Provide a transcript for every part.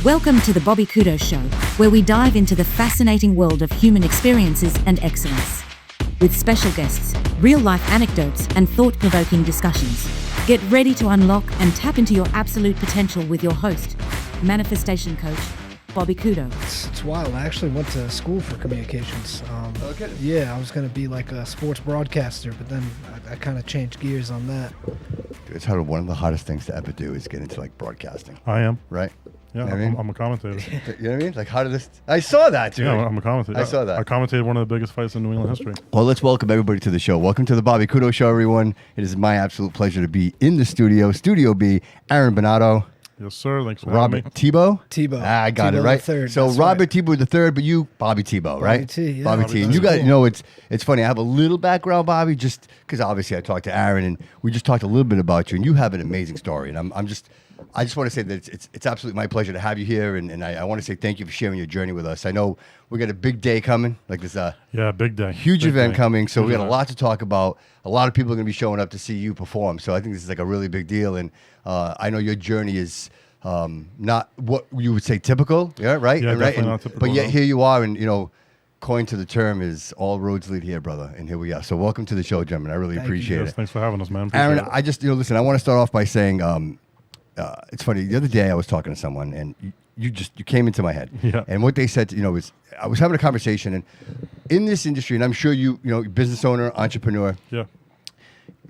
Welcome to the Bobby Couto Show, where we dive into the fascinating world of human experiences and excellence. With special guests, real-life anecdotes, and thought-provoking discussions. Get ready to unlock and tap into your absolute potential with your host, manifestation coach, Bobby Couto. It's wild. I actually went to school for communications. Okay. Yeah, I was going to be like a sports broadcaster, but then I kind of changed gears on that. Dude, it's hard. One of the hardest things to ever do is get into like broadcasting. I am. Right? Yeah, You know what I mean? I'm a commentator. You know what I mean? Like, how did this? I saw that, dude. Yeah, I'm a commentator. I saw that. I commentated one of the biggest fights in New England history. Well, let's welcome everybody to the show. Welcome to the Bobby Couto Show, everyone. It is my absolute pleasure to be in the studio. Studio B, Aaron Bernardo. Yes, sir. Thanks for Robert having me. Tebow. Tebow. I got Tebow it right. the third, So that's Robert right. Tebow the third, but you Bobby Tebow, right? Bobby T, yeah. Bobby Bobby T. And T. you got, Cool. you know, it's funny. I have a little background, Bobby, just because obviously I talked to Aaron and we just talked a little bit about you, and you have an amazing story. And I just want to say that it's absolutely my pleasure to have you here, and I want to say thank you for sharing your journey with us. I know we got a big day coming, like this Yeah, big day. huge Big event day. coming, so Huge we got a event. lot to talk about. A lot of people are going to be showing up to see you perform, so I think this is like a really big deal, and I know your journey is not what you would say typical, yeah, right? Yeah, And, definitely and- not typical, But yet no. here you are, and coined to the term is all roads lead here, brother, and here we are. So welcome to the show, gentlemen. I really Thank you. appreciate Yes, it. thanks for having us, man. Appreciate Aaron, it. I just listen. I want to start off by saying it's funny. The other day I was talking to someone, and you came into my head. Yeah. And what they said, is I was having a conversation, and in this industry, and I'm sure business owner, entrepreneur, Yeah.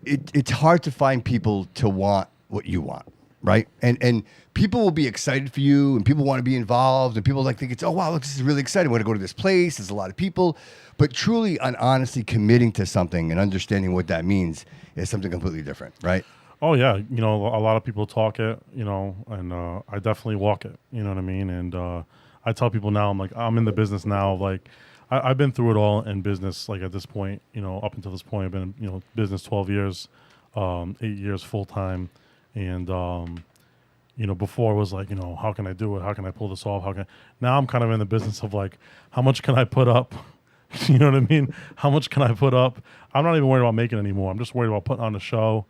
it's hard to find people to want what you want, right? And people will be excited for you, and people want to be involved, and people think it's, oh wow, look, this is really exciting. We're going to go to this place. There's a lot of people, but truly and honestly committing to something and understanding what that means is something completely different, right? Oh, yeah. A lot of people talk it, and I definitely walk it. You know what I mean? And I tell people now, I'm in the business now. Like, I've been through it all in business. Like, at this point, up until this point, I've been in, business 12 years, 8 years full time. And, before it was like, how can I do it? How can I pull this off? Now I'm kind of in the business of like, how much can I put up? You know what I mean? How much can I put up? I'm not even worried about making anymore. I'm just worried about putting on a show.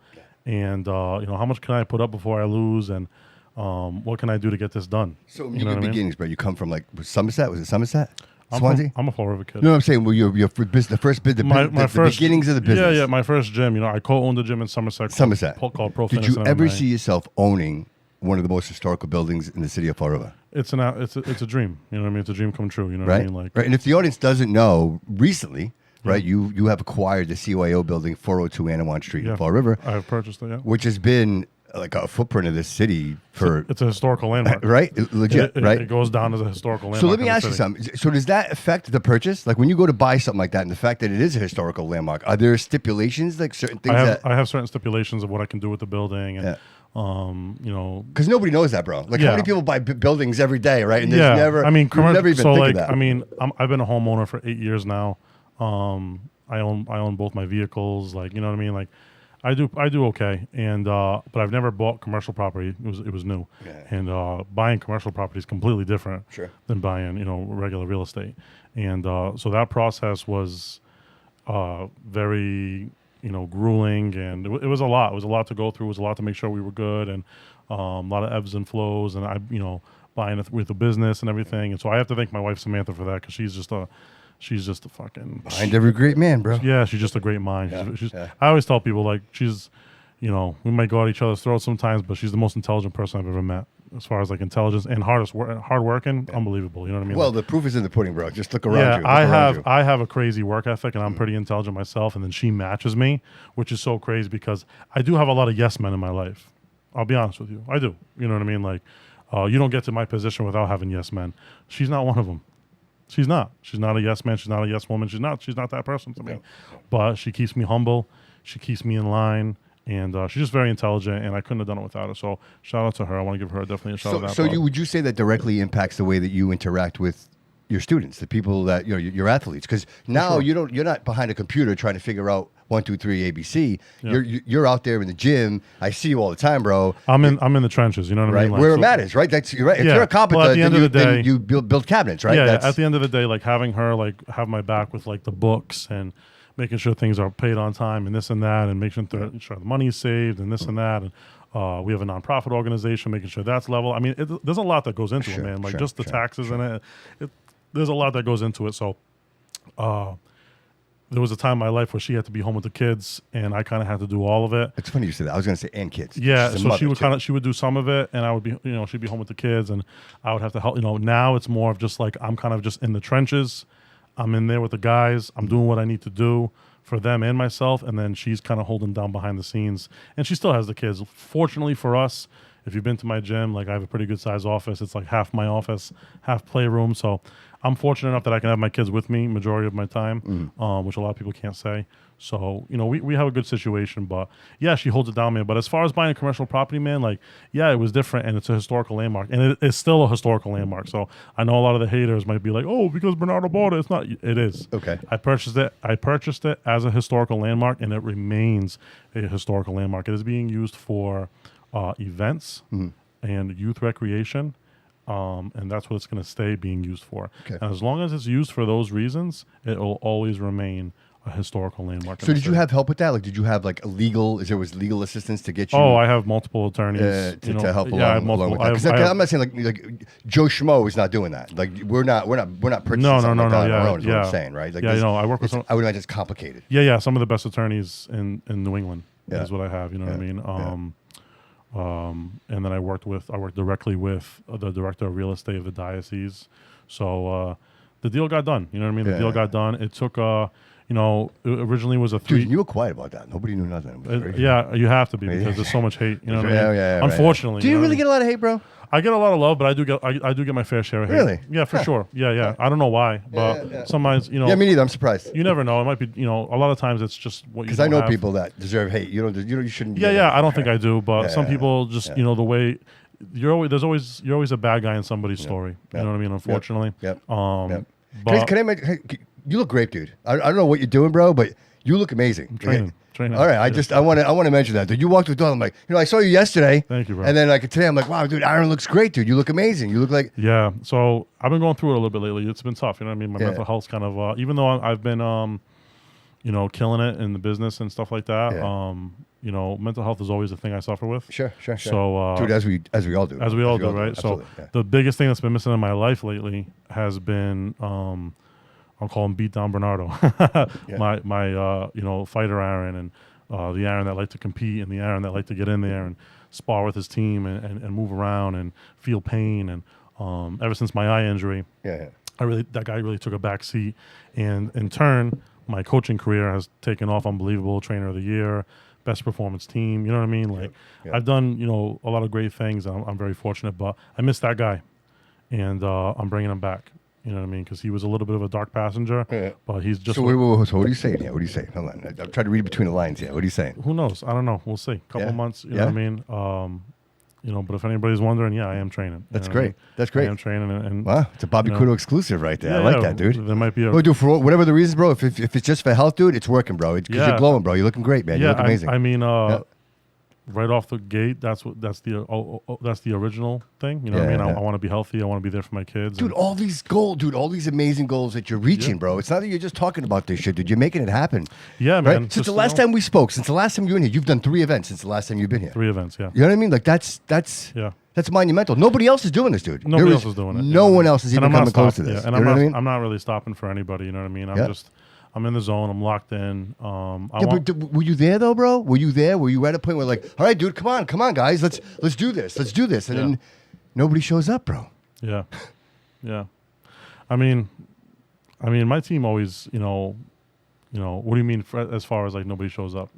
And, how much can I put up before I lose? And what can I do to get this done? So You know what I mean? beginnings, bro. You come from Somerset? Was it Somerset? I'm Swansea? a Fall River kid. No, I'm saying, well, the first bit, the beginnings of the business. Yeah, my first gym. I co-owned a gym in Somerset. Called Pro Did Fitness you and ever MMA. see yourself owning one of the most historical buildings in the city of Fall River? It's a dream. You know what I mean? It's a dream come true. You know what I Right? mean? Right. And if the audience doesn't know, recently, right, you have acquired the CYO building, 402 Anawan Street in Fall River, I have purchased it. Yeah, which has been like a footprint of this city for it's a historical landmark. right, legit, right. It goes down as a historical landmark. So let me in the ask you city. something. So does that affect the purchase? Like when you go to buy something like that, and the fact that it is a historical landmark, are there stipulations, like certain things I have certain stipulations of what I can do with the building, and Yeah. Because nobody knows that, bro. Like how Yeah. many people buy buildings every day, right? And there's never, I mean, you never even so think like, of that. I mean, I've been a homeowner for 8 years now. I own both my vehicles. Like, you know what I mean? Like, I do okay. And but I've never bought commercial property. It was new. Yeah. And buying commercial property is completely different Sure. than buying regular real estate. And so that process was very grueling, and it was a lot. It was a lot to go through. It was a lot to make sure we were good, and a lot of ebbs and flows. And I buying it with the business and everything. And so I have to thank my wife Samantha for that, because she's just a fucking Behind every great man, bro. yeah, she's just a great mind. She's, yeah. I always tell people, like, she's, we might go at each other's throats sometimes, but she's the most intelligent person I've ever met, as far as like intelligence and hard working. Unbelievable. You know what I mean? Well, Like, the proof is in the pudding, bro. Just look around yeah, you. Look I around you. have a crazy work ethic, and I'm pretty intelligent myself. And then she matches me, which is so crazy, because I do have a lot of yes men in my life. I'll be honest with you, I do. You know what I mean? Like, you don't get to my position without having yes men. She's not one of them. She's not. She's not a yes man. She's not a yes woman. She's not that person to me. But she keeps me humble. She keeps me in line. And she's just very intelligent, and I couldn't have done it without her. So shout out to her. I want to give her definitely a shout out. So would you say that directly impacts the way that you interact with your students, the people that your athletes? Because now you're not behind a computer trying to figure out 1, 2, 3 ABC. Yeah. You're out there in the gym. I see you all the time, bro. I'm in the trenches. You know what I Right mean? Like, where so- it matters, right? That's you're right. If Yeah. you're a carpenter, Well, at the end of the then day- you build cabinets, right? Yeah, at the end of the day, like having her like have my back with like the books and making sure things are paid on time and this and that, and making sure the money is saved and this and that, and We have a nonprofit organization, making sure that's level. I mean, there's a lot that goes into it, man. Like just the taxes in it. There's a lot that goes into it. So there was a time in my life where she had to be home with the kids, and I kind of had to do all of it. It's funny you said that. I was going to say and kids. Yeah, so she would do some of it, and I would be, she'd be home with the kids, and I would have to help. Now it's more of just like I'm kind of just in the trenches. I'm in there with the guys. I'm doing what I need to do for them and myself, and then she's kind of holding down behind the scenes, and she still has the kids. Fortunately for us, if you've been to my gym, like I have a pretty good size office. It's like half my office, half playroom. So I'm fortunate enough that I can have my kids with me majority of my time, which a lot of people can't say. So, we have a good situation, but yeah, she holds it down, man. But as far as buying a commercial property, man, like, yeah, it was different, and it's a historical landmark, and it is still a historical landmark. So I know a lot of the haters might be like, oh, because Bernardo bought it. It's not. It is. Okay. I purchased it as a historical landmark, and it remains a historical landmark. It is being used for events and youth recreation. And that's what it's going to stay being used for. Okay. And as long as it's used for those reasons, it will always remain a historical landmark. So did you have help with that? Like, did you have like legal assistance to get you? Oh, I have multiple attorneys to help along. Yeah, I have multiple. I'm not saying like Joe Schmo is not doing that. Like we're not purchasing something like that on our own. Is what I'm saying, right? Like I work with some. I would imagine it's complicated. Yeah. Some of the best attorneys in New England is what I have. You know what I mean? And then I worked directly with the director of real estate of the diocese. So the deal got done. You know what I mean? The deal got done. It took, it originally was a 3. Dude, you were quiet about that. Nobody knew nothing. You have to be because there's so much hate. You know what I mean? Yeah, unfortunately. Right. Do you really get a lot of hate, bro? I get a lot of love, but I do get my fair share of hate. Really? Yeah, for sure. Yeah. I don't know why, but sometimes, Yeah, me neither. I'm surprised. You never know. It might be, a lot of times it's just what you because I know people that deserve hate. You shouldn't. Yeah. I don't think I do, but some people just, the way you're always a bad guy in somebody's story. You know what I mean? Unfortunately. Yep. But can I make? Hey, you look great, dude. I don't know what you're doing, bro, but you look amazing. I'm training. All right, I want to mention that, dude. You walked through the door. I'm like, I saw you yesterday. Thank you, bro. And then like today, I'm like, wow, dude, Aaron looks great, dude. You look amazing. You look like. Yeah. So I've been going through it a little bit lately. It's been tough. You know what I mean? My mental health's kind of even though I've been killing it in the business and stuff like that. Mental health is always a thing I suffer with. Sure. So, dude, as we all do. As we all do, right? So the biggest thing that's been missing in my life lately has been I'll call him Beat Down Bernardo, my fighter Aaron, and the Aaron that liked to compete, and the Aaron that liked to get in there and spar with his team and move around and feel pain. And ever since my eye injury, that guy really took a back seat, and in turn, my coaching career has taken off. Unbelievable trainer of the year, best performance team. You know what I mean? Like I've done a lot of great things. I'm very fortunate, but I miss that guy, and I'm bringing him back. You know what I mean? Because he was a little bit of a dark passenger, but he's just. So what are you saying here? What are you saying? Hold on, I'm trying to read between the lines here. What are you saying? Who knows? I don't know. We'll see. Couple months. You know what I mean? But if anybody's wondering, I am training. That's great. That's great. I am training, and wow, it's a Bobby Couto exclusive right there. I like that, dude. There might be dude, for whatever the reasons, bro. If it's just for health, dude, it's working, bro. Because you're glowing, bro. You're looking great, man. You look amazing. I mean, right off the gate, that's the original thing. You know what I mean? I want to be healthy. I want to be there for my kids. Dude, all these goals, dude, all these amazing goals that you're reaching, bro. It's not that you're just talking about this shit, dude. You're making it happen. Yeah, man. Right? Since the last time we spoke, since the last time you were in here, you've done 3 events since the last time you've been here. 3 events, yeah. You know what I mean? Like that's monumental. Nobody else is doing this, dude. Nobody else is doing it. No one else is even coming close to this. And you know what I mean? I'm not really stopping for anybody. You know what I mean? I'm in the zone. I'm locked in. But were you there though, bro? Were you there? Were you at a point where like, all right, dude, come on, guys, let's do this, and then nobody shows up, bro? Yeah. I mean, my team always, what do you mean as far as like nobody shows up?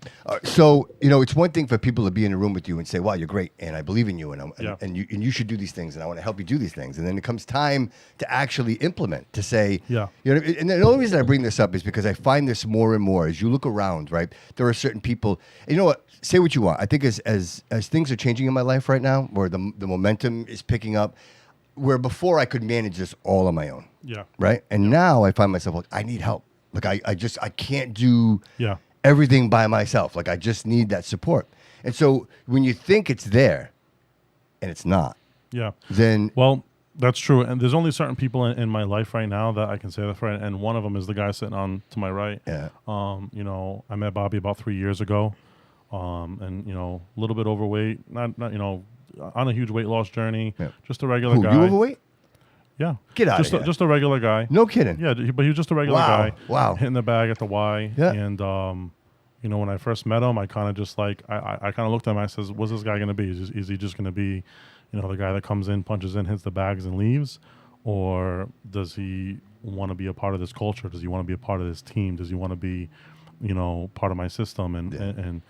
So it's one thing for people to be in a room with you and say, "Wow, you're great, and I believe in you, and you should do these things, and I want to help you do these things." And then it comes time to actually implement. To say, and the only reason I bring this up is because I find this more and more as you look around. Right, there are certain people. And you know what? Say what you want. I think as things are changing in my life right now, where the momentum is picking up, where before I could manage this all on my own. Yeah. Right, and now I find myself like I need help. Like I can't do everything by myself. Like I just need that support. And so when you think it's there and it's not, then that's true. And there's only certain people in my life right now that I can say that for. And one of them is the guy sitting on to my right. Yeah. I met Bobby about 3 years ago. and a little bit overweight, not on a huge weight loss journey, just a regular Who, guy. you overweight? Yeah. Get out just of here. Just a regular guy. No kidding. Yeah, but he was just a regular guy. Wow. Hitting the bag at the Y. Yeah. And, when I first met him, I kind of just I kind of looked at him. I says, what's this guy going to be? Is he just going to be, the guy that comes in, punches in, hits the bags and leaves? Or does he want to be a part of this culture? Does he want to be a part of this team? Does he want to be, part of my system and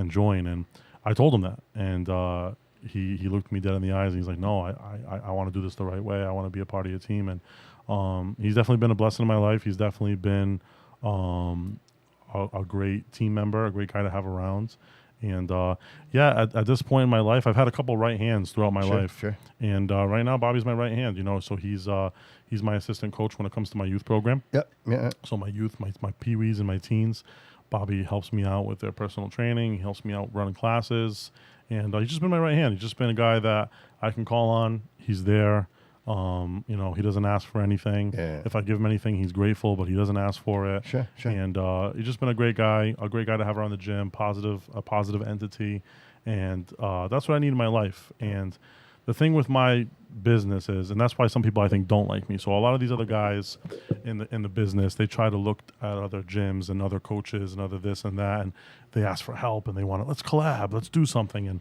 join? And I told him that. And, he looked me dead in the eyes and he's like, no, I want to do this the right way. I want to be a part of your team. And he's definitely been a blessing in my life. He's definitely been a great team member, a great guy to have around. And at this point in my life, I've had a couple right hands throughout my life. Sure. And right now, Bobby's my right hand, so he's my assistant coach when it comes to my youth program. Yep. Yeah. So my youth, my peewees and my teens, Bobby helps me out with their personal training. He helps me out running classes. And he's just been my right hand. He's just been a guy that I can call on. He's there. He doesn't ask for anything. Yeah. If I give him anything, he's grateful, but he doesn't ask for it. Sure. And he's just been a great guy to have around the gym, a positive entity. And that's what I need in my life. And the thing with my business is, and that's why some people I think don't like me. So a lot of these other guys in the business, they try to look at other gyms and other coaches and other this and that, and they ask for help and they want to, let's collab, let's do something. And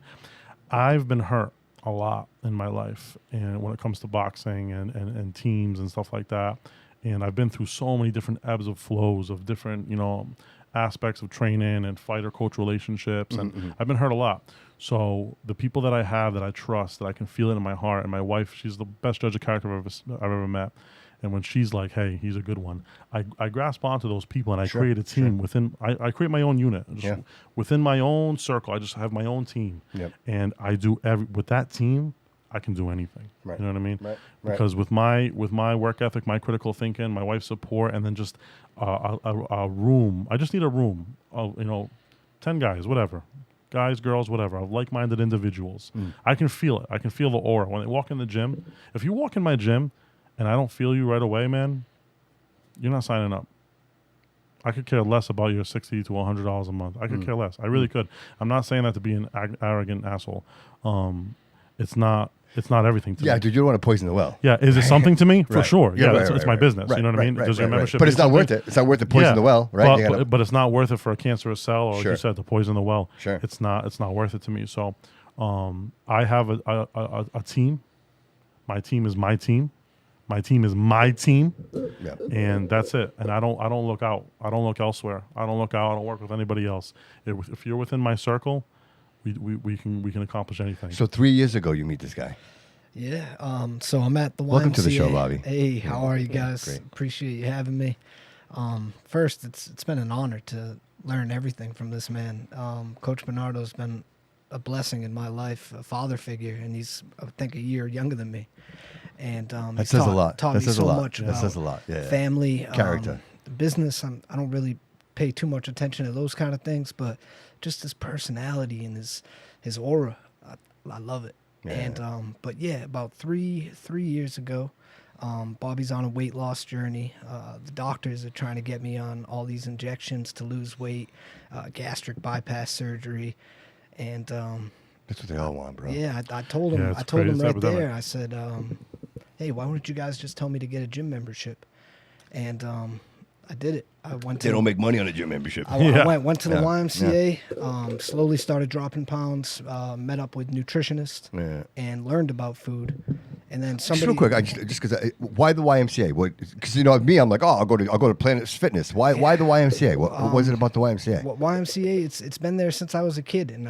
I've been hurt a lot in my life, and when it comes to boxing and teams and stuff like that. And I've been through so many different ebbs of flows of different, aspects of training and fighter coach relationships. And I've been hurt a lot. So the people that I have that I trust, that I can feel it in my heart, and my wife, she's the best judge of character I've ever met. And when she's like, hey, he's a good one, I grasp onto those people and I create a team within, I create my own unit. Within my own circle, I just have my own team. Yep. And I do with that team, I can do anything. Right. You know what I mean? Right. Because with my work ethic, my critical thinking, my wife's support, and then just a room. I just need a room of 10 guys, whatever, guys, girls, whatever, of like-minded individuals. I can feel it. I can feel the aura when they walk in the gym. If you walk in my gym and I don't feel you right away, man, you're not signing up. I could care less about your $60 to $100 a month. I could care less. I really could. I'm not saying that to be an arrogant asshole. It's not everything to me. Yeah, dude, you don't want to poison the well. Yeah, is it something to me? For Right. sure. Yeah, Yeah, right, it's my business. You know what I mean? Does your membership But it's mean not worth something? it. It's not worth to poison the well, right? But it's not worth it for a cancerous cell, or like you said, to poison the well. Sure. It's not worth it to me. So I have a team. My team is my team. My team is my team. Yeah. And that's it. And I don't look out. I don't look elsewhere. I don't look out. I don't work with anybody else. If you're within my circle, we can accomplish anything. So 3 years ago, you meet this guy. Yeah. So I'm at the YMCA. Welcome to the show, Bobby. Hey, how are you guys? Great. Appreciate you having me. First, it's been an honor to learn everything from this man. Coach Bernardo's been a blessing in my life, a father figure, and he's, I think, a year younger than me. And that says a lot. Taught That me says a so lot. much That about says a lot. Yeah. family, Character. business. I don't really pay too much attention to those kind of things, but just his personality and his aura, I love it. Yeah. And but yeah, about three years ago, Bobby's on a weight loss journey. The doctors are trying to get me on all these injections to lose weight, gastric bypass surgery, and That's what they all want, bro. yeah, I told him. Yeah, it's I told him crazy. right It's epidemic. there. I said, "Hey, why wouldn't you guys just tell me to get a gym membership?" And I did it. I went They to don't make money on a gym membership. I went to the Yeah. YMCA. Slowly started dropping pounds. Met up with nutritionists and learned about food. And then Just somebody real quick, just because, why the YMCA? Because me, I'm like, I'll go to Planet Fitness. Why the YMCA? What was it about the YMCA? YMCA. It's been there since I was a kid, and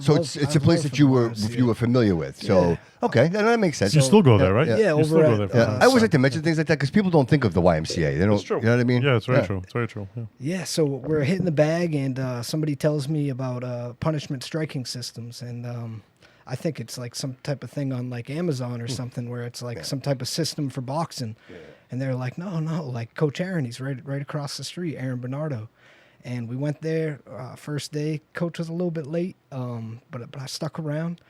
So it's a place that you were familiar with. So okay, that makes sense. You still go there, right? Yeah, You still over go at, there. I always like to mention things like that because people don't think of the YMCA. They don't. It's true. You know what I mean? Yeah, it's very true. It's very true. Yeah. Yeah, so we're hitting the bag, and somebody tells me about punishment striking systems, and I think it's like some type of thing on like Amazon or something where it's like some type of system for boxing. Yeah. And they're like, no, like Coach Aaron, he's right across the street, Aaron Bernardo. And we went there first day. Coach was a little bit late, but I stuck around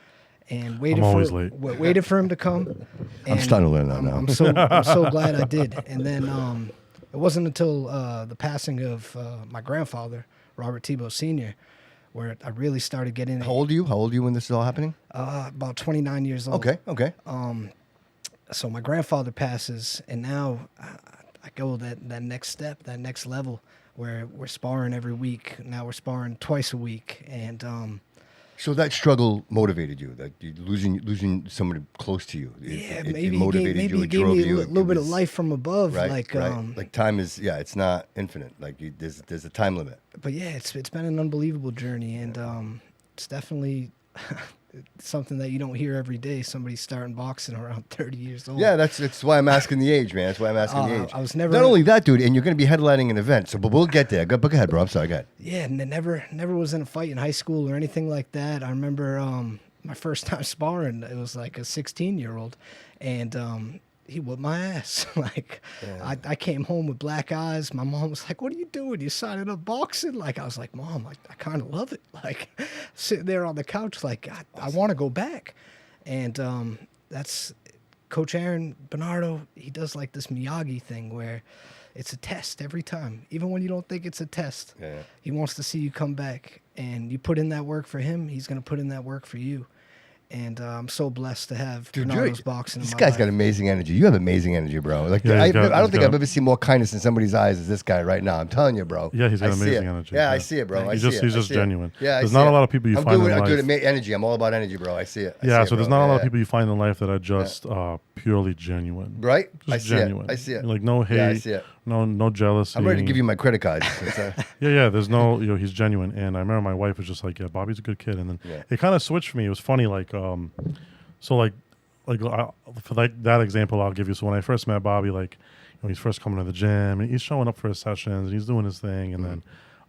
and waited waited for him to come. I'm And starting to learn that now. I'm so glad I did. And then it wasn't until the passing of my grandfather, Robert Tebow Sr., where I really started getting How old are you? How old are you when this is all happening? about 29 years old. Okay. So my grandfather passes, and now I go that next step, that next level, where we're sparring every week. Now we're sparring twice a week, and So that struggle motivated you, that you losing somebody close to you. maybe it motivated maybe you. he It gave drove me you. a little bit of life from above, Right, like right. Like time is, it's not infinite. Like there's a time limit. But yeah, it's been an unbelievable journey, and it's definitely something that you don't hear every day. Somebody starting boxing around 30 years old. Yeah, that's why I'm asking the age, man. That's why I'm asking the age. I was never Not only that, dude, and you're going to be headlining an event, but we'll get there. Go ahead, bro. I'm sorry. Go ahead. Yeah, and never was in a fight in high school or anything like that. I remember my first time sparring, it was like a 16-year-old, and he whooped my ass. Like, I came home with black eyes. My mom was like, "What are you doing? You signing up boxing?" Like, I was like, "Mom, I kind of love it." Like, sitting there on the couch, like, I want to go back. And that's Coach Aaron Bernardo. He does like this Miyagi thing where it's a test every time, even when you don't think it's a test. Yeah. He wants to see you come back, and you put in that work for him. He's going to put in that work for you. And I'm so blessed to have Bernardo's boxing in This my guy's life. got amazing energy. You have amazing energy, bro. Like Yeah, I he's got- don't he's think got- I've ever seen more kindness in somebody's eyes as this guy right now. I'm telling you, bro. Yeah, he's got I see amazing it. energy. Yeah, I see it, bro. He's I just see it. he's I just see it. genuine. Yeah, there's I not see a it. lot of people you I'm find good in with, life. I'm good at energy. I'm all about energy, bro. I see it. I Yeah, see it, so there's bro. not a lot Yeah, of people you find in life that are just purely genuine. Right? Just I see genuine. it. I see it. Like no hate, Yeah, I see it. no jealousy. I'm ready to give you my credit cards. Yeah. There's no, he's genuine. And I remember my wife was just like, "Yeah, Bobby's a good kid." And then it kind of switched for me. It was funny, for that example I'll give you. So when I first met Bobby, he's first coming to the gym and he's showing up for his sessions and he's doing his thing, and then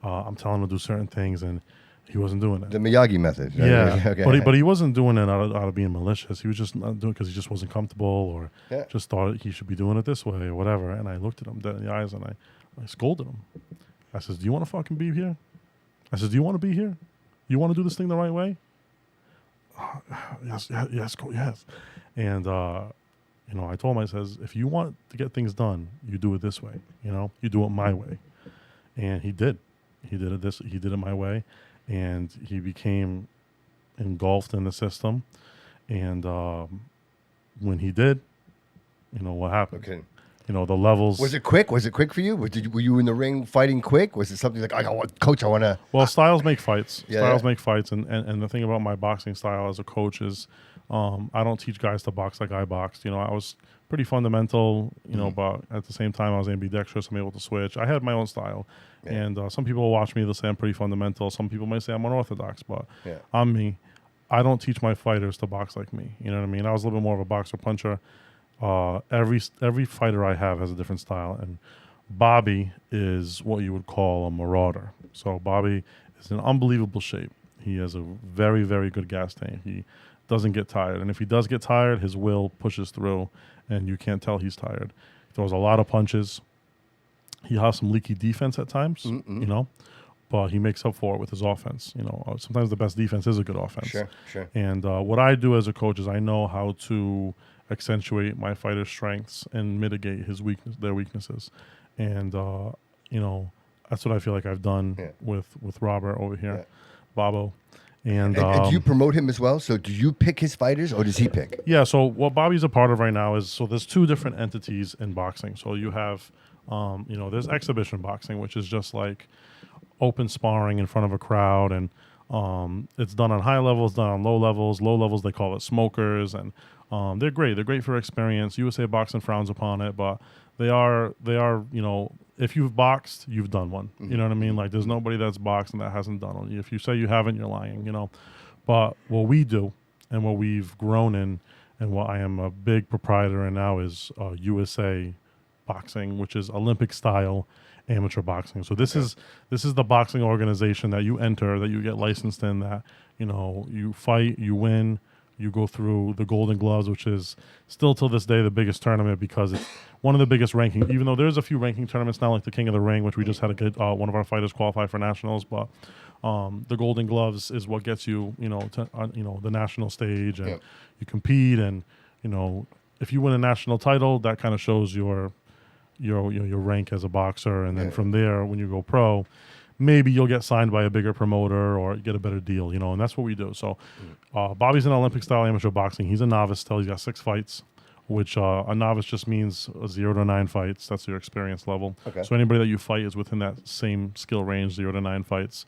I'm telling him to do certain things and he wasn't doing it. The Miyagi method. Right? Yeah, Okay. but he wasn't doing it out of being malicious. He was just not doing it because he just wasn't comfortable or just thought he should be doing it this way or whatever. And I looked at him dead in the eyes and I scolded him. I says, "Do you want to fucking be here?" I says, "Do you want to be here? You want to do this thing the right way?" Yes. And I told him, I says, "If you want to get things done, you do it this way. You do it my way." And he did. He did it my way, and he became engulfed in the system. And when he did, what happened? Okay. The levels. Was it quick? Was it quick for you? Were you in the ring fighting quick? Was it something like, Coach, I want to... Well, styles make fights. Yeah, Styles yeah. make fights. And the thing about my boxing style as a coach is I don't teach guys to box like I boxed. I was pretty fundamental, but at the same time, I was ambidextrous. I'm able to switch. I had my own style. Yeah. And some people will watch me. They'll say I'm pretty fundamental. Some people might say I'm unorthodox, but I'm me. I don't teach my fighters to box like me. You know what I mean? I was a little bit more of a boxer puncher. Every fighter I have has a different style, and Bobby is what you would call a marauder. So Bobby is in unbelievable shape. He has a very, very good gas tank. He doesn't get tired, and if he does get tired, his will pushes through, and you can't tell he's tired. He throws a lot of punches. He has some leaky defense at times, but he makes up for it with his offense. Sometimes the best defense is a good offense. Sure. And what I do as a coach is I know how to accentuate my fighter's strengths and mitigate their weaknesses. And that's what I feel like I've done with Robert over here, Bobo. And do you promote him as well? So do you pick his fighters or does he pick? Yeah, so what Bobby's a part of right now is, there's two different entities in boxing. So you have there's exhibition boxing, which is just like open sparring in front of a crowd, and it's done on high levels, done on low levels. Low levels, they call it smokers, and they're great. They're great for experience. USA Boxing frowns upon it, but they are. If you've boxed, you've done one. Mm-hmm. You know what I mean? Like, there's nobody that's boxed and that hasn't done one. If you say you haven't, you're lying. But what we do and what we've grown in, and what I am a big proprietor in now, is USA Boxing, which is Olympic style amateur boxing. So this is the boxing organization that you enter, that you get licensed in, that you fight, you win, you go through the Golden Gloves, which is still till this day the biggest tournament because it's one of the biggest ranking. Even though there's a few ranking tournaments now, like the King of the Ring, which we just had a good one of our fighters qualify for nationals, but the Golden Gloves is what gets you to the national stage, and you compete, and if you win a national title, that kind of shows your rank as a boxer, and then from there, when you go pro, maybe you'll get signed by a bigger promoter or get a better deal, and that's what we do. So Bobby's in Olympic style amateur boxing. He's a novice still. He's got 6 fights, which a novice just means 0 to 9 fights. That's your experience level. Okay. So anybody that you fight is within that same skill range, 0 to 9 fights.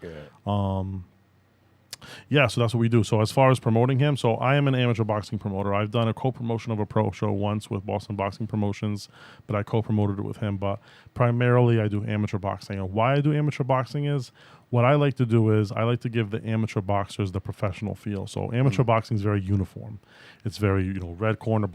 Yeah, so that's what we do. So as far as promoting him, so I am an amateur boxing promoter. I've done a co-promotion of a pro show once with Boston Boxing Promotions, but I co-promoted it with him. But primarily I do amateur boxing. And why I do amateur boxing is, what I like to do is I like to give the amateur boxers the professional feel. So amateur boxing is very uniform. It's very, red corner,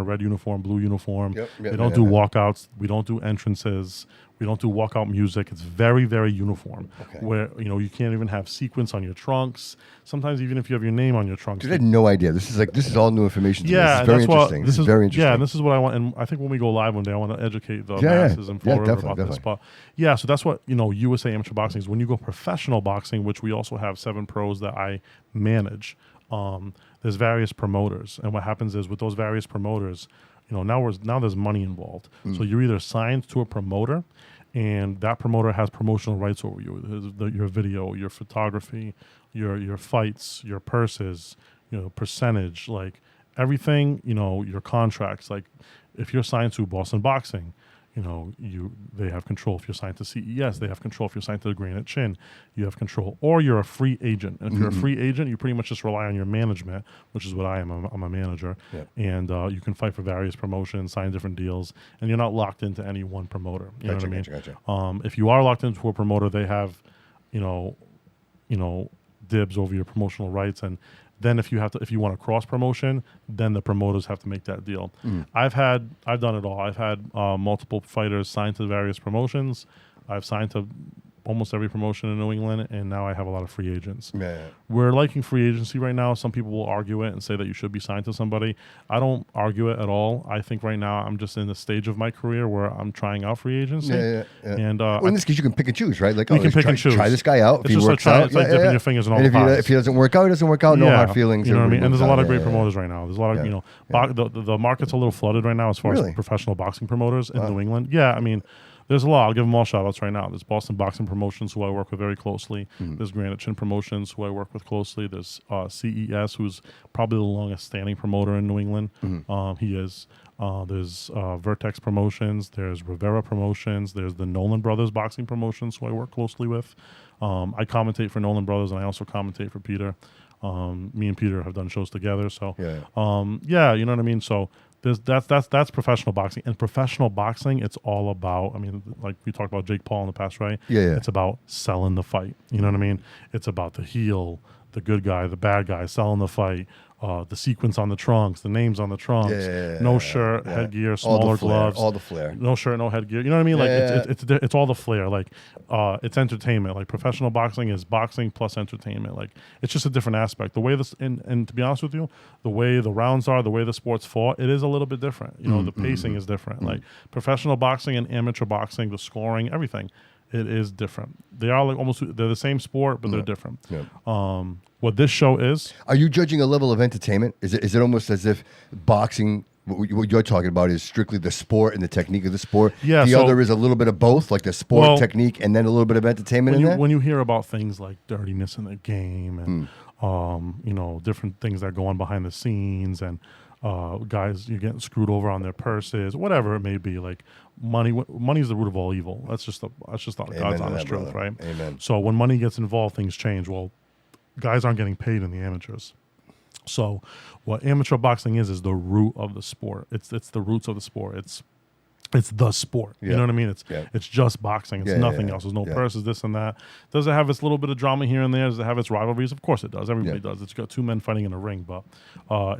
red uniform, blue uniform. They don't do walkouts. We don't do entrances. We don't do walkout music. It's very, very uniform. Okay. Where, you can't even have sequence on your trunks. Sometimes even if you have your name on your trunks. Dude, I had no idea. This is all new information to me. This is very interesting. This is very interesting. Yeah, and this is what I want. And I think when we go live one day, I want to educate the masses in Florida about this. But yeah, so that's what, USA Amateur Boxing is. When you go professional boxing, which we also have 7 pros that I manage, there's various promoters. And what happens is with those various promoters, now there's money involved. So you're either signed to a promoter, and that promoter has promotional rights over you, your video, your photography, your fights, your purses, percentage, like everything, your contracts. Like if you're signed to Boston Boxing, they have control. If you're signed to CES, they have control. If you're signed to the Granite Chin, you have control. Or you're a free agent. And if you're a free agent, you pretty much just rely on your management, which is what I am. I'm a manager. Yep. And you can fight for various promotions, sign different deals, and you're not locked into any one promoter. You know what I mean? Gotcha. If you are locked into a promoter, they have, dibs over your promotional rights. And then if you want to cross promotion, then the promoters have to make that deal. I've done it all. I've had multiple fighters signed to various promotions. I've signed to almost every promotion in New England, and now I have a lot of free agents. Yeah. We're liking free agency right now. Some people will argue it and say that you should be signed to somebody. I don't argue it at all. I think right now I'm just in the stage of my career where I'm trying out free agency. Yeah. And in this case, you can pick and choose, right? Like, you can pick and choose. Try this guy out. It's just dipping your fingers in all the pies. If he doesn't work out, he doesn't work out. No hard feelings. You know what I mean? And there's a lot of great promoters right now. There's a lot of, the market's a little flooded right now as far as professional boxing promoters in New England. Yeah, I mean, there's a lot. I'll give them all shout-outs right now. There's Boston Boxing Promotions, who I work with very closely. There's Granite Chin Promotions, who I work with closely. There's CES, who's probably the longest-standing promoter in New England. He is. There's Vertex Promotions. There's Rivera Promotions. There's the Nolan Brothers Boxing Promotions, who I work closely with. I commentate for Nolan Brothers, and I also commentate for Peter. Me and Peter have done shows together. So, you know what I mean? So, that's professional boxing. And professional boxing, it's all about, I mean, like we talked about Jake Paul in the past, right? Yeah. It's about selling the fight. You know what I mean? It's about the heel, the good guy, the bad guy, selling the fight. The sequence on the trunks, the names on the trunks, no shirt, headgear, smaller gloves, all the flair, no shirt, no headgear. You know what I mean? Like it's all the flair. Like it's entertainment. Like professional boxing is boxing plus entertainment. Like it's just a different aspect. The way this and to be honest with you, the way the rounds are, the way the sport's fought, it is a little bit different. You know, the pacing is different. Like professional boxing and amateur boxing, the scoring, everything. It is different. They are like they're the same sport, but they're different. What this show is. Are you judging a level of entertainment? Is it almost as if boxing, what you're talking about, is strictly the sport and the technique of the sport? Yeah. The other is a little bit of both, like the sport technique and then a little bit of entertainment in there? When you hear about things like dirtiness in the game and different things that go on behind the scenes and guys, you're getting screwed over on their purses, whatever it may be. Like money is the root of all evil. That's just God's honest truth, right? Amen. So when money gets involved, things change. Well, guys aren't getting paid in the amateurs. So what amateur boxing is the root of the sport. It's the roots of the sport. It's the sport. You know what I mean? It's just boxing. It's nothing else. There's no purses, this and that. Does it have its little bit of drama here and there? Does it have its rivalries? Of course it does. Everybody does. It's got 2 men fighting in a ring, but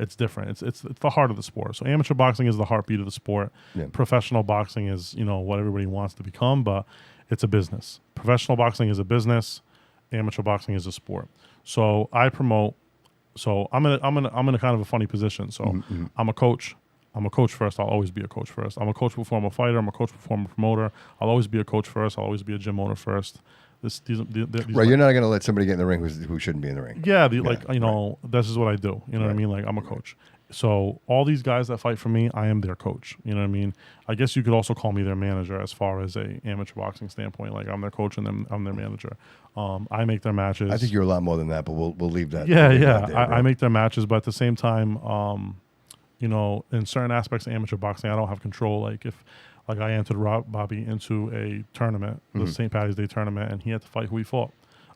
it's different. It's the heart of the sport. So amateur boxing is the heartbeat of the sport. Professional boxing is, what everybody wants to become, but it's a business. Professional boxing is a business. Amateur boxing is a sport. So I promote. So I'm in a kind of a funny position. So I'm a coach. I'm a coach first. I'll always be a coach first. I'm a coach before I'm a fighter. I'm a coach before I'm a promoter. I'll always be a coach first. I'll always be a gym owner first. These Right, you're not going to let somebody get in the ring who shouldn't be in the ring. Yeah, this is what I do. You know what I mean? Like, I'm a coach. So all these guys that fight for me, I am their coach. You know what I mean? I guess you could also call me their manager as far as a amateur boxing standpoint. Like, I'm their coach and then I'm their manager. I make their matches. I think you're a lot more than that, but we'll leave that. Yeah, leave yeah. that there, I make their matches, but at the same time, in certain aspects of amateur boxing, I don't have control. Like, if I entered Bobby into a tournament, the St. Patty's Day tournament, and he had to fight who he fought.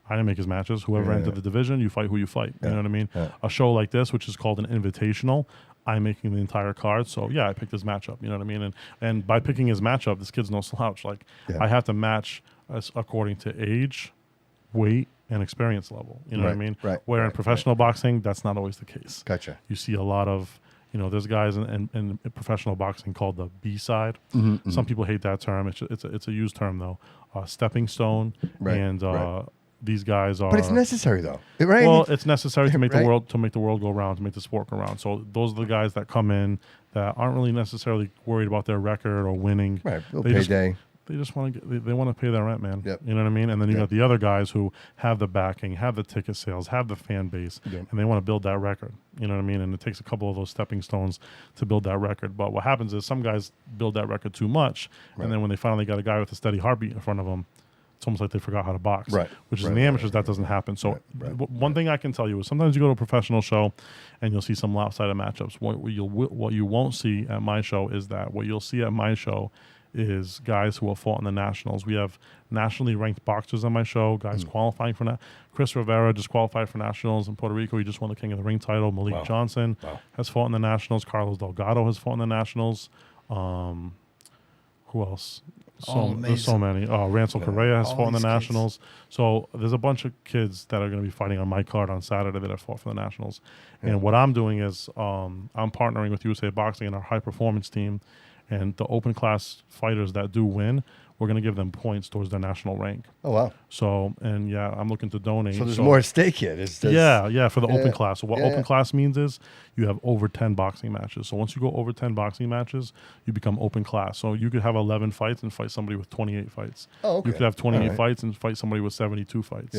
I didn't make his matches. Whoever entered the division, you fight who you fight. You know what I mean? Yeah. A show like this, which is called an invitational, I'm making the entire card. So, yeah, I picked his matchup. You know what I mean? And by picking his matchup, this kid's no slouch. Like, I have to match according to age, weight, and experience level. You know what I mean? Right. Where in professional boxing, that's not always the case. Gotcha. You see a lot of... there's guys in professional boxing called the B side. Some people hate that term. It's a used term though. Stepping stone, these guys are. But it's necessary though, right? Well, it's necessary to make the world go round, to make the sport go round. So those are the guys that come in that aren't really necessarily worried about their record or winning. Right, payday. They just want to they want to pay their rent, man. Yep. You know what I mean? And then you got the other guys who have the backing, have the ticket sales, have the fan base, and they want to build that record. You know what I mean? And it takes a couple of those stepping stones to build that record. But what happens is some guys build that record too much, and then when they finally got a guy with a steady heartbeat in front of them, it's almost like they forgot how to box. Right. Which is in the amateurs, that doesn't happen. So one thing I can tell you is sometimes you go to a professional show and you'll see some lopsided matchups. What you won't see at my show is that. What you'll see at my show is guys who have fought in the nationals. We have nationally ranked boxers on my show, guys qualifying for that. Chris Rivera just qualified for nationals in Puerto Rico. He just won the King of the Ring title. Malik Johnson has fought in the nationals. Carlos Delgado has fought in the nationals. Who else? There's so many. Ransel Correa has fought in the nationals. So there's a bunch of kids that are going to be fighting on my card on Saturday that have fought for the nationals. And what I'm doing is I'm partnering with USA Boxing and our high performance team. And the open class fighters that do win, we're going to give them points towards their national rank. Oh, wow. So, and I'm looking to donate. So there's more at stake here. Yeah, for the open class. So what open class means is you have over 10 boxing matches. So once you go over 10 boxing matches, you become open class. So you could have 11 fights and fight somebody with 28 fights. Oh, okay. You could have 28 fights and fight somebody with 72 fights.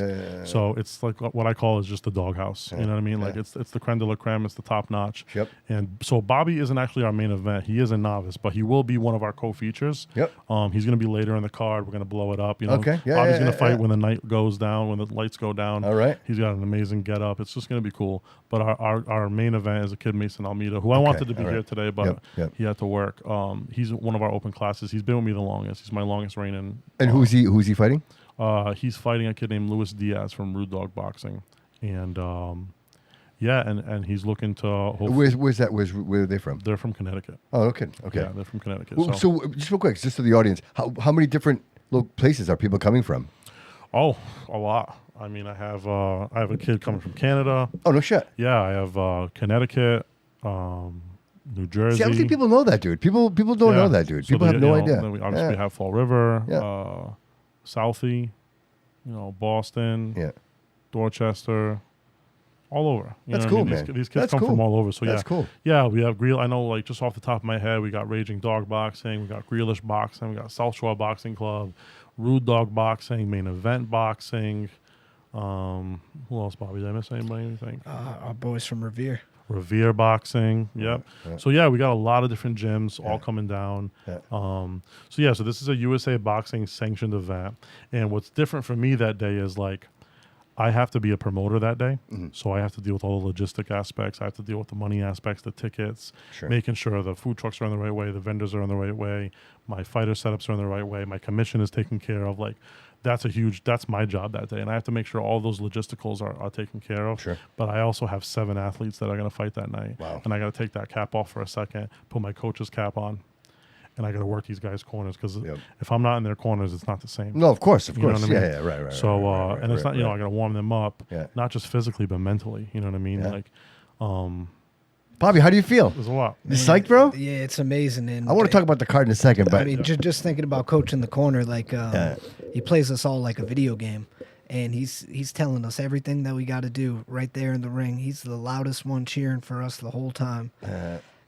So it's like what I call is just the doghouse. You know what I mean? Like it's the creme de la creme. It's the top notch. Yep. And so Bobby isn't actually our main event. He is a novice, but he will be one of our co-features. Yep. He's going to be later in the card. We're going to blow it up. Okay. Bobby's going to fight when the night goes down, when the lights go down. All right. He's got an amazing get up. It's just going to be cool. But our main event is a kid, Mason Almeida, who I wanted to be here today, but he had to work. He's one of our open classes. He's been with me the longest. He's my longest reigning. And who's he fighting? He's fighting a kid named Luis Diaz from Rude Dog Boxing. And and he's looking to. Where's that? Where are they from? They're from Connecticut. Oh, okay. Yeah, they're from Connecticut. Well, so just real quick, just to the audience, how many different places are people coming from? Oh, a lot. I mean, I have a kid coming from Canada. Oh, no shit. Yeah, I have Connecticut, New Jersey. See, I don't think people know that, dude. People don't know that, dude. People have no idea. Then we obviously have Fall River, Southie, Boston, Dorchester. All over. That's cool, man. These kids come from all over. So that's cool. Yeah, we have I know, like, just off the top of my head, we got Raging Dog Boxing, we got Grealish Boxing, we got South Shore Boxing Club, Rude Dog Boxing, Main Event Boxing. Who else, Bobby? Did I miss anybody? Anything? Our boys from Revere Boxing. Yep. Yeah. So we got a lot of different gyms all coming down. Yeah. So this is a USA Boxing sanctioned event, and what's different for me that day is like, I have to be a promoter that day, so I have to deal with all the logistic aspects. I have to deal with the money aspects, the tickets, making sure the food trucks are in the right way, the vendors are in the right way, my fighter setups are in the right way, my commission is taken care of. Like, that's my job that day, and I have to make sure all those logisticals are taken care of. Sure. But I also have 7 athletes that are going to fight that night, and I got to take that cap off for a second, put my coach's cap on. And I got to work these guys' corners because if I'm not in their corners, it's not the same. No, of course. What I mean? Yeah, right. So, right, it's not, I got to warm them up, not just physically, but mentally. You know what I mean? Like, Bobby, how do you feel? There's a lot. You psyched, bro? Yeah, it's amazing. And I want to talk about the card in a second, but I mean, just thinking about Coach in the corner, like he plays us all like a video game, and he's telling us everything that we got to do right there in the ring. He's the loudest one cheering for us the whole time,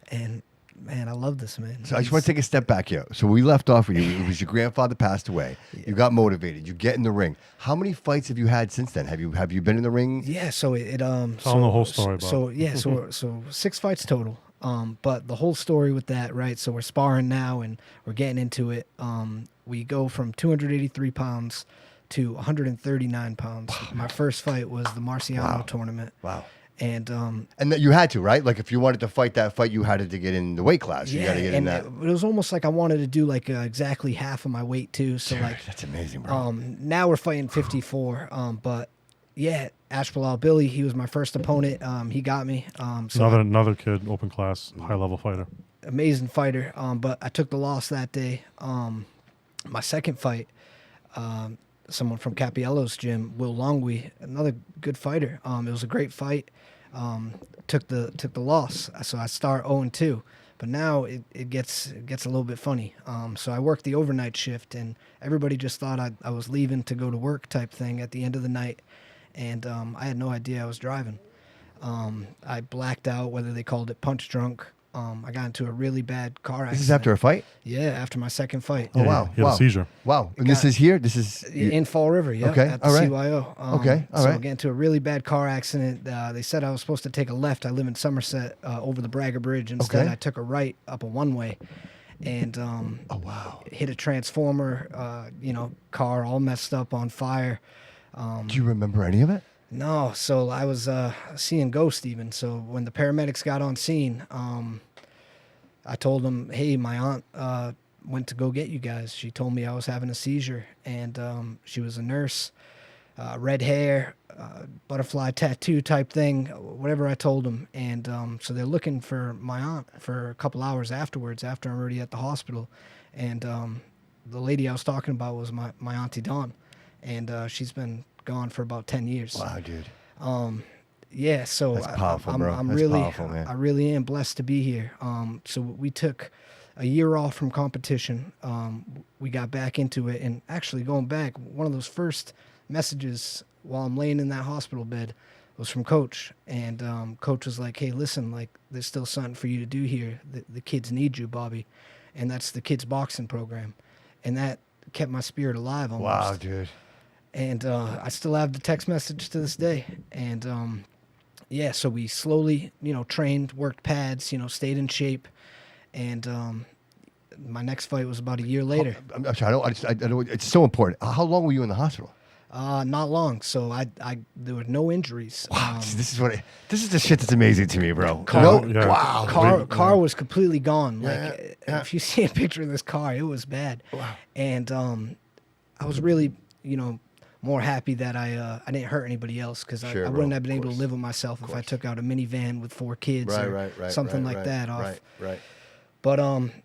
and Man, I love this man. So I just want to take a step back here. So we left off with you. It was your grandfather passed away. You got motivated. You get in the ring. How many fights have you had since then? Have you been in the ring? Yeah, so it Tell them the whole story, Bob. So yeah, so 6 fights total. But the whole story with that, right? So we're sparring now and we're getting into it. We go from 283 pounds to 139 pounds. My first fight was the Marciano tournament. Wow. And that you had to, right? Like if you wanted to fight that fight, you had to get in the weight class. You yeah, got to get in and that. it was almost like I wanted to do like exactly half of my weight too. So Dude, like that's amazing, bro. now we're fighting 54. But yeah, Ashbilal Billy, he was my first opponent. He got me. So Another kid, open class, high level fighter. amazing fighter. But I took the loss that day. My second fight, someone from Capiello's gym, Will Longwy, another good fighter. It was a great fight. Took the loss, so I start 0-2. But now it gets a little bit funny. So I worked the overnight shift, and everybody just thought I was leaving to go to work type thing at the end of the night, and I had no idea I was driving. I blacked out, whether they called it punch drunk. I got into a really bad car accident. This is after a fight? Yeah, after my second fight. Oh, wow. He had a seizure. Wow. And this is here? This is... In Fall River, yeah, Okay, at the all right. CYO. Okay, all so right. I got into a really bad car accident. They said I was supposed to take a left. I live in Somerset, over the Braga Bridge. Instead, Okay. I took a right up a one-way, and Oh, wow. hit a transformer. Car all messed up, on fire. Do you remember any of it? No, so I was seeing ghosts even. So when the paramedics got on scene, I told them, hey, my aunt went to go get you guys. She told me I was having a seizure, and she was a nurse, red hair, butterfly tattoo type thing, whatever I told them. And so they're looking for my aunt for a couple hours afterwards, after I'm already at the hospital. And the lady I was talking about was my Auntie Dawn, and she's been gone for about 10 years. Wow, dude. Yeah, so That's powerful, bro. I'm That's really, powerful, man. I really am blessed to be here. So we took a year off from competition. We got back into it, and actually going back, one of those first messages while I'm laying in that hospital bed was from Coach, and Coach was like, "Hey, listen, like there's still something for you to do here. The kids need you, Bobby," and that's the kids boxing program, and that kept my spirit alive almost. Wow, dude. And I still have the text message to this day. And yeah, so we slowly, trained, worked pads, stayed in shape. And my next fight was about a year later. I'm sorry. I don't, it's so important. How long were you in the hospital? Not long. So there were no injuries. Wow, this is the shit that's amazing to me, bro. Car- yeah. Wow. Car was completely gone. Yeah, Like yeah. if you see a picture of this car, it was bad. Wow. And I was really, more happy that I didn't hurt anybody else, because Sure, I bro, wouldn't have been of able to course. live with myself if I took out a minivan with 4 kids or Right. something right, like that off. Right. But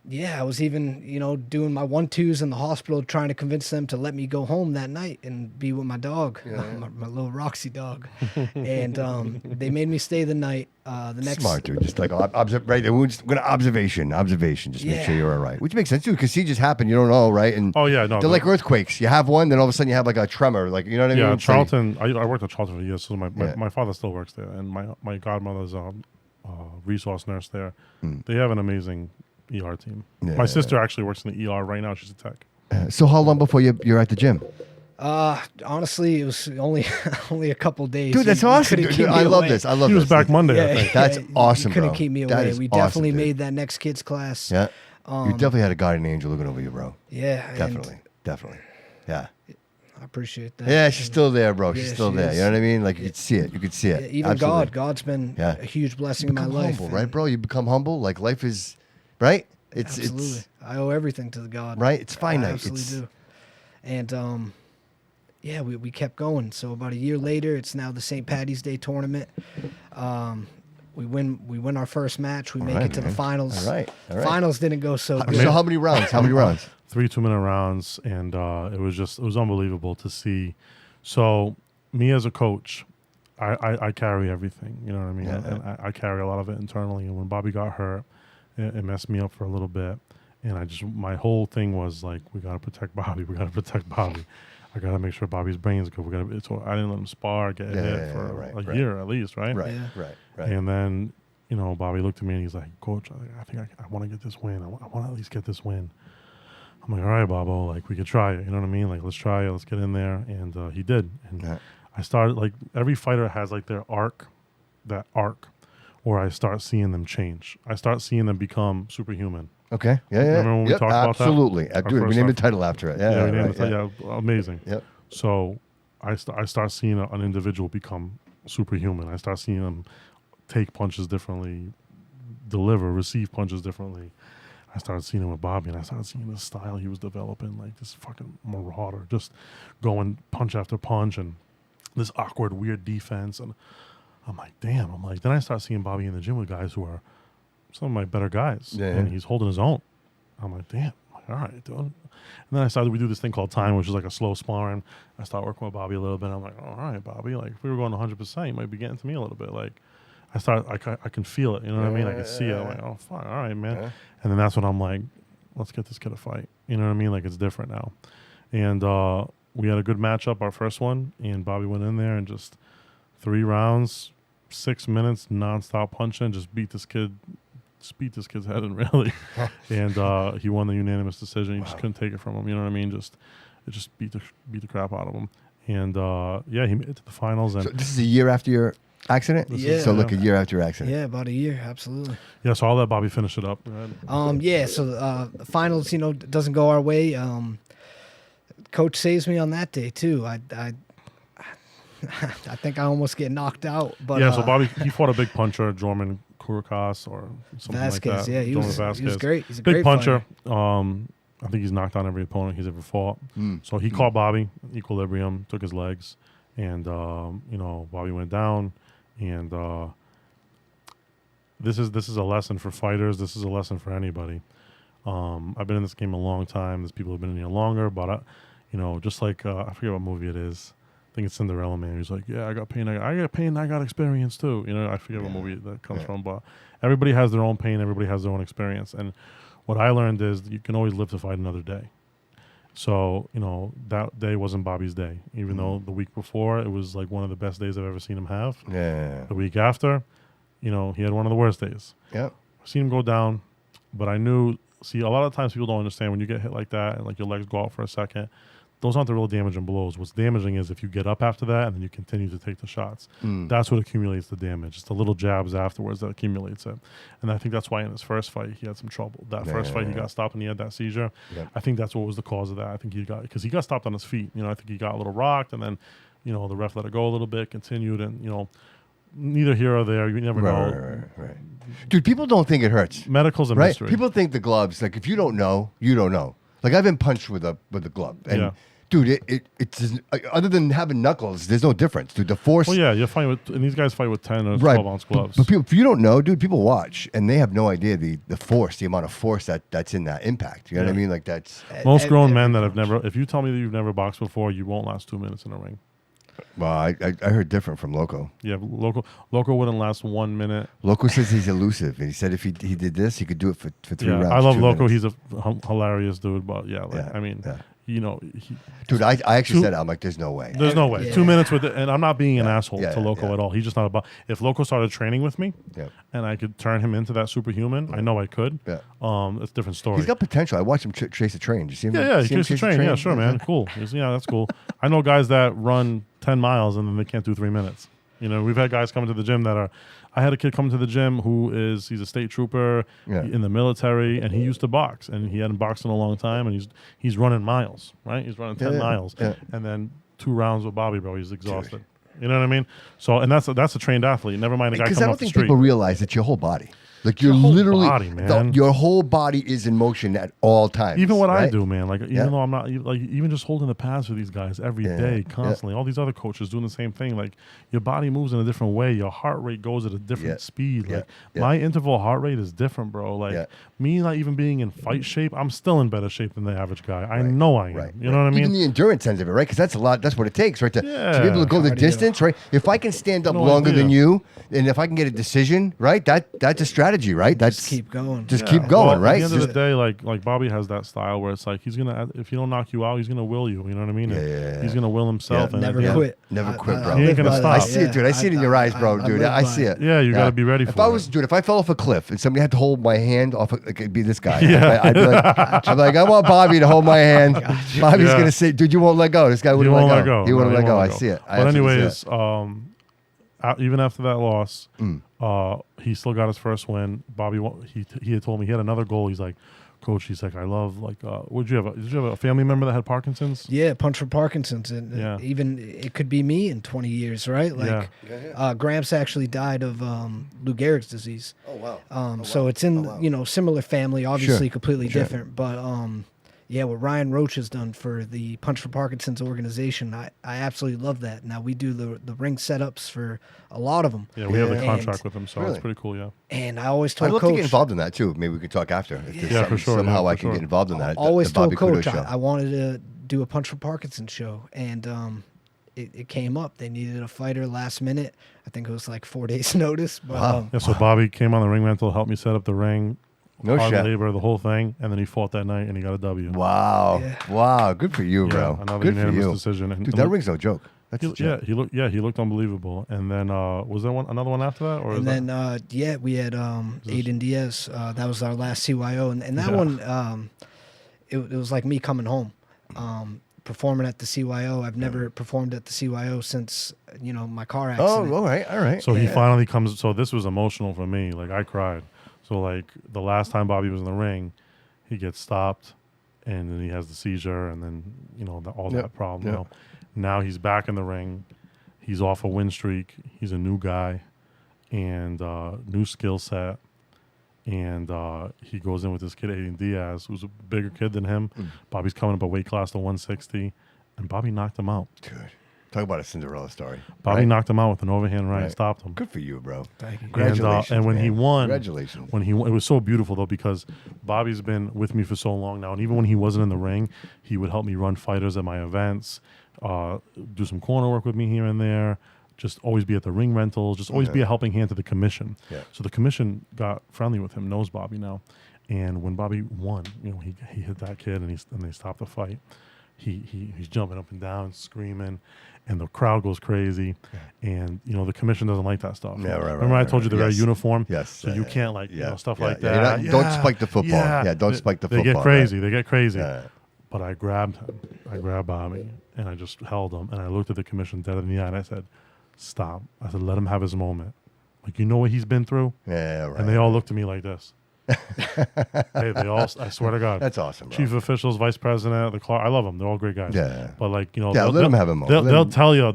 yeah, I was even doing my 1-2s in the hospital, trying to convince them to let me go home that night and be with my dog, my little Roxy dog. And they made me stay the night. The next Smart, dude. Just like right there. We're just gonna observation. Just make sure you're all right. Which makes sense too, because just happened. You don't know, right? And Oh, yeah, no, they're no. like earthquakes. You have one, then all of a sudden you have like a tremor. Like, you know what I mean? Yeah, It's like- Charlton. I worked at Charlton for years, so Yeah. my father still works there, and my godmother's a resource nurse there. Mm. They have an amazing ER team. Yeah, My sister actually works in the ER right now. She's a tech. So how long before you're at the gym? honestly, it was only a couple days. Dude, that's You awesome. couldn't Dude, keep me I love away. this. I love He this. was back Monday, I think. That's you awesome, couldn't bro. keep me That away. is We awesome, definitely dude. made that next kids class. Yeah. You definitely had a guardian angel looking over you, bro. Yeah, and Definitely. Yeah. I appreciate that. Yeah, she's still there, bro. She's Yeah, still she there. is. You know what I mean? Like, you could see it. You could see Yeah, it. even Absolutely. God's been Yeah. a huge blessing You in my become life. humble, right, bro? You become humble. Like, life is, right? Absolutely. It's I owe everything to the God. right. It's finite. I absolutely It's do. And yeah, we kept going. So about a year later, it's now the St. Patty's Day tournament. We win our first match. We make right, it to man. the finals. All right. Finals didn't go so good. So how many rounds? How many rounds? 3 2-minute rounds, and it was unbelievable to see. So me as a coach, I carry everything, you know what I mean? Yeah. And I carry a lot of it internally. And when Bobby got hurt, it messed me up for a little bit. And my whole thing was like, we got to protect Bobby. We got to protect Bobby. I got to make sure Bobby's brain's good. So I didn't let him spar, get hit for a year at least, right? Right. Yeah. Right. And then, Bobby looked at me and he's like, Coach, I think I want to get this win. I want to at least get this win. I'm like, all right, Bobo, like we could try it. You know what I mean? Like, let's try it. Let's get in there. And he did. And I started, like, every fighter has like their arc, where I start seeing them change. I start seeing them become superhuman. Okay. Yeah. Remember when we talked about that? Absolutely. Dude, we named the title after it. Yeah. We named the title. Yeah, amazing. Yep. So I start seeing an individual become superhuman. I start seeing them take punches differently, receive punches differently. I started seeing him with Bobby, and I started seeing this style he was developing, like this fucking marauder, just going punch after punch, and this awkward, weird defense. And I'm like, damn. Then I start seeing Bobby in the gym with guys who are some of my better guys, and he's holding his own. I'm like, damn. All right, dude. And then we do this thing called time, which is like a slow sparring. I start working with Bobby a little bit. I'm like, all right, Bobby, like if we were going 100%, you might be getting to me a little bit. Like I can feel it. You know what I mean? I can see it. I'm like, oh, fine. All right, man. Yeah. And then that's when I'm like, let's get this kid a fight. You know what I mean? Like it's different now. And we had a good matchup, our first one, and Bobby went in there and just 3 rounds, 6 minutes, nonstop punching, just beat this kid's head in, really. And he won the unanimous decision. You just couldn't take it from him. You know what I mean? It just beat the crap out of him. And he made it to the finals. And so this is a year after your accident? So like a year after your accident. Yeah, about a year, absolutely. Yeah, so I'll let Bobby finish it up. So the finals, doesn't go our way. Coach saves me on that day too. I think I almost get knocked out. But so Bobby, he fought a big puncher, Jorman Kurikas or something Vasquez, like that. Yeah, he was great. He's a big great puncher. Fighter. I think he's knocked down every opponent he's ever fought. So he caught Bobby, equilibrium, took his legs, and Bobby went down. And this is a lesson for fighters. This is a lesson for anybody. I've been in this game a long time. There's people who've been in here longer, but just like I forget what movie it is. I think it's Cinderella Man. He's like, yeah, I got pain. I got pain. I got experience too. I forget what movie that comes from, but everybody has their own pain. Everybody has their own experience. And what I learned is you can always live to fight another day. So, that day wasn't Bobby's day, even though the week before it was like one of the best days I've ever seen him have. Yeah. The week after, he had one of the worst days. Yep. I've seen him go down, but I knew, a lot of times people don't understand when you get hit like that and like your legs go out for a second. Those aren't the real damaging blows. What's damaging is if you get up after that and then you continue to take the shots. That's what accumulates the damage. It's the little jabs afterwards that accumulates it. And I think that's why in his first fight he had some trouble. That first fight he got stopped and he had that seizure. Yep. I think that's what was the cause of that. I think because he got stopped on his feet. I think he got a little rocked and then, the ref let it go a little bit, continued, and neither here or there. You never know. Right. Dude, people don't think it hurts. Medical's a mystery. People think the gloves, like if you don't know, you don't know. Like I've been punched with a glove. And dude, it's other than having knuckles, there's no difference. Dude, the force. Well, yeah, you're fighting and these guys fight with 10 or 12-ounce gloves. But if you don't know, dude, people watch and they have no idea the force, the amount of force that's in that impact. You know what I mean? Like that's most grown men that have never. If you tell me that you've never boxed before, you won't last 2 minutes in a ring. Well, I heard different from Loco. Yeah, Loco wouldn't last 1 minute. Loco says he's elusive, and he said if he did this, he could do it for 3 rounds. I love Loco. Minutes. He's a hilarious dude, but dude, I actually said it. I'm like, there's no way. There's no way. Yeah. 2 minutes with it, and I'm not being an asshole to Loco at all. He's just not about. If Loco started training with me, and I could turn him into that superhuman, I know I could. Yeah. It's a different story. He's got potential. I watched him chase a train. Did you see him? Yeah, he chased a train. Yeah, sure, man. Cool. That's cool. I know guys that run 10 miles and then they can't do 3 minutes. We've had guys come to the gym that are. I had a kid come to the gym he's a state trooper in the military, and he used to box, and he hadn't boxed in a long time, and he's running miles, right? He's running 10 miles, and then 2 rounds with Bobby, bro, he's exhausted. Dude. You know what I mean? So, and that's a trained athlete. Never mind a guy coming off the street. Because I don't think people realize it's your whole body. Like you're literally, body, man. Your whole body is in motion at all times. Even what I do, man. Like even though I'm not, like even just holding the pads for these guys every day, constantly. All these other coaches doing the same thing. Like your body moves in a different way. Your heart rate goes at a different speed. Like my interval heart rate is different, bro. Like me not even being in fight shape, I'm still in better shape than the average guy. I know I am. You know what I mean? Even the endurance ends of it, right? Because that's a lot. That's what it takes, right? To be able to go the distance, right? If I can stand up longer than you, and if I can get a decision, right? That's a strategy. strategy, right? That's Just keep going. Just Yeah. keep going, Well, right? At the end of Just- the day, like Bobby has that style where it's like he's gonna, if he don't knock you out, he's gonna will you. You know what I mean? Yeah. He's gonna will himself. Yeah, and Never at the end- quit. Never quit, bro. He ain't live gonna by stop. I that. see it, dude. I see it in your eyes, bro, dude. live I by see it. Yeah, you gotta be ready If for I it. was, dude, if I fell off a cliff and somebody had to hold my hand off, like it'd be this guy. Yeah. I'd be like, I want Bobby to hold my hand. Bobby's Yeah. gonna say, dude, you won't let go. This guy He wouldn't won't let let go. go. He wouldn't No, let go. I won't see it. I But absolutely see it. anyways, even after that loss, he still got his first win. Bobby, he had told me he had another goal. He's like, Coach, he's like, I love did you have a family member that had Parkinson's? Yeah, punch for Parkinson's, and Yeah. even it could be me in 20 years, right? Like, Gramps actually died of Lou Gehrig's disease. Oh wow. So it's in similar family, obviously completely Sure. different, but yeah, what Ryan Roach has done for the Punch for Parkinson's organization, I absolutely love that. Now we do the ring setups for a lot of them. Yeah, we have the And- contract with him, so Really? it's pretty cool. Yeah. And I always I'd told love Coach, to get involved in that too. Maybe we could talk after. If there's Yeah, something- for sure, Somehow yeah, I for can sure. get involved in that. always the Bobby told Couto Coach show. I wanted to do a Punch for Parkinson's show, and it came up. They needed a fighter last minute. I think it was like 4 days notice. But, Wow. Yeah, so Bobby came on the ring rental, helped me set up the ring, No hard shit. labor, the whole thing, and then he fought that night and he got a W. Wow. Yeah. Wow. Good for you, Yeah, bro. another Good for unanimous you. decision. And Dude, that ring's no joke. That's a joke. he looked unbelievable. And then was there another one after that, or and is then that, we had Aiden Diaz. That was our last CYO, and that Yeah. one it was like me coming home. Performing at the CYO. I've never performed at the CYO since my car accident. Oh, all right. All right. So he finally comes. So this was emotional for me. Like I cried. So like the last time Bobby was in the ring, he gets stopped, and then he has the seizure, and then all that problem. Yep. You know. Now he's back in the ring. He's off a win streak. He's a new guy, and new skill set. And he goes in with this kid, Aiden Diaz, who's a bigger kid than him. Bobby's coming up a weight class to 160, and Bobby knocked him out. Dude, talk about a Cinderella story. Bobby right? knocked him out with an overhand right, and stopped him. Good for you, bro. Thank you. Congratulations. And when he man. won, Congratulations. it was so beautiful though, because Bobby's been with me for so long now, and even when he wasn't in the ring, he would help me run fighters at my events, do some corner work with me here and there, just always be at the ring rentals, just always be a helping hand to the commission. Yeah. So the commission got friendly with him, knows Bobby now, and when Bobby won, he hit that kid, and they stopped the fight. He's jumping up and down, screaming, and the crowd goes crazy. And the commission doesn't like that stuff. Yeah, right, Remember I told you they're very yes. uniform. Yes. So you can't stuff like You're that. not- don't spike the football. Yeah, don't spike the They football, get crazy. right. They get crazy. Yeah. But I grabbed him. I grabbed Bobby, and I just held him, and I looked at the commission dead in the eye, and I said, "Stop." I said, "Let him have his moment. Like, you know what he's been through?" Yeah, right. And they all looked at me like this. Hey, they all, I swear to God. That's awesome, bro. Chief officials, vice president, I love them. They're all great guys. Yeah. But like, Yeah, they'll- let 'em they'll- have a moment. They'll, Let they'll 'em-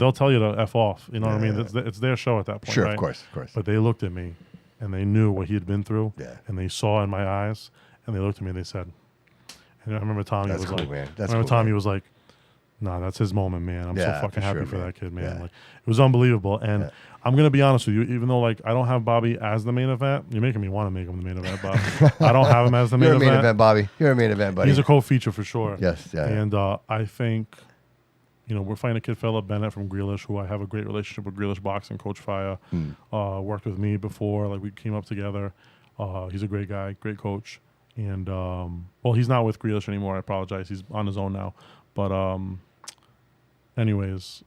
tell you to F off. You know what I mean? It's their show at that point. Sure, right? of course. But they looked at me, and they knew what he had been through. Yeah. And they saw in my eyes, and they looked at me and they said, and I remember Tommy That's was cool, like, man. That's I remember cool, Tommy man. was like, "Nah, that's his moment, man. I'm Yeah, so fucking for happy sure, for man. that kid, man. Yeah. Like, it was unbelievable." And Yeah. I'm gonna be honest with you, even though like I don't have Bobby as the main event, you're making me want to make him the main event, Bob. I don't have him as the main You're a main event. event, Bobby. You're a main event, buddy. He's a co-feature for sure. Yes, yeah. And I think, we're fighting a kid, Philip Bennett from Grealish, who I have a great relationship with. Grealish Boxing, Coach Fire, worked with me before. Like we came up together. He's a great guy, great coach. And he's not with Grealish anymore. I apologize. He's on his own now. But anyways,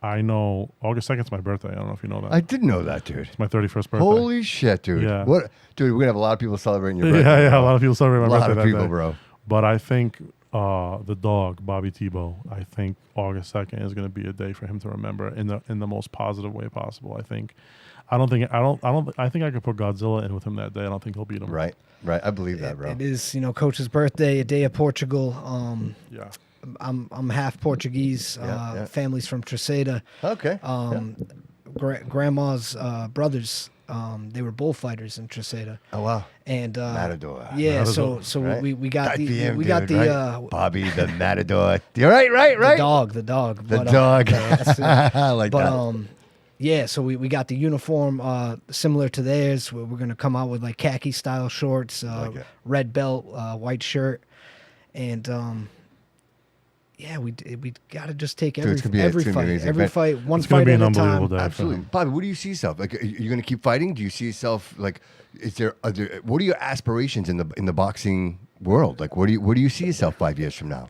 I know August 2nd is my birthday. I don't know if you know that. I didn't know that, dude. It's my 31st birthday. Holy shit, dude. Yeah. What, dude, we're going to have a lot of people celebrating your birthday. Yeah, bro. a lot of people celebrate my A lot birthday of that people, day. bro. But I think the dog, Bobby Tebow, I think August 2nd is going to be a day for him to remember in the most positive way possible. I think I think I could put Godzilla in with him that day. I don't think he'll beat him. Right. I believe that, bro. It is, Coach's birthday, a day of Portugal. Yeah. I'm half Portuguese. Yeah. Family's from Treseda. Okay. Grandma's brothers. They were bullfighters in Treseda. Oh, wow. And Matador. yeah, Matador, so right? we got Type the VM, we dude, got the right? Bobby the Matador. You're right. the dog. The But, dog. yeah, that's it. I like But that. yeah, so we got the uniform similar to theirs. We're gonna come out with like khaki style shorts, Like it. red belt, white shirt, and yeah, we got to just take Dude, it's gonna be amazing. every fight, one It's gonna fight be at an a unbelievable time. day. Absolutely, Bobby. What do you see yourself like? Are you going to keep fighting? Do you see yourself like? What are your aspirations in the boxing world? Like, where do you see yourself 5 years from now?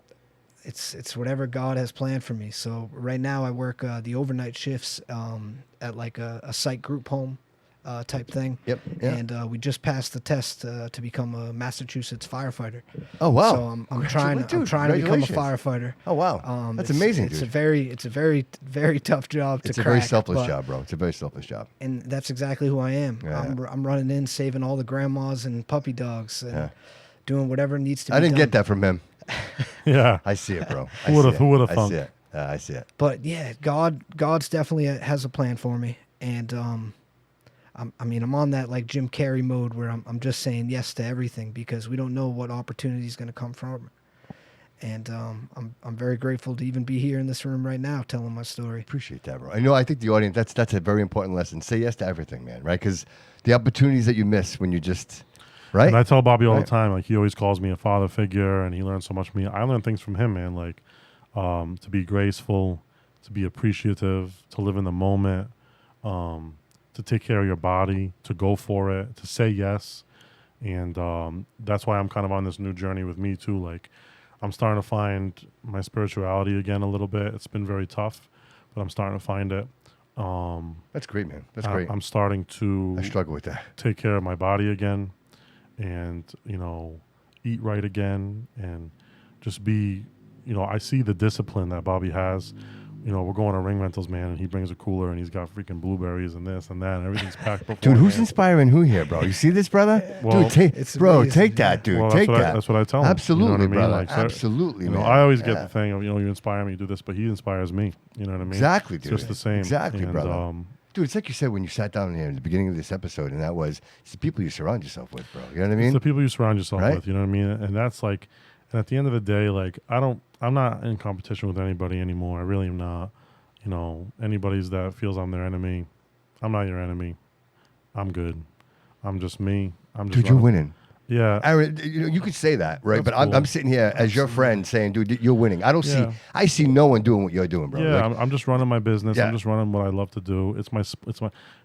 It's whatever God has planned for me. So right now I work the overnight shifts at like a site group home type thing. Yep. Yeah. And we just passed the test to become a Massachusetts firefighter. Oh wow! So I'm trying to become a Congratulations. firefighter. Oh wow! That's It's- amazing, It's dude. a very tough job to It's crack. a very selfless but- job, bro. It's a very selfless job. And that's exactly who I am. Yeah. I'm running in, saving all the grandmas and puppy dogs, and Yeah. doing whatever needs to be I didn't done. get that from him. Yeah. I see it, bro. Who would've I thunk? see it. I see it. But yeah, God's definitely has a plan for me, and I'm on that like Jim Carrey mode where I'm just saying yes to everything because we don't know what opportunity is going to come from it. And I'm very grateful to even be here in this room right now telling my story. Appreciate that, bro. I think the audience, that's a very important lesson. Say yes to everything, man, right? Because the opportunities that you miss when you just, right? And I tell Bobby all Right. the time, like he always calls me a father figure, and he learns so much from me. I learn things from him, man. Like to be graceful, to be appreciative, to live in the moment, to take care of your body, to go for it, to say yes, and that's why I'm kind of on this new journey with me too. Like I'm starting to find my spirituality again a little bit. It's been very tough, but I'm starting to find it. That's great, man. That's great. I'm starting to I struggle with that. take care of my body again, and eat right again, and just be, I see the discipline that Bobby has. We're going to Ring Rentals, man, and he brings a cooler, and he's got freaking blueberries and this and that, and everything's packed before. Dude, who's inspiring who here, bro? You see this, brother? Well, dude, it's bro, amazing, take that, dude. Well, take that's that. that's what I tell him. Absolutely, you know what I mean? brother. Like, so, Absolutely, man. I always get Yeah. the thing of, you inspire me to do this, but he inspires me. You know what I mean? Exactly, It's dude. just the same. Exactly, And, brother. Dude, it's like you said when you sat down here at the beginning of this episode, and that was, it's the people you surround yourself with, bro. You know what I mean? It's the people you surround yourself Right? with. You know what I mean? And that's like, and at the end of the day, like I'm not in competition with anybody anymore. I really am not. Anybody's that feels I'm their enemy, I'm not your enemy. I'm good. I'm just me. I'm just Dude, you're winning. Yeah. Aaron, you could say that, right? That's But I'm cool. sing here as your friend saying, dude, you're winning. I Yeah. see no one doing what you're doing, bro. Yeah, Like, I'm just running my business. Yeah. I'm just running what I love to do. It's my.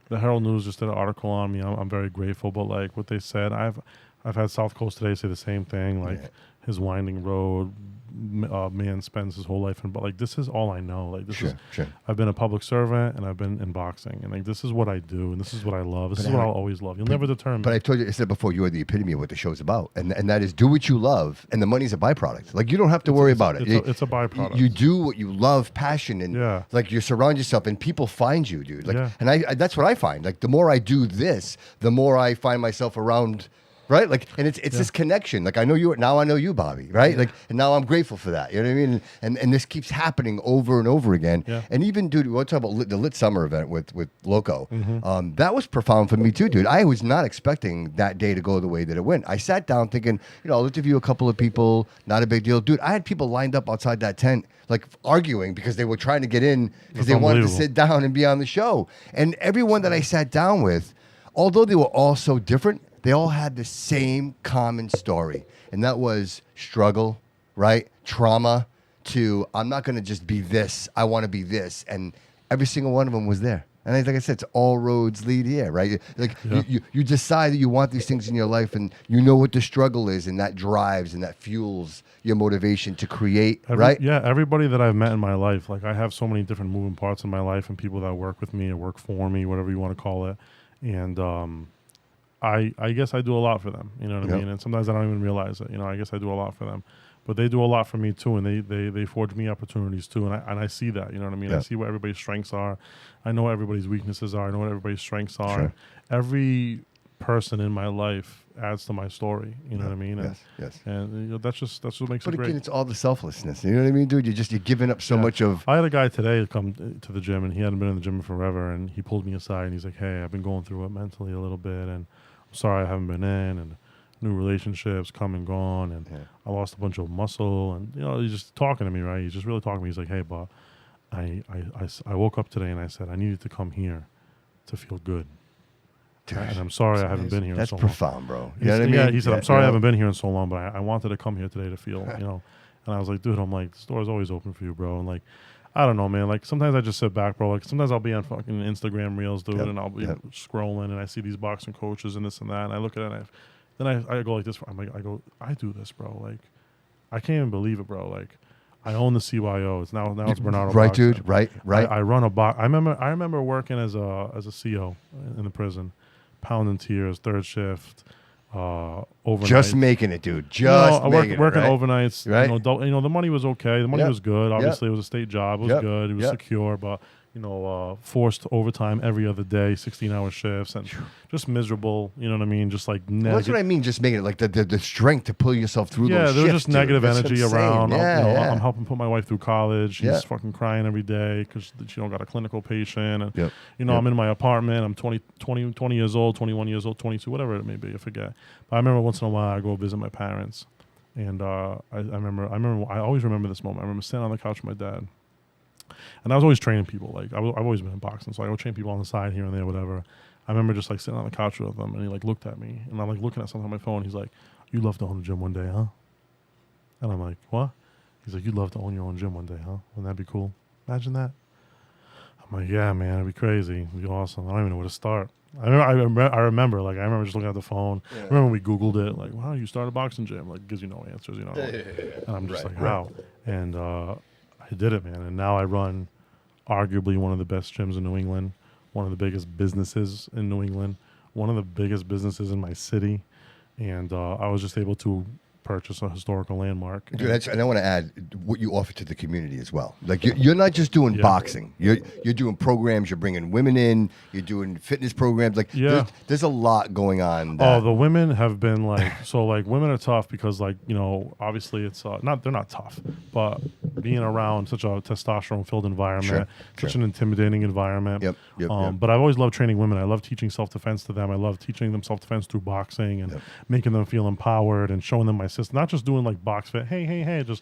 The Herald News just did an article on me. I'm very grateful. But like what they said, I've had South Coast Today say the same thing. Like Yeah. his winding road, man spends his whole life in. But like this is all I know. Like this Sure, is. sure. I've been a public servant and I've been in boxing, and like this is what I do, and this is what I love. This But is what Aaron- I'll always love. You'll never deter me. But I told you, I said before, you are the epitome of what the show's about. And that is do what you love, and the money's a byproduct. Like, you don't have to worry about it. It's a byproduct. You do what you love, passion, and Yeah. like you surround yourself, and people find you, dude. Like, Yeah. and I that's what I find. Like, the more I do this, the more I find myself around. Right, like, and it's this connection. Like, I know you now. I know you, Bobby. Right, like, and now I'm grateful for that. You know what I mean? And this keeps happening over and over again. Yeah. And even, dude, we'll talk about the Lit Summer event with Loco. Mm-hmm. That was profound for me too, dude. I was not expecting that day to go the way that it went. I sat down thinking, I'll interview a couple of people. Not a big deal, dude. I had people lined up outside that tent, like arguing because they were trying to get in because That's they wanted to unbelievable. sit down and be on the show. And everyone that I sat down with, although they were all so different, they all had the same common story, and that was struggle, right? Trauma to, I'm not going to just be this, I want to be this. And every single one of them was there. And like I said, it's all roads lead here, right? Like Yeah. you decide that you want these things in your life, and you know what the struggle is, and that drives and that fuels your motivation to create, right? Yeah, everybody that I've met in my life, like I have so many different moving parts in my life and people that work with me or work for me, whatever you want to call it. And I guess I do a lot for them, you know what I Yep. mean? And sometimes I don't even realize it, I guess I do a lot for them. But they do a lot for me too, and they forge me opportunities too, and I see that, you know what I mean? Yeah. I see what everybody's strengths are. I know what everybody's weaknesses are. I know what everybody's strengths are. Sure. Every person in my life adds to my story, you know what I mean? And, Yes. And that's what makes But it great. again, it's all the selflessness. You know what I mean, dude? You're giving up so Yeah. much of. I had a guy today come to the gym, and he hadn't been in the gym in forever, and he pulled me aside, and he's like, hey, I've been going through it mentally a little bit, and I'm sorry I haven't been in, and new relationships come and gone, and Yeah. I lost a bunch of muscle, and, he's just talking to me, right? He's just really talking to me. He's like, hey, Bob, I woke up today, and I said, I needed to come here to feel good. Dude, And I'm sorry I haven't been here that's in so long. profound, bro. You He know said, what I mean? yeah, he said, I'm sorry I you know? haven't been here in so long, but I wanted to come here today to feel, And I was like, dude, I'm like, this door's always open for you, bro. And like, I don't know, man. Like sometimes I just sit back, bro. Like sometimes I'll be on fucking Instagram reels, dude, and I'll be scrolling, and I see these boxing coaches and this and that, and I look at it, and then I go like this. I'm like, I do this, bro. Like, I can't even believe it, bro. Like, I own the CYO. It's now it's Bernardo. Right, Boxing. dude. Right. I run a box. I remember working as a CO in the prison, pounding tiers, third shift, overnight. Just making it, dude. Just working right? overnights. Right. The money was okay. The money was good. Obviously, it was a state job. It was good. It was secure, but forced overtime every other day, 16-hour shifts, and just miserable. You know what I mean? Just like well, that's what I mean. Just making it like the strength to pull yourself through. Yeah, those there was shifts, just negative energy around. Yeah, I'm helping put my wife through college. She's fucking crying every day because she got a clinical patient. And I'm in my apartment. I'm 20 years old, 21 years old, 22, whatever it may be. I forget. But I remember once in a while I go visit my parents, and I always remember this moment. I remember sitting on the couch with my dad. And I was always training people. Like I've always been in boxing, so I would train people on the side here and there, whatever. I remember just like sitting on the couch with him, and he like looked at me, and I'm like looking at something on my phone. He's like, "You'd love to own a gym one day, huh?" And I'm like, "What?" He's like, "You'd love to own your own gym one day, huh? Wouldn't that be cool? Imagine that." I'm like, "Yeah, man, it'd be crazy. It'd be awesome. I don't even know where to start." I remember just looking at the phone. I remember when we Googled it, like, "Wow, you start a boxing gym?" Like, it gives you no answers, And I'm just how? And I did it, man. And now I run arguably one of the best gyms in New England, one of the biggest businesses in New England, one of the biggest businesses in my city. And I was just able to purchase a historical landmark. Dude, and I want to add what you offer to the community as well. Like you're not just doing boxing. You're doing programs. You're bringing women in. You're doing fitness programs. Like there's a lot going on. The women have been like women are tough because obviously it's they're not tough, but being around such a testosterone filled environment, such an intimidating environment. But I've always loved training women. I love teaching self-defense to them. I love teaching them self-defense through boxing and making them feel empowered and showing them my system. Not just doing like box fit. Hey. Just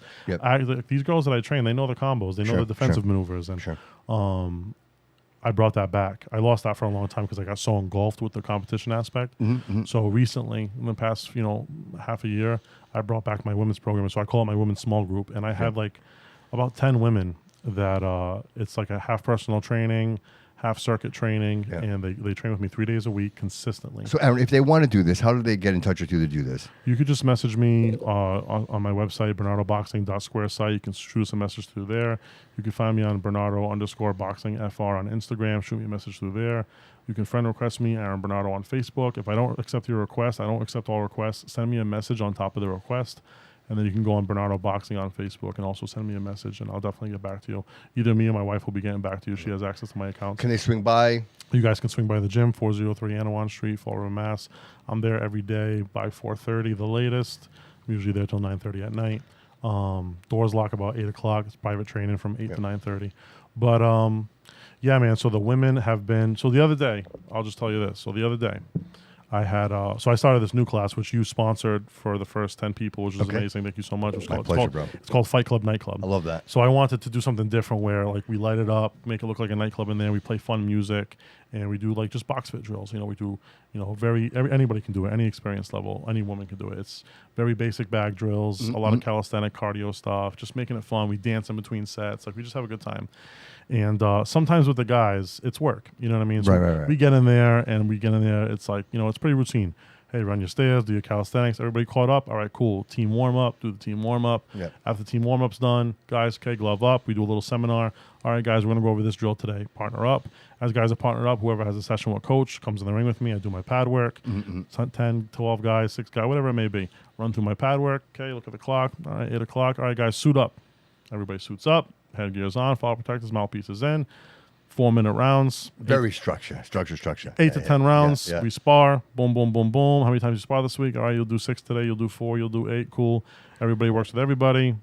these girls that I train, they know the combos. They know the defensive maneuvers. And I brought that back. I lost that for a long time because I got so engulfed with the competition aspect. So recently, in the past half a year, I brought back my women's program. So I call it my women's small group, and I have like about 10 women that it's like a half personal training, half circuit training, and they train with me 3 days a week consistently. So Aaron, if they want to do this, how do they get in touch with you to do this? You could just message me on my website, bernardoboxing.square site. You can shoot us a message through there. You can find me on Bernardo_boxing FR on Instagram. Shoot me a message through there. You can friend request me, Aaron Bernardo, on Facebook. If I don't accept your request, I don't accept all requests. Send me a message on top of the request. And then you can go on Bernardo Boxing on Facebook and also send me a message, and I'll definitely get back to you. Either me or my wife will be getting back to you. She has access to my account. Can they swing by? You guys can swing by the gym, 403 Anawan Street, Fall River, Mass. I'm there every day by 4:30, the latest. I'm usually there till 9:30 at night. Doors lock about 8 o'clock. It's private training from 8 to 9:30. But, yeah, man, so the women have been... So the other day, I'll just tell you this. So the other day... I had so I started this new class which you sponsored for the first 10 people, which is amazing. Thank you so much. My pleasure, bro. It's called Fight Club Nightclub. I love that. So I wanted to do something different where like we light it up, make it look like a nightclub in there. We play fun music, and we do like just box fit drills. We do anybody can do it, any experience level, any woman can do it. It's very basic bag drills, a lot of calisthenic cardio stuff, just making it fun. We dance in between sets, like we just have a good time. And sometimes with the guys, it's work. You know what I mean? So right. we get in there, it's like, it's pretty routine. Hey, run your stairs, do your calisthenics. Everybody caught up? All right, cool. Team warm-up, do the team warm-up. Yeah. After the team warm-up's done, guys, okay, glove up. We do a little seminar. All right, guys, we're going to go over this drill today. Partner up. As guys are partnered up, whoever has a session with coach comes in the ring with me. I do my pad work. 10, 12 guys, 6 guys, whatever it may be. Run through my pad work. Okay, look at the clock. All right, 8 o'clock. All right, guys, suit up. Everybody suits up. Headgear's on, fall protectors, mouthpieces in, 4-minute rounds. Very structure. 8 to 10 rounds. We spar. Boom, boom, boom, boom. How many times you spar this week? All right, you'll do 6 today. You'll do 4. You'll do 8. Cool. Everybody works with everybody.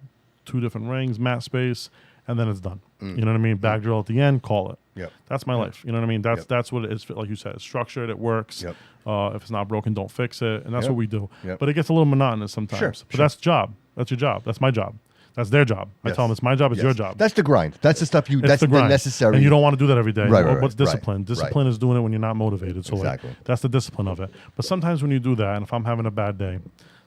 2 different rings, mat space, and then it's done. You know what I mean? Bag drill at the end. Call it. Yep. That's my life. You know what I mean? That's what it is. Like you said, it's structured. It works. Yep. If it's not broken, don't fix it. And that's what we do. Yep. But it gets a little monotonous sometimes. But that's job. That's your job. That's my job. That's their job. I tell them it's my job, it's your job. That's the grind. That's the stuff that's the necessary. And you don't want to do that every day. Right, what's discipline? Discipline is doing it when you're not motivated. So exactly. that's the discipline of it. But sometimes when you do that, and if I'm having a bad day,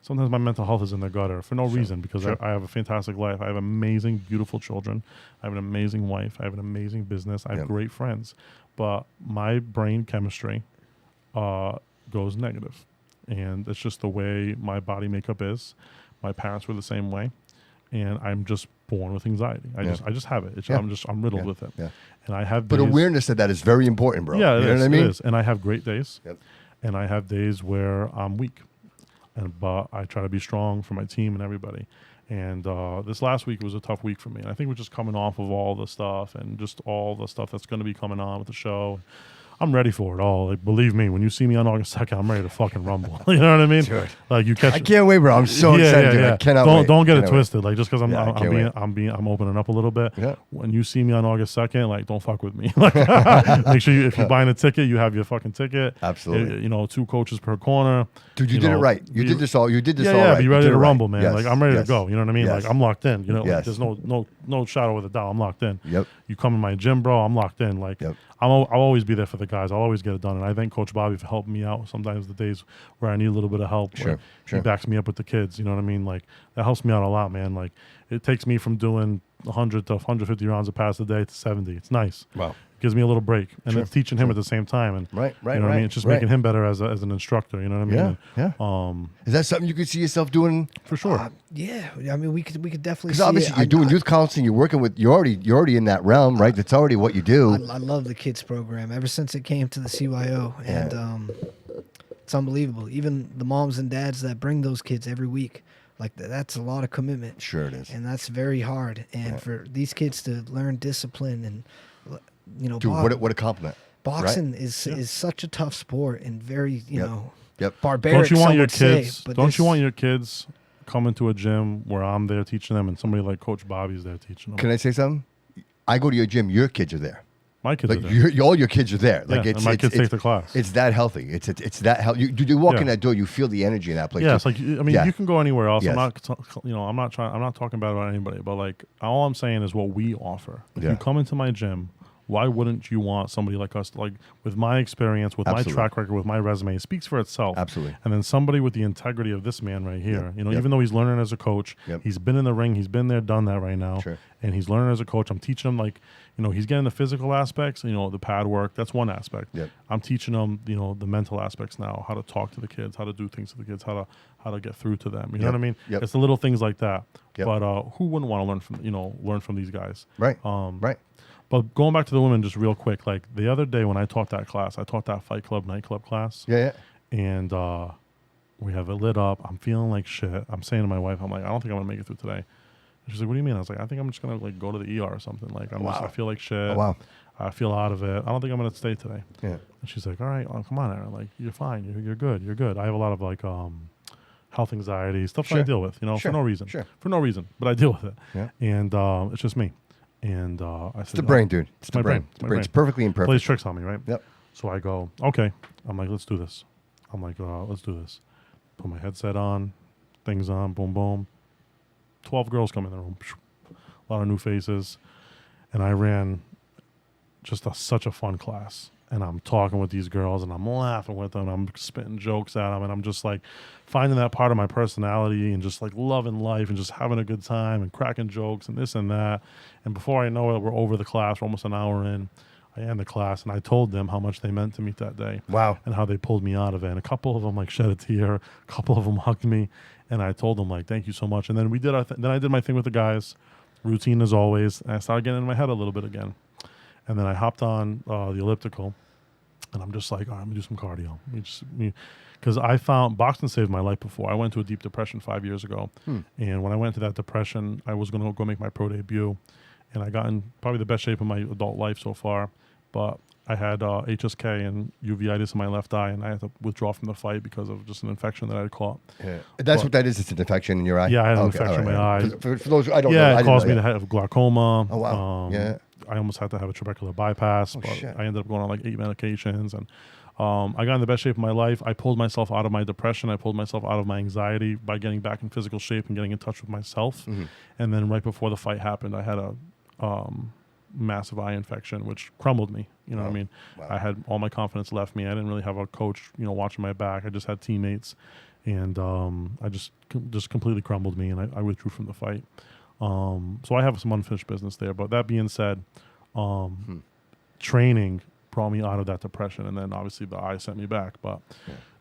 sometimes my mental health is in the gutter for no reason, because Sure. I have a fantastic life. I have amazing, beautiful children. I have an amazing wife. I have an amazing business. I have great friends. But my brain chemistry goes negative. And it's just the way my body makeup is. My parents were the same way. And I'm just born with anxiety. I just have it. I'm riddled with it. Yeah. And I have But days, awareness of that is very important, bro. yeah, you know what I mean? it is. And I have great days. Yep. And I have days where I'm weak. But I try to be strong for my team and everybody. And this last week was a tough week for me. And I think we're just coming off of all the stuff and just all the stuff that's going to be coming on with the show. I'm ready for it all. Like, believe me, when you see me on August 2nd, I'm ready to fucking rumble. You know what I mean? Sure. Like you catch. I can't wait, bro. I'm so excited. Dude. I cannot wait. Don't get it Cannot twisted. Like just because I'm I'm opening up a little bit. Yeah. When you see me on August 2nd, like don't fuck with me. Like, make sure if you're buying a ticket, you have your fucking ticket. Absolutely. You know, 2 coaches per corner. Dude, you did it right. You did this all right. Be ready to rumble, man. Yes. Like I'm ready Yes. to go. You know what I mean? Yes. Like I'm locked in. You know, Yes. like, there's no shadow of a doubt. I'm locked in. Yep. You come in my gym, bro. I'm locked in. Like Yep. I'll always be there for the guys. I'll always get it done. And I thank Coach Bobby for helping me out. Sometimes the days where I need a little bit of help, Sure, he backs me up with the kids. You know what I mean? Like that helps me out a lot, man. Like it takes me from doing 100 to 150 rounds of pass a day to 70. It's nice. Wow. It gives me a little break, and Sure, it's teaching him at the same time. And Right. you know what I mean? It's just making him better as an instructor. You know what I mean? Yeah. And, Is that something you could see yourself doing? for sure. Yeah, I mean, we could definitely. Because obviously you're doing youth counseling. You're working with. You're already in that realm, right? That's already what you do. I love the kids program ever since it came to the CYO, and it's unbelievable. Even the moms and dads that bring those kids every week, like that's a lot of commitment. Sure it is. And that's very hard. And for these kids to learn discipline and Dude, what a compliment. Boxing is such a tough sport and very you know barbaric. Don't you want some your would say, kids? but Don't you want your kids coming to a gym where I'm there teaching them, and somebody like Coach Bobby's there teaching them? Can I say something? I go to your gym. Your kids are there. My kids Like are there. all your kids are there. Like and my kids take the class. It's that healthy. It's that healthy. You walk in that door, you feel the energy in that place. Yeah, it's like I mean, you can go anywhere else. Yes. I'm not talking bad about anybody, but like all I'm saying is what we offer. If you come into my gym, why wouldn't you want somebody like us? Like with my experience, with my track record, with my resume, it speaks for itself. Absolutely. And then somebody with the integrity of this man right here. You know, even though he's learning as a coach, he's been in the ring, he's been there, done that right now, and he's learning as a coach. I'm teaching him like, you know, he's getting the physical aspects, you know, the pad work. That's one aspect. I'm teaching him, you know, the mental aspects now, how to talk to the kids, how to do things to the kids, how to get through to them. You know what I mean? It's the little things like that. But who wouldn't want to learn from these guys? Right. Right. But going back to the women just real quick, like the other day when I taught that class, I taught that Fight Club nightclub class. And we have it lit up. I'm feeling like shit. I'm saying to my wife, I'm like, I don't think I'm gonna make it through today. And she's like, what do you mean? I was like, I think I'm just gonna like go to the ER or something. Like I feel like shit. I feel out of it. I don't think I'm gonna stay today. And she's like, all right, well, come on, Aaron. Like you're fine. You're good. You're good. I have a lot of like health anxiety, stuff that I deal with, you know, for no reason. For no reason. But I deal with it. And it's just me. And I said, it's the brain, dude. It's my the brain. It's my brain. It's perfectly imperfect. Plays tricks on me, right? Yep. So I go, okay. I'm like, let's do this. I'm like, let's do this. Put my headset on, things on, boom, boom. 12 girls come in the room. A lot of new faces. And I ran just such a fun class. And I'm talking with these girls and I'm laughing with them. I'm spitting jokes at them. And I'm just like finding that part of my personality and just like loving life and just having a good time and cracking jokes and this and that. And before I know it, we're over the class. We're almost an hour in. I end the class and I told them how much they meant to me that day. Wow. And how they pulled me out of it. And a couple of them like shed a tear. A couple of them hugged me. And I told them like, thank you so much. And then we did then I did my thing with the guys. Routine as always. And I started getting in my head a little bit again. And then I hopped on the elliptical, and I'm just like, all right, I'm going to do some cardio. Because I found boxing saved my life before. I went to a deep depression 5 years ago. And when I went to that depression, I was going to go make my pro debut. And I got in probably the best shape of my adult life so far. But I had HSK and uveitis in my left eye, and I had to withdraw from the fight because of just an infection that I had caught. That's what that is. It's an infection in your eye. Yeah, I had an infection in my eye. For those I don't know. Yeah, it caused me to have glaucoma. Oh, wow. I almost had to have a trabecular bypass, but I ended up going on like 8 medications. And I got in the best shape of my life. I pulled myself out of my depression. I pulled myself out of my anxiety by getting back in physical shape and getting in touch with myself. And then right before the fight happened, I had a massive eye infection, which crumbled me. You know what I mean? I had all my confidence left me. I didn't really have a coach, you know, watching my back. I just had teammates. and I just completely crumbled me, and I withdrew from the fight. So I have some unfinished business there. But that being said, training brought me out of that depression, and then obviously the eye sent me back. But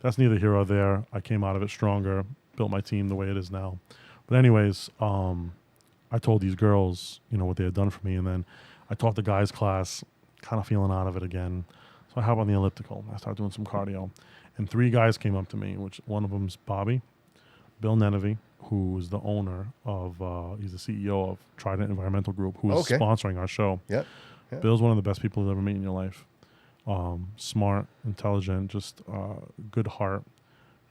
that's neither here or there. I came out of it stronger, built my team the way it is now. But anyways, I told these girls, what they had done for me, and then I taught the guys class, kind of feeling out of it again. So I hop on the elliptical. I started doing some cardio, and 3 guys came up to me, which one of them's Bobby, Bill Nenevy, who is the owner of, he's the CEO of Trident Environmental Group, who is sponsoring our show. Yep. Bill's one of the best people you'll ever meet in your life. Smart, intelligent, just good heart.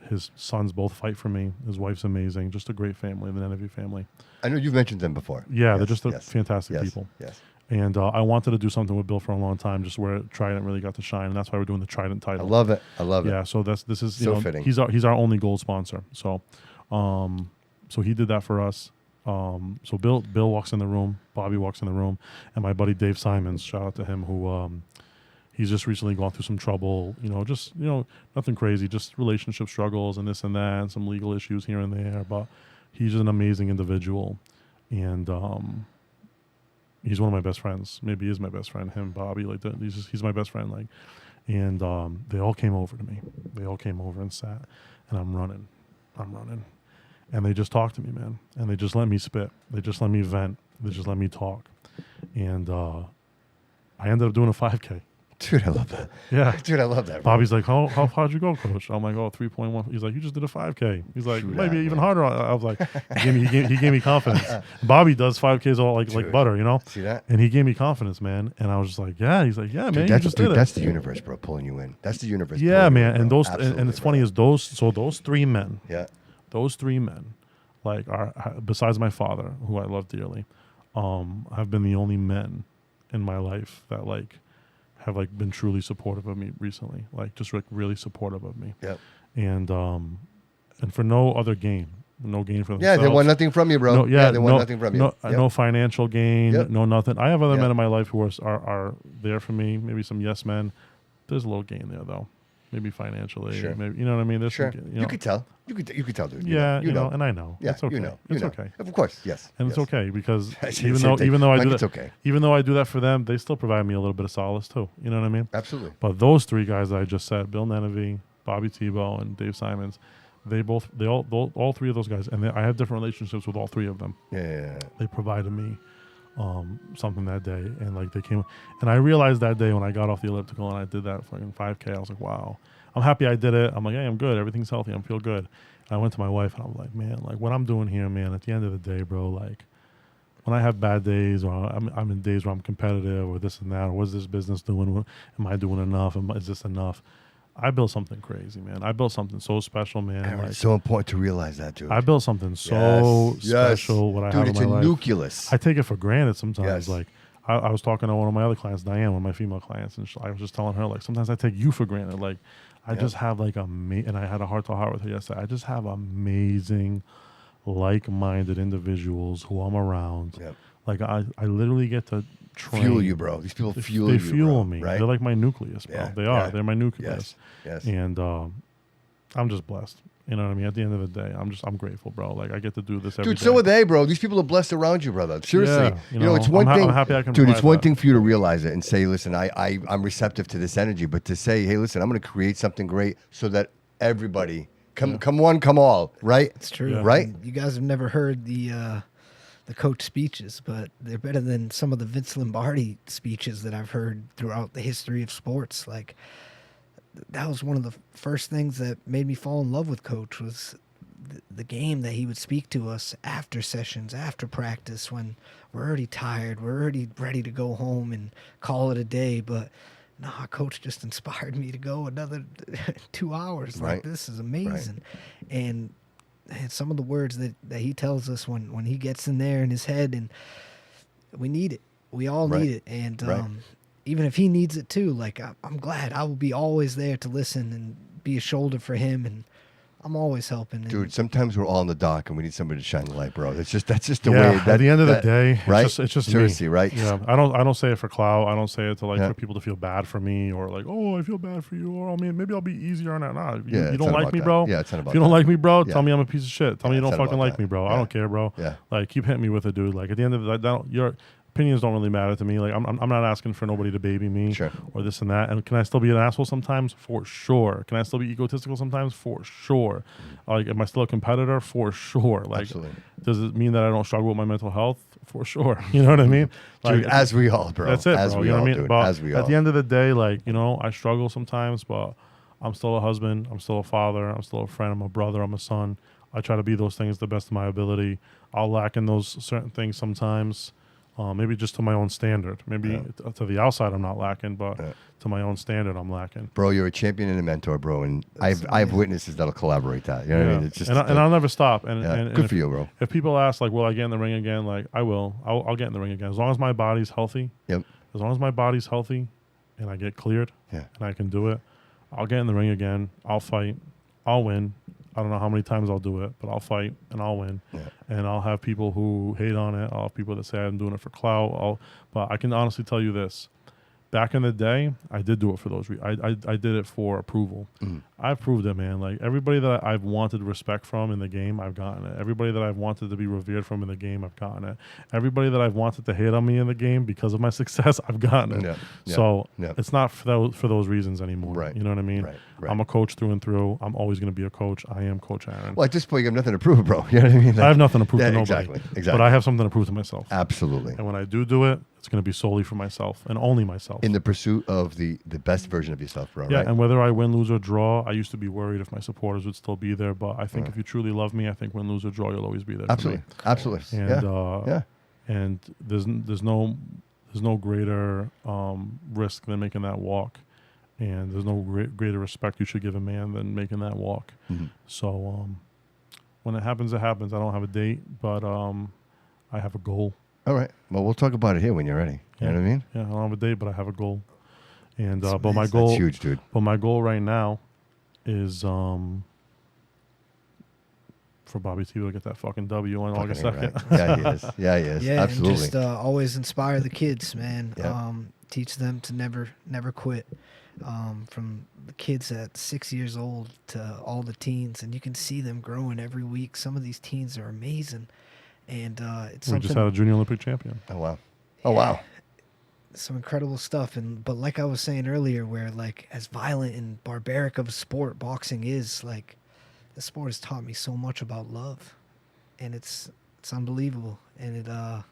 His sons both fight for me. His wife's amazing. Just a great family, the Nenevy family. I know you've mentioned them before. Yeah, they're just fantastic people. Yes. And I wanted to do something with Bill for a long time, just where Trident really got to shine, and that's why we're doing the Trident title. I love it. Yeah, so this is so fitting. He's our only gold sponsor. So, so he did that for us. So Bill walks in the room, Bobby walks in the room, and my buddy Dave Simons, shout out to him, who he's just recently gone through some trouble. Just nothing crazy, just relationship struggles and this and that, and some legal issues here and there. But he's just an amazing individual, and he's one of my best friends. Maybe he is my best friend. Him, Bobby, he's my best friend. And they all came over to me. They all came over and sat, and I'm running, and they just talked to me, man. And they just let me spit. They just let me vent. They just let me talk, and I ended up doing a 5K. Dude, I love that. Yeah. Dude, I love that. Bro. Bobby's like, how'd you go, coach? I'm like, 3.1. He's like, you just did a 5K. He's like, maybe even harder. I was like, he gave me confidence. Bobby does 5Ks all like butter, See that? And he gave me confidence, man. And I was just like, yeah. He's like, yeah, man, you just did it. That's the universe, bro, pulling you in. That's the universe. Yeah, man. In, and those, and it's funny bro. is those 3 men. Yeah. Those 3 men, are besides my father, who I love dearly, have been the only men in my life that have been truly supportive of me recently, just really supportive of me. Yep. And for no other gain, for themselves. Yeah, they want nothing from you, bro. They want nothing from you. No financial gain, no nothing. I have other Yep. men in my life who are there for me. Maybe some yes men. There's a little gain there though. Maybe financially. Sure. Maybe, you know what I mean? There's Sure. some, You could tell. You could tell, dude. Yeah, you know. and I know. Yeah, it's okay. It's okay. Of course, yes. And yes. it's okay because Same even though I do it's that, okay. even though I do that for them, they still provide me a little bit of solace too. You know what I mean? Absolutely. But those 3 guys that I just said, Bill Nenevy, Bobby Tebow, and Dave Simons, all 3 of those guys, and I have different relationships with all 3 of them. Yeah. They provided me something that day, and they came, and I realized that day when I got off the elliptical and I did that fucking 5K, I was like, wow, I'm happy I did it. I'm like, hey, I'm good. Everything's healthy. I feel good. And I went to my wife and I was like, man, what I'm doing here, man, at the end of the day, bro, when I have bad days or I'm in days where I'm competitive or this and that, or what's this business doing? Am I doing enough? Is this enough? I built something crazy, man. I built something so special, man. Aaron, it's so important to realize that, dude. I built something so special. What I dude, have it's in my life. nucleus. I take it for granted sometimes. Yes. I was talking to one of my other clients, Diane, one of my female clients, and I was just telling her, sometimes I take you for granted. I just have and I had a heart-to-heart with her yesterday. I just have amazing, like-minded individuals who I'm around. Yep. I literally get to train. Fuel you, bro. These people fuel you. They fuel bro, me. Right? They're like my nucleus, bro. Yeah, They are. yeah. They're my nucleus. Yes. And I'm just blessed. You know what I mean? At the end of the day, I'm grateful, bro. I get to do this every day. Dude, so are they, bro. These people are blessed around you, brother. Seriously. Yeah, you know, it's one thing. I'm happy I can dude, it's provide one that. thing for you to realize it and say, listen, I'm receptive to this energy, but to say, hey, listen, I'm going to create something great so that everybody, come one, come all, right? It's true. Yeah. Right? You guys have never heard the coach speeches, but they're better than some of the Vince Lombardi speeches that I've heard throughout the history of sports. That was one of the first things that made me fall in love with Coach was the game that he would speak to us after sessions, after practice, when we're already tired, we're already ready to go home and call it a day. But Coach just inspired me to go another 2 hours. Right. This is amazing. Right. And some of the words that he tells us when he gets in there in his head, and we need it. We all need it. And even if he needs it too, I'm glad I will be always there to listen and be a shoulder for him and I'm always helping. Dude, sometimes we're all in the dark and we need somebody to shine the light, bro. That's just the Yeah, way. at the end of the day, right? it's just Seriously, me. right? Yeah, I don't say it for clout. I don't say it to Yeah. for people to feel bad for me or like, oh, I feel bad for you, or I mean, maybe I'll be easier on that. Nah, you it's don't not like about me, that. bro. Yeah, it's not about if you don't that. like me, bro, Yeah. tell me I'm a piece of shit. Tell me you it's don't not fucking about like that. me, bro. Yeah. I don't care, bro. Yeah. Like, keep hitting me with it, dude. Like, at the end of the day, your opinions don't really matter to me. Like, I'm not asking for nobody to baby me Sure. or this and that. And can I still be an asshole sometimes? For sure. Can I still be egotistical sometimes? For sure. Like, am I still a competitor? For sure. Like, Absolutely. does it mean that I don't struggle with my mental health? For sure. You know what I mean? Dude, as we all, bro. That's it, as bro. we You know all, what I mean? dude. But as we all. at the end of the day, like, you know, I struggle sometimes, but I'm still a husband. I'm still a father. I'm still a friend. I'm a brother. I'm a son. I try to be those things to the best of my ability. I'll lack in those certain things sometimes. Maybe just to my own standard. Maybe to the outside I'm not lacking, but to my own standard I'm lacking. Bro, you're a champion and a mentor, bro, and I've witnesses that'll collaborate that. You know what I mean? It's just and I'll never stop. And, yeah. and Good if, for you, bro. If people ask, like, will I get in the ring again? Like, I will. I'll get in the ring again. As long as my body's healthy. Yep. As long as my body's healthy and I get cleared and I can do it, I'll get in the ring again. I'll fight. I'll win. I don't know how many times I'll do it, but I'll fight and I'll win. Yeah. And I'll have people who hate on it. I'll have people that say I'm doing it for clout. But I can honestly tell you this. Back in the day, I did do it for those reasons. I did it for approval. Mm. I've proved it, man. Like, everybody that I've wanted respect from in the game, I've gotten it. Everybody that I've wanted to be revered from in the game, I've gotten it. Everybody that I've wanted to hate on me in the game because of my success, I've gotten it. Yeah. So it's not for those reasons anymore. Right. You know what I mean? Right. I'm a coach through and through. I'm always going to be a coach. I am Coach Aaron. Well, at this point, you have nothing to prove, bro. You know what I mean? Like, I have nothing to prove to nobody. Exactly. But I have something to prove to myself. Absolutely. And when I do it, it's going to be solely for myself and only myself. In the pursuit of the best version of yourself, bro. Yeah, right? and whether I win, lose, or draw, I used to be worried if my supporters would still be there. But I think if you truly love me, I think win, lose, or draw, you'll always be there. Absolutely. For me. Absolutely. And and there's no greater risk than making that walk. And there's no greater respect you should give a man than making that walk. Mm-hmm. So when it happens, it happens. I don't have a date, but I have a goal. All right. Well, we'll talk about it here when you're ready. You know what I mean? Yeah, I don't have a date, but I have a goal. And but my goal, that's huge, dude. But my goal right now is for Bobby Tebow to get that fucking W on August 2nd. Right. Yeah, he is. Yeah, he is. Yeah, absolutely. And just always inspire the kids, man. Yep. Teach them to never quit. From the kids at 6 years old to all the teens, and you can see them growing every week. Some of these teens are amazing, and it's we just had a junior Olympic champion. Oh wow! Oh wow! Some incredible stuff. But like I was saying earlier, where like as violent and barbaric of a sport boxing is, like the sport has taught me so much about love, and it's unbelievable, and it.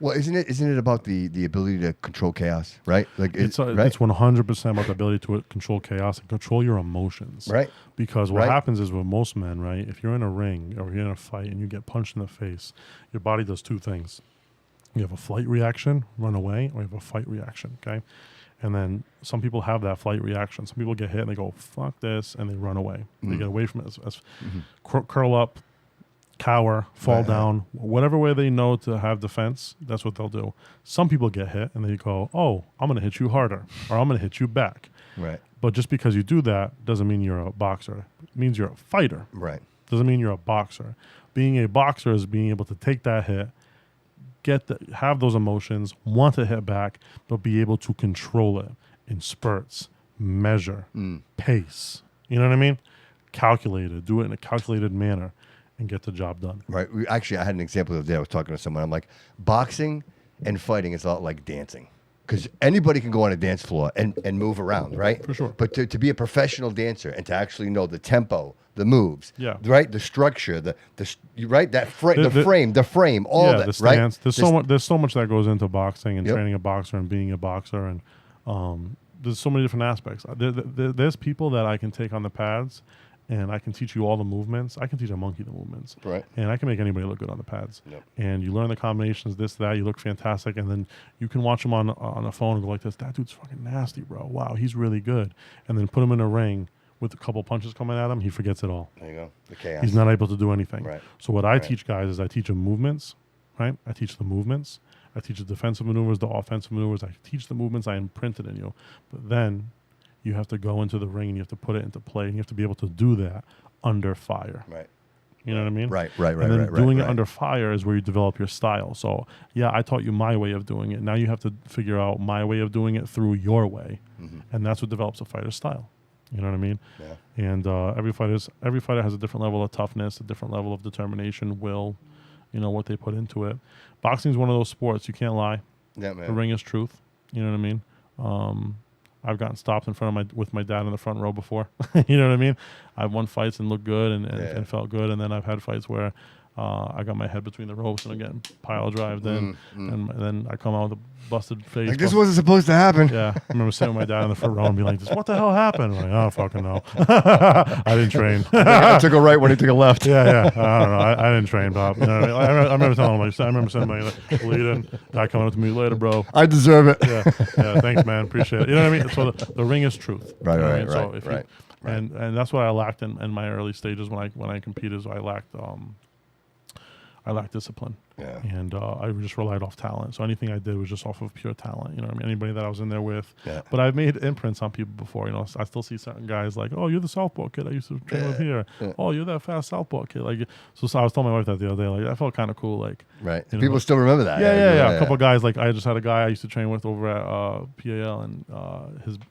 Well, isn't it about the ability to control chaos, right? Like it's right? 100% about the ability to control chaos and control your emotions, right? Because what happens is with most men, right? If you're in a ring or you're in a fight and you get punched in the face, your body does two things: you have a flight reaction, run away, or you have a fight reaction. Okay, and then some people have that flight reaction. Some people get hit and they go "fuck this" and they run away. They get away from it, curl up. Cower, fall down, whatever way they know to have defense, that's what they'll do. Some people get hit and they go, oh, I'm going to hit you harder or I'm going to hit you back. Right. But just because you do that doesn't mean you're a boxer. It means you're a fighter. Right. Doesn't mean you're a boxer. Being a boxer is being able to take that hit, have those emotions, want to hit back, but be able to control it in spurts, measure, pace. You know what I mean? Calculated. Do it in a calculated manner. And get the job done. Right. I had an example the other day. I was talking to someone. I'm like, boxing and fighting is a lot like dancing. Because anybody can go on a dance floor and move around, right? For sure. But to be a professional dancer and to actually know the tempo, the moves, right? The structure, the frame, all that, the stance. Right? There's so much that goes into boxing and training a boxer and being a boxer. And there's so many different aspects. There's people that I can take on the pads and I can teach you all the movements. I can teach a monkey the movements. Right. And I can make anybody look good on the pads. Yep. And you learn the combinations, this, that, you look fantastic. And then you can watch him on the phone and go like this, that dude's fucking nasty, bro. Wow, he's really good. And then put him in a ring with a couple punches coming at him, he forgets it all. There you go. The chaos. He's not able to do anything. Right. So what I teach guys is I teach them movements, right? I teach the movements. I teach the defensive maneuvers, the offensive maneuvers. I teach the movements. I imprint it in you. But then you have to go into the ring and you have to put it into play and you have to be able to do that under fire. Right. You know what I mean? Right. And then doing it right. under fire is where you develop your style. So, yeah, I taught you my way of doing it. Now you have to figure out my way of doing it through your way. Mm-hmm. And that's what develops a fighter's style. You know what I mean? Yeah. And every fighter has a different level of toughness, a different level of determination, will, what they put into it. Boxing is one of those sports, you can't lie. Yeah, The man. ring is truth. You know what I mean? I've gotten stopped in front of with my dad in the front row before. You know what I mean? I've won fights and looked good and felt good, and then I've had fights where I got my head between the ropes and I'm getting pile drived in, and then I come out with a busted face. Like, this wasn't supposed to happen. Yeah, I remember sitting with my dad in the front row and being like, "What the hell happened?" I'm like, I don't fucking know. I didn't train. I took a right when he took a left. Yeah. I don't know. I didn't train, Bob. You know what I mean? I remember telling him, I remember sending my bleeding. Guy coming up to me later, bro. I deserve it. Yeah, thanks, man. Appreciate it. You know what I mean? So the ring is truth. Right, You know what I right, mean? So right, if right, you, and that's what I lacked in my early stages when I competed. So I lacked discipline. Yeah. And I just relied off talent. So anything I did was just off of pure talent. You know what I mean? Anybody that I was in there with. Yeah. But I've made imprints on people before. I still see certain guys like, oh, you're the southpaw kid I used to train with here. Yeah. Oh, you're that fast southpaw kid. Like, so I was telling my wife that the other day. Like, I felt kind of cool. Like, Right. you know, People still remember that. yeah. A couple of guys. Like, I just had a guy I used to train with over at PAL, and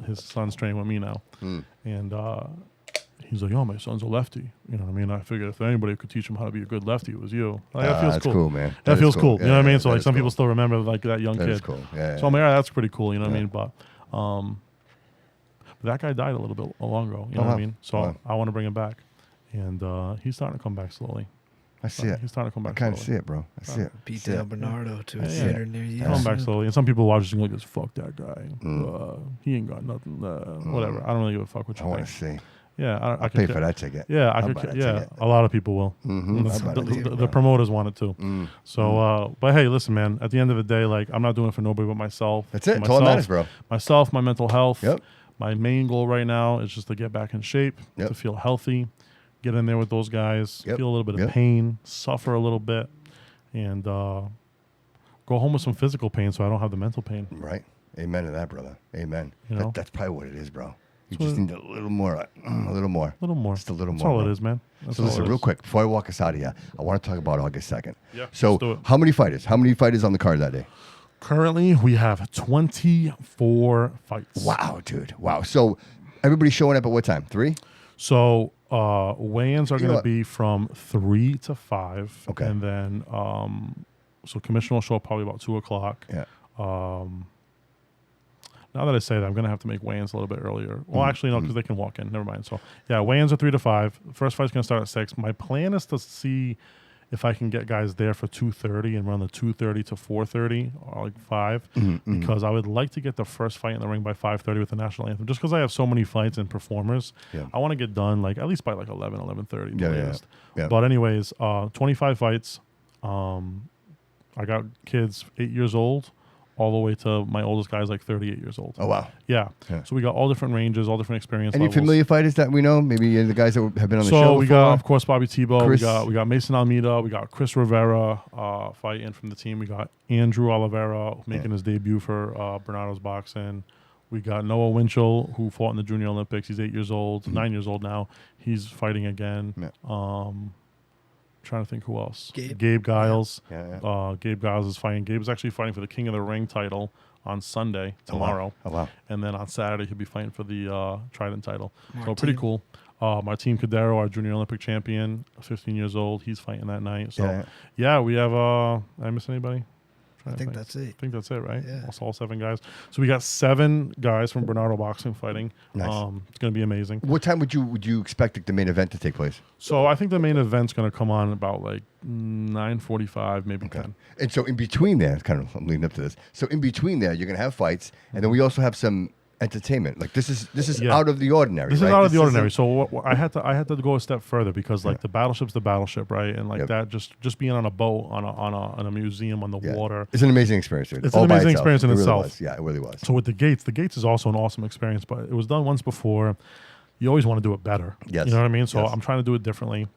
his son's training with me now. And he's like, oh, my son's a lefty. You know what I mean? I figured if anybody could teach him how to be a good lefty, it was you. Like, that feels that's cool. cool, man. That feels cool. Yeah, You know what I mean? So that like is some cool. people still remember like that young That kid. is cool. Yeah. So I'm like, yeah, that's pretty cool. You know what I mean? But that guy died a little bit long ago. You know what I mean? So I want to bring him back, and he's starting to come back slowly. I see it. He's starting to come I back. kind of slowly. see it, bro. I see it. Beat See it. Aaron Bernardo to a Yeah. theater near you. Come back slowly, and some people watch this and like, "Fuck that guy. He ain't got nothing. Whatever. I don't really give a fuck what I you want think." to see. Yeah, I Pay could for that ticket. Yeah, I'll buy that yeah. ticket. A lot of people will. Mm-hmm. The promoters want it too. So, but hey, listen, man. At the end of the day, like, I'm not doing it for nobody but myself. That's it. For It's all that matters, bro. Myself, my mental health. Yep. My main goal right now is just to get back in shape, Yep. to feel healthy, get in there with those guys, Yep. feel a little bit of Yep. pain, suffer a little bit, and go home with some physical pain so I don't have the mental pain. Right. Amen to that, brother. Amen. You know? That's probably what it is, bro. You That's just what need a little more. A little more. A little more. Just a little That's more. all bro. it is, man. That's So all listen, it real is. quick, before I walk us out of here, I want to talk about August 2nd. Yeah, So let's do it. how many fighters? How many fighters on the card that day? Currently, we have 24 fights. Wow, dude. Wow. So everybody's showing up at what time? 3? So weigh-ins are You know going to what? be from 3 to 5. Okay. And then, so commissioner will show up probably about 2 o'clock. Yeah. Now that I say that, I'm going to have to make weigh-ins a little bit earlier. Well, actually, no, because they can walk in. Never mind. So, yeah, weigh-ins are 3 to 5. First fight's going to start at 6. My plan is to see if I can get guys there for 2:30 and run the 2:30 to 4:30 or like 5, because I would like to get the first fight in the ring by 5:30 with the national anthem. Just because I have so many fights and performers, Yeah. I want to get done like at least by like 11:30. Yeah, the yeah, latest. yeah. But anyways, 25 fights. I got kids 8 years old, all the way to my oldest guy's like 38 years old. Oh, wow. Yeah. Yeah. So we got all different ranges, all different experience Any levels. familiar fighters that we know? Maybe the guys that have been on the show So we got, before? of course, Bobby Tebow. Chris. We got Mason Almeida. We got Chris Rivera fighting from the team. We got Andrew Oliveira making his debut for Bernardo's Boxing. We got Noah Winchell, who fought in the Junior Olympics. He's 8 years old, 9 years old now. He's fighting again. Yeah. Trying to think who else. Gabe. Giles. Yeah. Gabe Giles is fighting. Gabe's actually fighting for the King of the Ring title on Sunday, tomorrow. Oh, wow. And then on Saturday, he'll be fighting for the Trident title. So Martin. pretty cool. Martin Cadero, our junior Olympic champion, 15 years old. He's fighting that night. So, yeah, we have, did I miss anybody? I think that's it. I think that's it, right? Yeah. That's all 7 guys. So we got 7 guys from Bernardo Boxing fighting. Nice. It's going to be amazing. What time would you expect the main event to take place? So I think the main event's going to come on about like 9:45, maybe 10. And so in between there, I'm leading up to this. So in between there, you're going to have fights, and then we also have some entertainment. Like this is Yeah. out of the ordinary. This right? is out of the This ordinary. isn't- So I had to go a step further because like the battleship's the battleship, right? And like Yep. that, just being on a boat on a museum on the Yeah. water. It's an amazing experience, dude. It's All an by amazing itself. experience in It really itself. was. Yeah, it really was. So with the gates is also an awesome experience, but it was done once before. You always want to do it better. Yes. You know what I mean? So Yes. I'm trying to do it differently.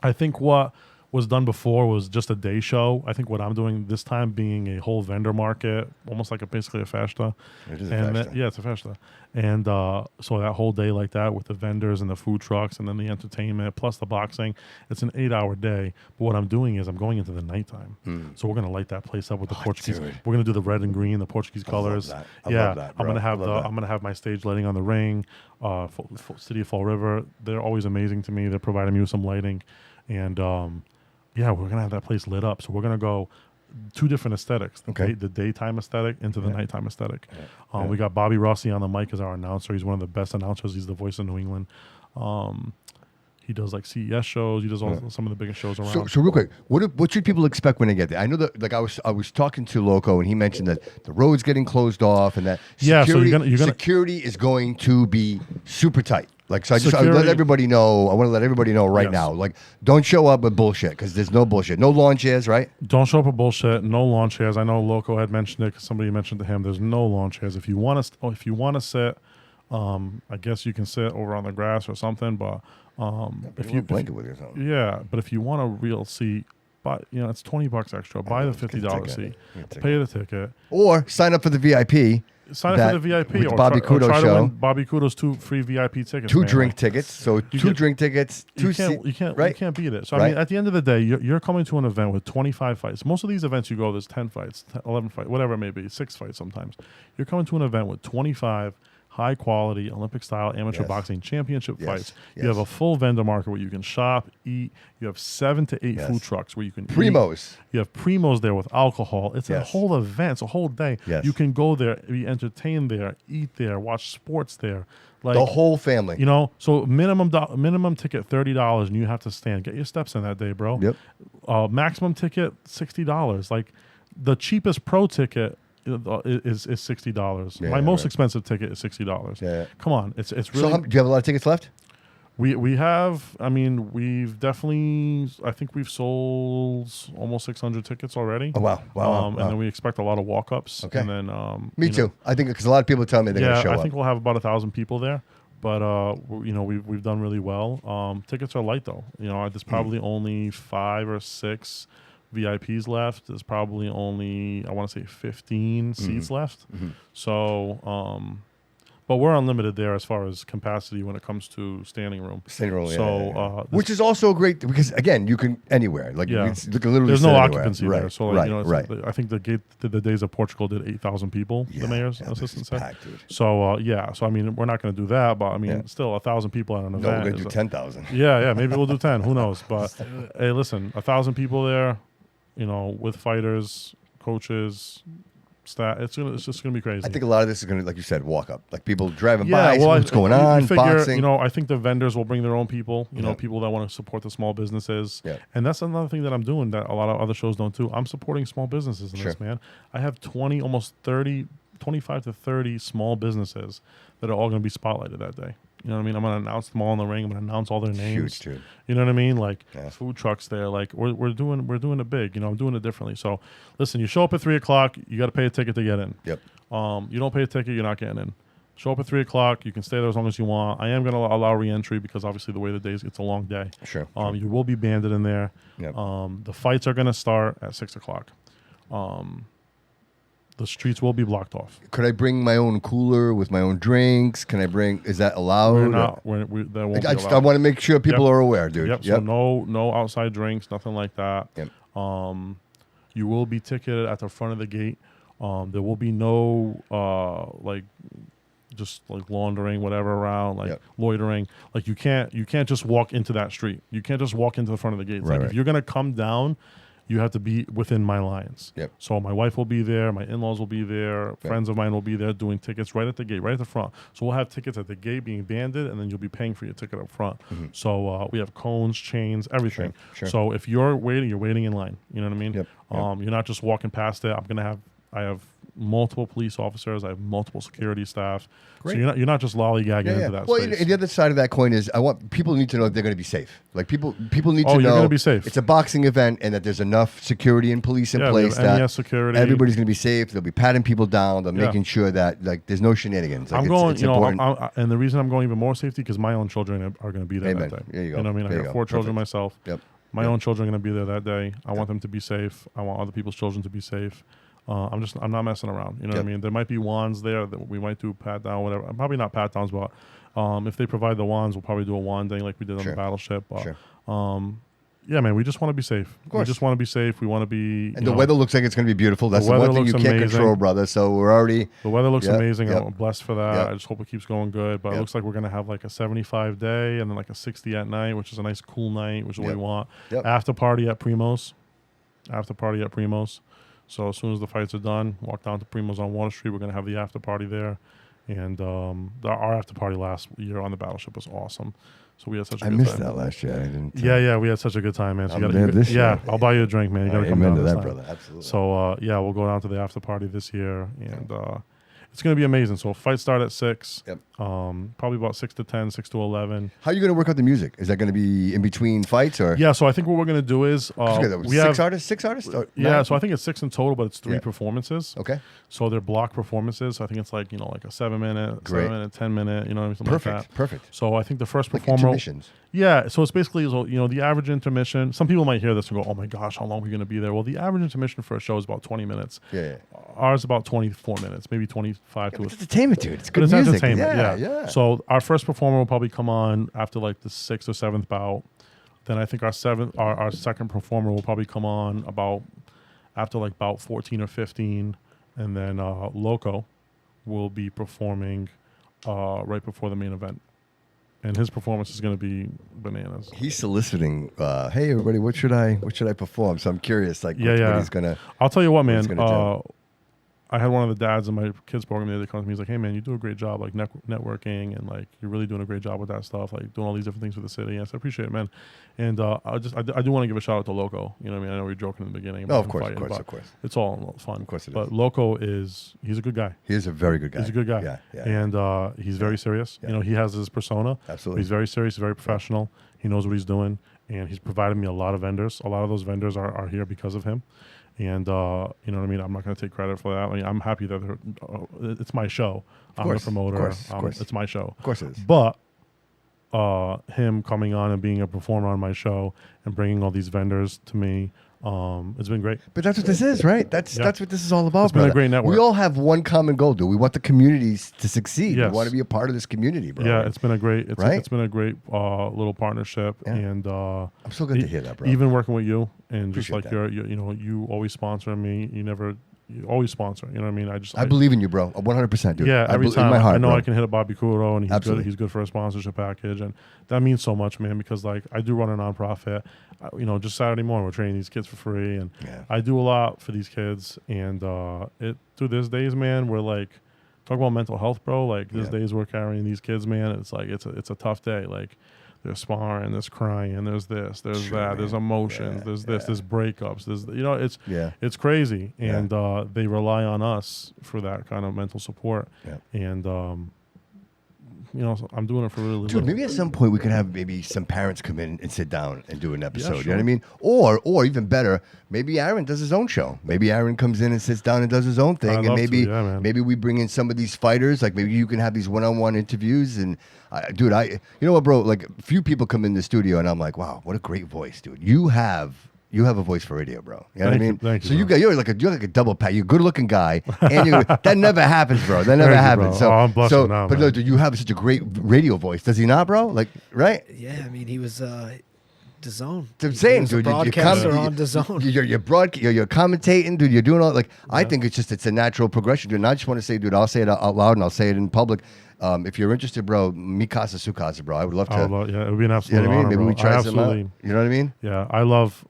I think what was done before was just a day show. I think what I'm doing this time being a whole vendor market, almost like basically a festa. It is a festa. Yeah, it's a festa. And so that whole day like that with the vendors and the food trucks and then the entertainment plus the boxing, it's an 8-hour day. But what I'm doing is I'm going into the nighttime. So we're going to light that place up with the Portuguese. Dude. We're going to do the red and green, the Portuguese colors. Love that. Yeah, love that, I'm bro. going to have Love that. I'm going to have my stage lighting on the ring. City of Fall River. They're always amazing to me. They're providing me with some lighting. And yeah, we're going to have that place lit up. So we're going to go 2 different aesthetics. Okay. The daytime aesthetic into the nighttime aesthetic. We got Bobby Rossi on the mic as our announcer. He's one of the best announcers. He's the voice of New England. He does like CES shows. He does some of the biggest shows around. So real quick, what should people expect when they get there? I know that like I was talking to Loco and he mentioned that the road's getting closed off and that Yeah, so security, you're gonna security is going to be super tight. Like so, I would let Security- everybody know. I want to let everybody know right Yes. now. Like, don't show up with bullshit because there's no bullshit, no lawn chairs, right? Don't show up with bullshit. No lawn chairs. I know Loco had mentioned it because somebody mentioned to him. There's no lawn chairs. If you want to sit, I guess you can sit over on the grass or something. But If you blanket with you or something. yeah, but if you want a real seat, but it's $20 extra. Buy the $50 seat. Get a Pay the ticket. Or sign up for the VIP. Sign up for the VIP with or Bobby try Couto to Show. win Bobby Couto's 2 free VIP tickets. 2 man. drink tickets. So You 2 get- drink tickets. 2 You can't right? you can't beat it. So I Right. mean, at the end of the day, you're coming to an event with 25 fights. Most of these events you go, there's 10 fights, 11 fights, whatever it may be, 6 fights sometimes. You're coming to an event with 25 high quality Olympic style amateur Yes. boxing championship Yes. fights. Yes. You have a full vendor market where you can shop, eat. You have 7 to 8 Yes. food trucks where you can eat. Primos. You have primos there with alcohol. It's a Yes. whole event. It's a whole day. Yes. You can go there, be entertained there, eat there, watch sports there. Like The whole family. so minimum ticket $30, and you have to stand. Get your steps in that day, bro. Yep. Maximum ticket $60. Like the cheapest pro ticket is $60. Yeah, My most right. expensive ticket is $60. Yeah. Come on, it's So really. do you have a lot of tickets left? We have. I mean, we've definitely. I think we've sold almost 600 tickets already. Oh, wow. Wow. And then we expect a lot of walk-ups. Okay. And then Me too. I think because a lot of people tell me they're going to show I up. think we'll have about 1,000 people there. But we've done really well. Tickets are light though. There's probably only 5 or 6 VIPs left. There's probably only I want to say 15 seats left. So, but we're unlimited there as far as capacity when it comes to standing room. Standing room, So, which is also great because again, you can anywhere. Like Yeah. you can literally there's sit no anywhere. occupancy right, there. So right, it's right. I think the Days of Portugal did 8,000 people. Yeah, The mayor's that place assistant is said. packed, dude. So So I mean, we're not going to do that, but I mean, Yeah. still 1,000 people at an No, event. we're going to is do a- 10,000. Yeah, maybe we'll do 10. Who knows? But hey, listen, 1,000 people there, with fighters, coaches, staff. It's just gonna be crazy. I think a lot of this is going to, like you said, walk up. Like people driving Yeah, by, see well, what's going you on, figure, boxing. I think the vendors will bring their own people. Yeah. People that want to support the small businesses. Yeah. And that's another thing that I'm doing that a lot of other shows don't do. I'm supporting small businesses in Sure. this, man. I have 25 to 30 small businesses that are all going to be spotlighted that day. You know what I mean? I'm going to announce them all in the ring. I'm going to announce all their names. Huge, dude. You know what I mean? Like Yeah. food trucks there. Like we're doing it big. I'm doing it differently. So listen, you show up at 3:00, you got to pay a ticket to get in. Yep. You don't pay a ticket, you're not getting in. Show up at 3:00. You can stay there as long as you want. I am going to allow re-entry because obviously the way the days, it's a long day. Sure. You will be banded in there. Yep. The fights are going to start at 6:00. The streets will be blocked off. Could I bring my own cooler with my own drinks? Can I bring? Is that allowed? We're not. That won't be I allowed. want to make sure people Yep. are aware, dude. Yep. So no outside drinks, nothing like that. Yep. You will be ticketed at the front of the gate. There will be no just like laundering, whatever around, like Yep. loitering. Like you can't just walk into that street. You can't just walk into the front of the gate. It's Right, like right. if you're gonna come down, you have to be within my lines. Yep. So my wife will be there, my in-laws will be there, friends of mine will be there doing tickets right at the gate, right at the front. So we'll have tickets at the gate being banded, and then you'll be paying for your ticket up front. So we have cones, chains, everything. Sure. So if you're waiting in line. You know what I mean? Yep. You're not just walking past it. I have multiple police officers. I have multiple security staff. Great. So you're not just lollygagging into that Well, space. and the other side of that coin is I want people need to know they're going to be safe. Like people need Oh, to you're know gonna be safe. it's a boxing event and that there's enough security and police in Yeah, we place have that NES security. everybody's going to be safe. They'll be patting people down. They're Yeah. making sure that like there's no shenanigans. Like, I'm it's- going, it's you know, important. and the reason I'm going even more safety because my own children are going to be there Amen. that day. There you go. You know what I mean? There I you got go. 4 children Perfect. myself. Yep. My own children are going to be there that day. I want them to be safe. I want other people's children to be safe. I'm not messing around. You know what I mean? There might be wands there that we might do pat down, whatever. Probably not pat downs, but if they provide the wands, we'll probably do a wand thing like we did on the battleship. Yeah, man, we just want to be safe. Of course. We just want to be safe. We want to be. And the weather looks like it's going to be beautiful. That's the one thing you can't control, brother. So we're already. The weather looks amazing. I'm blessed for that. Yep. I just hope it keeps going good. But it looks like we're going to have like a 75 day and then like a 60 at night, which is a nice cool night, which is what we want. After party at Primo's. So as soon as the fights are done, walk down to Primo's on Water Street. We're going to have the after party there. And our after party last year on the battleship was awesome. So we had such a good time. I missed that last year. I didn't. Yeah, we had such a good time, man. So this year. I'll buy you a drink, man. You got to come down to this that, time. brother. Absolutely. So we'll go down to the after party this year, and it's going to be amazing. So fights start at 6. Yep. Probably about 6 to 10, 6 to 11. How are you going to work out the music? Is that going to be in between fights or? Yeah. So I think what we're going to do is we have 6 artists. Yeah. So I think it's 6 in total, but it's 3 performances. Okay. So they're block performances. So I think it's like like a 7-minute, 7-minute, 10-minute. You know what I mean? Something like that. Perfect. So I think the first like performer. Intermissions. Yeah, so it's basically the average intermission. Some people might hear this and go, "Oh my gosh, how long are we going to be there?" Well, the average intermission for a show is about 20 minutes. Yeah. Ours is about 24 minutes, maybe 25 to. It's entertainment, dude. It's good music. Entertainment. Yeah. So our first performer will probably come on after like the 6th or 7th bout. Then I think our second performer will probably come on after like bout 14 or 15, and then Loco will be performing right before the main event. And his performance is going to be bananas. He's soliciting. Hey, everybody, what should I perform? So I'm curious, like, what he's gonna. I'll tell you what, man. I had one of the dads in my kids program the other day come to me. He's like, "Hey, man, you do a great job, like networking, and like you're really doing a great job with that stuff, like doing all these different things for the city." And I said, "I appreciate it, man." And I do want to give a shout out to Loco. You know what I mean? I know we were joking in the beginning. Of course. It's all fun. Of course it is. But Loco he's a good guy. He is a very good guy. He's a good guy. Yeah. And he's very serious. Yeah. He has his persona. Absolutely. He's very serious. He's very professional. He knows what he's doing. And he's provided me a lot of vendors. A lot of those vendors are here because of him. And you know what I mean? I'm not going to take credit for that. I mean, I'm happy that it's my show. I'm the promoter. Of course. It's my show. Of course it is. But him coming on and being a performer on my show and bringing all these vendors to me, it's been great. But that's what this is, right? That's what this is all about, It's been a great network. We all have one common goal, dude. We want the communities to succeed. Yes. We want to be a part of this community, bro. Yeah, it's been a great little partnership, and I'm so good to hear that, bro. Even working with you and Appreciate just like you always sponsoring me. You always sponsor. You know what I mean? I believe in you, bro. 100%, dude. Yeah, every time in my heart, I know bro. I can hit a Bobby Couto, and he's Absolutely. good. He's good for a sponsorship package, and that means so much, man. Because like I do run a nonprofit. Just Saturday morning we're training these kids for free, and I do a lot for these kids. And there's days, man, where like talk about mental health, bro. Like there's days we're carrying these kids, man. It's like it's a tough day. Like there's sparring, there's crying, there's this, there's that, there's emotions, there's this, there's breakups, there's it's crazy, and they rely on us for that kind of mental support, and so I'm doing it for really. Dude, maybe at some point we could have maybe some parents come in and sit down and do an episode. Yeah, You know what I mean? Or even better, maybe Aaron does his own show. Maybe Aaron comes in and sits down and does his own thing, and maybe we bring in some of these fighters. Like maybe you can have these one-on-one interviews. And dude, you know what, bro? Like few people come in the studio and I'm like, wow, what a great voice, dude. You have a voice for radio, bro. You know what I mean? Thank you, so bro. you're like a double pack. You're a good-looking guy, and that never happens, bro. That never happens. So I'm blushing now, but man. no, dude, you have such a great radio voice, does he not, bro? Like, right? Yeah, I mean, he was DAZN. I'm saying, He was a dude, broadcaster on DAZN. You're commentating, dude. You're doing all I think it's a natural progression, dude. And I just want to say, dude, I'll say it out loud and I'll say it in public. If you're interested, bro, Mikasa Sukasa, bro. I would love to. It would be an absolute You know what I mean? honor, Maybe bro. we try some out. Absolutely. You know what I mean? Yeah, I love.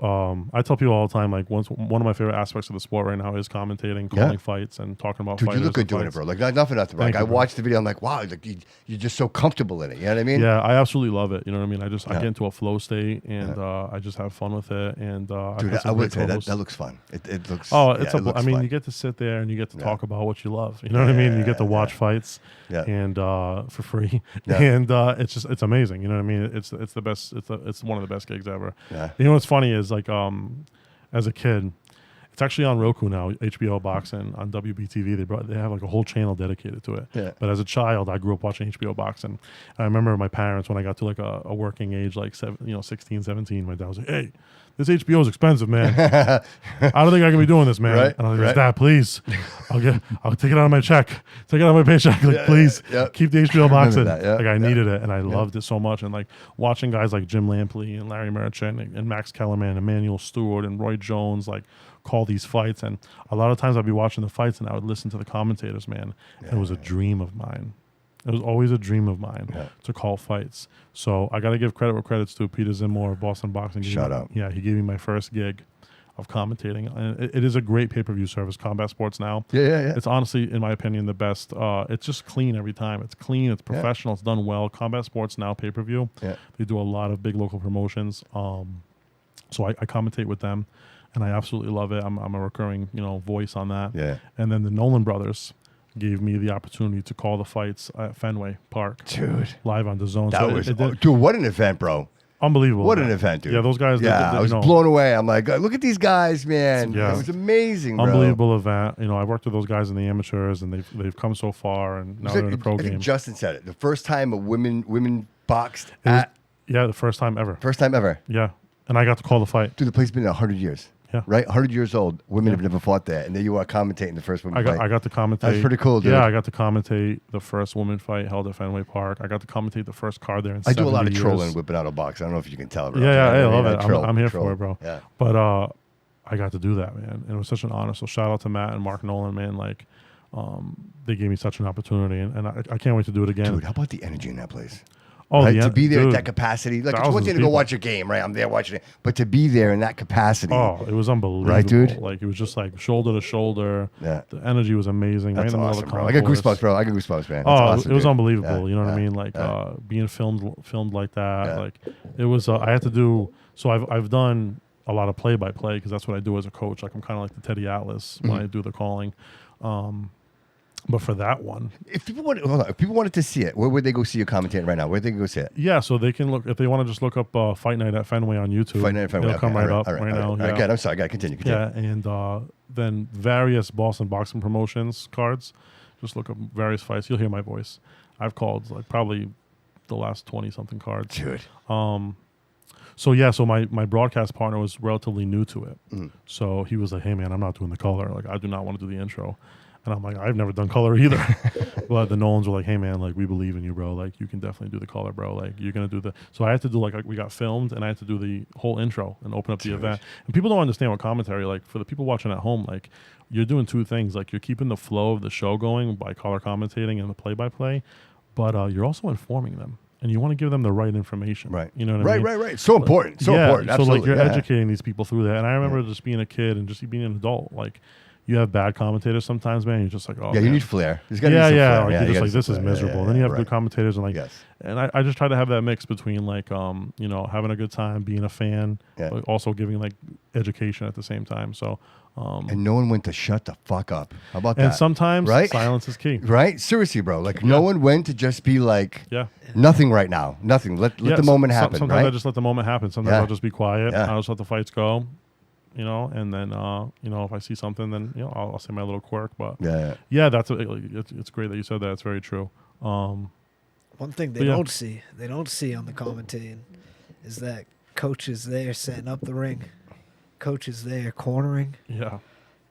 I tell people all the time, like one of my favorite aspects of the sport right now is commentating, calling fights, and talking about Dude, fighters. you look good and doing it, fights. bro. Like nothing, bro. Thank I you, bro. watched the video. I'm like, wow, like you're just so comfortable in it. You know what I mean? Yeah, I absolutely love it. You know what I mean? I get into a flow state, and I just have fun with it. And Dude, I would say that looks fun. It looks. It looks I mean, fun. you get to sit there and you get to talk about what you love. You know what I mean? You get to watch fights, and for free, and it's amazing. You know what I mean? It's the best. It's one of the best gigs ever. Yeah. You know what's funny is like as a kid, It's actually on Roku now, HBO Boxing on WBTV. They have like a whole channel dedicated to it. Yeah. But as a child, I grew up watching HBO Boxing. I remember my parents, when I got to like a working age, like 16, 17, my dad was like, "Hey, this HBO is expensive, man. I don't think I can be doing this, man." Right, And I was like, right. "Dad, please, I'll take it out of my check. Take it out of my paycheck. Like, please, keep the HBO Boxing." that, yeah, Like, I yeah. needed it, and I loved it so much. And like watching guys like Jim Lampley and Larry Merchant and Max Kellerman, Emmanuel Stewart and Roy Jones, like call these fights. And a lot of times I'd be watching the fights and I would listen to the commentators, man. And it was a dream of mine. It was always a dream of mine to call fights. So I got to give credit where credit's due. Peter Zimmer of Boston Boxing. Shout out. Yeah, he gave me my first gig of commentating. And it is a great pay-per-view service, Combat Sports Now. Yeah. It's honestly, in my opinion, the best. It's just clean every time. It's clean. It's professional. It's done well. Combat Sports Now pay-per-view. Yeah. They do a lot of big local promotions. So I commentate with them, and I absolutely love it. I'm a recurring, voice on that. Yeah. And then the Nolan brothers gave me the opportunity to call the fights at Fenway Park. Dude. Live on DAZN. That So was, it did, dude, what an event, bro. unbelievable. What an event, dude. Yeah, those guys. Yeah, I was blown away. I'm like, look at these guys, man. Yeah. It was amazing, bro. Unbelievable event. I worked with those guys in the amateurs, and they've come so far, and now they're in the pro I think game. Justin said it. The first time a women boxed It was- at yeah, the first time ever. first time ever. Yeah, and I got to call the fight. Dude, the place has been 100 years. Yeah. Right? 100 years old. Women have never fought there. And there you are commentating the first women fight. I got to commentate. That's pretty cool, dude. Yeah, I got to commentate the first woman fight held at Fenway Park. I got to commentate the first card there in I do a lot 70 of years. trolling whipping out a box. I don't know if you can tell, bro. Yeah, I love I it. troll, I'm here troll. for it, bro. Yeah. But I got to do that, man. And it was such an honor. So shout out to Matt and Mark Nolan, man. Like, they gave me such an opportunity, and I can't wait to do it again. Dude, how about the energy in that place? Oh, Right? yeah, To be there dude. at that capacity. Like, it's Thousands one thing of to go people. watch a game, right? I'm there watching it. But to be there in that capacity. Oh, it was unbelievable. Right, dude? Like, it was just like shoulder to shoulder. Yeah. The energy was amazing. That's right in the middle awesome, of the bro. I got concourse. goosebumps, bro. I got goosebumps, man. That's Oh, awesome, it was dude. unbelievable. Yeah, You know what I yeah, mean? Like yeah. being filmed like that. Yeah. Like it was. I had to do. So I've done a lot of play by play because that's what I do as a coach. Like I'm kind of like the Teddy Atlas when I do the calling. But for that one, If people wanted to see it, where would they go see you commentating right now? Where would they go see it? yeah. So they can look if they want to just look up Fight Night at Fenway on YouTube. Fight Night at Fenway. It'll come Okay, right up all right now. All right, yeah. good. I'm sorry. Continue. Yeah, and then various Boston Boxing Promotions cards. Just look up various fights. You'll hear my voice. I've called like probably the last 20-something cards. Dude. So my broadcast partner was relatively new to it. So he was like, "Hey man, I'm not doing the color. Like I do not want to do the intro." And I'm like, "I've never done color either." But the Nolans were like, "Hey man, like we believe in you, bro. Like you can definitely do the color, bro. Like you're gonna do the." So I had to do like we got filmed, and I had to do the whole intro and open up the event. And people don't understand what commentary. Like for the people watching at home, like you're doing two things. Like you're keeping the flow of the show going by color commentating and the play-by-play, but you're also informing them. And you want to give them the right information. Right. You know what I mean? Right. So important. So important. So Absolutely. like you're yeah. educating these people through that. And I remember just being a kid and just being an adult. Like you have bad commentators sometimes, man. You're just like, oh, Yeah, you man. need flair. There's got to Yeah, be some yeah. flair. Like, Yeah, you're you just gotta like, be this some is flair. miserable. Yeah, Then you have right. good commentators and like, Yes. and I just try to have that mix between like, having a good time, being a fan, Yeah. but also giving like education at the same time. So, And no one went to shut the fuck up. How about and that? sometimes Right? silence is key. Right? Seriously, bro. Like no one went to just be like Yeah. nothing right now. Nothing. Let the moment happen. Sometimes right? I just let the moment happen. Sometimes Yeah. I'll just be quiet. Yeah. I'll just let the fights go, and then, if I see something, then, I'll say my little quirk. But yeah. that's it's great that you said that. It's very true. One thing they But yeah. don't see on the commentating is that coach is there setting up the ring, coach is there cornering, Yeah.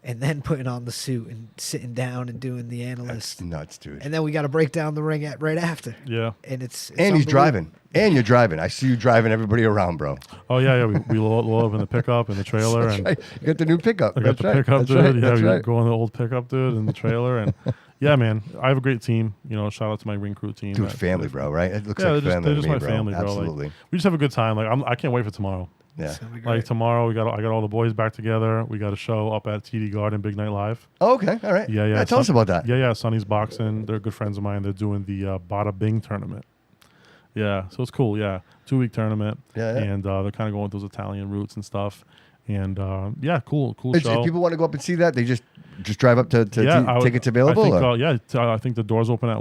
and then putting on the suit and sitting down and doing the analyst. That's nuts, dude. And then we got to break down the ring right after. Yeah. And it's And he's unbelievable. driving. And you're driving. I see you driving everybody around, bro. Oh yeah. We load up in the pickup in the trailer, That's and right. You got the new pickup. I got That's the right. pickup, That's dude. right. Yeah, That's we right. go on the old pickup, dude, in the trailer, and yeah, man, I have a great team. Shout out to my ring crew team. Dude, that- family, bro, right? It looks Yeah, like family they're to just me, my bro. family, bro. Absolutely. Like, we just have a good time. Like I can't wait for tomorrow. Yeah. It's gonna be great. Like tomorrow, I got all the boys back together. We got a show up at TD Garden, Big Night Live. Oh, okay. All right. Yeah. Tell us about that. Yeah. Sonny's Boxing. They're good friends of mine. They're doing the Bada Bing tournament. Yeah, so it's cool. Yeah, 2-week tournament. Yeah. And they're kind of going with those Italian roots and stuff. And yeah, cool If show. people want to go up and see that, they just drive up to Yeah, tickets available? I think, or? I think the doors open at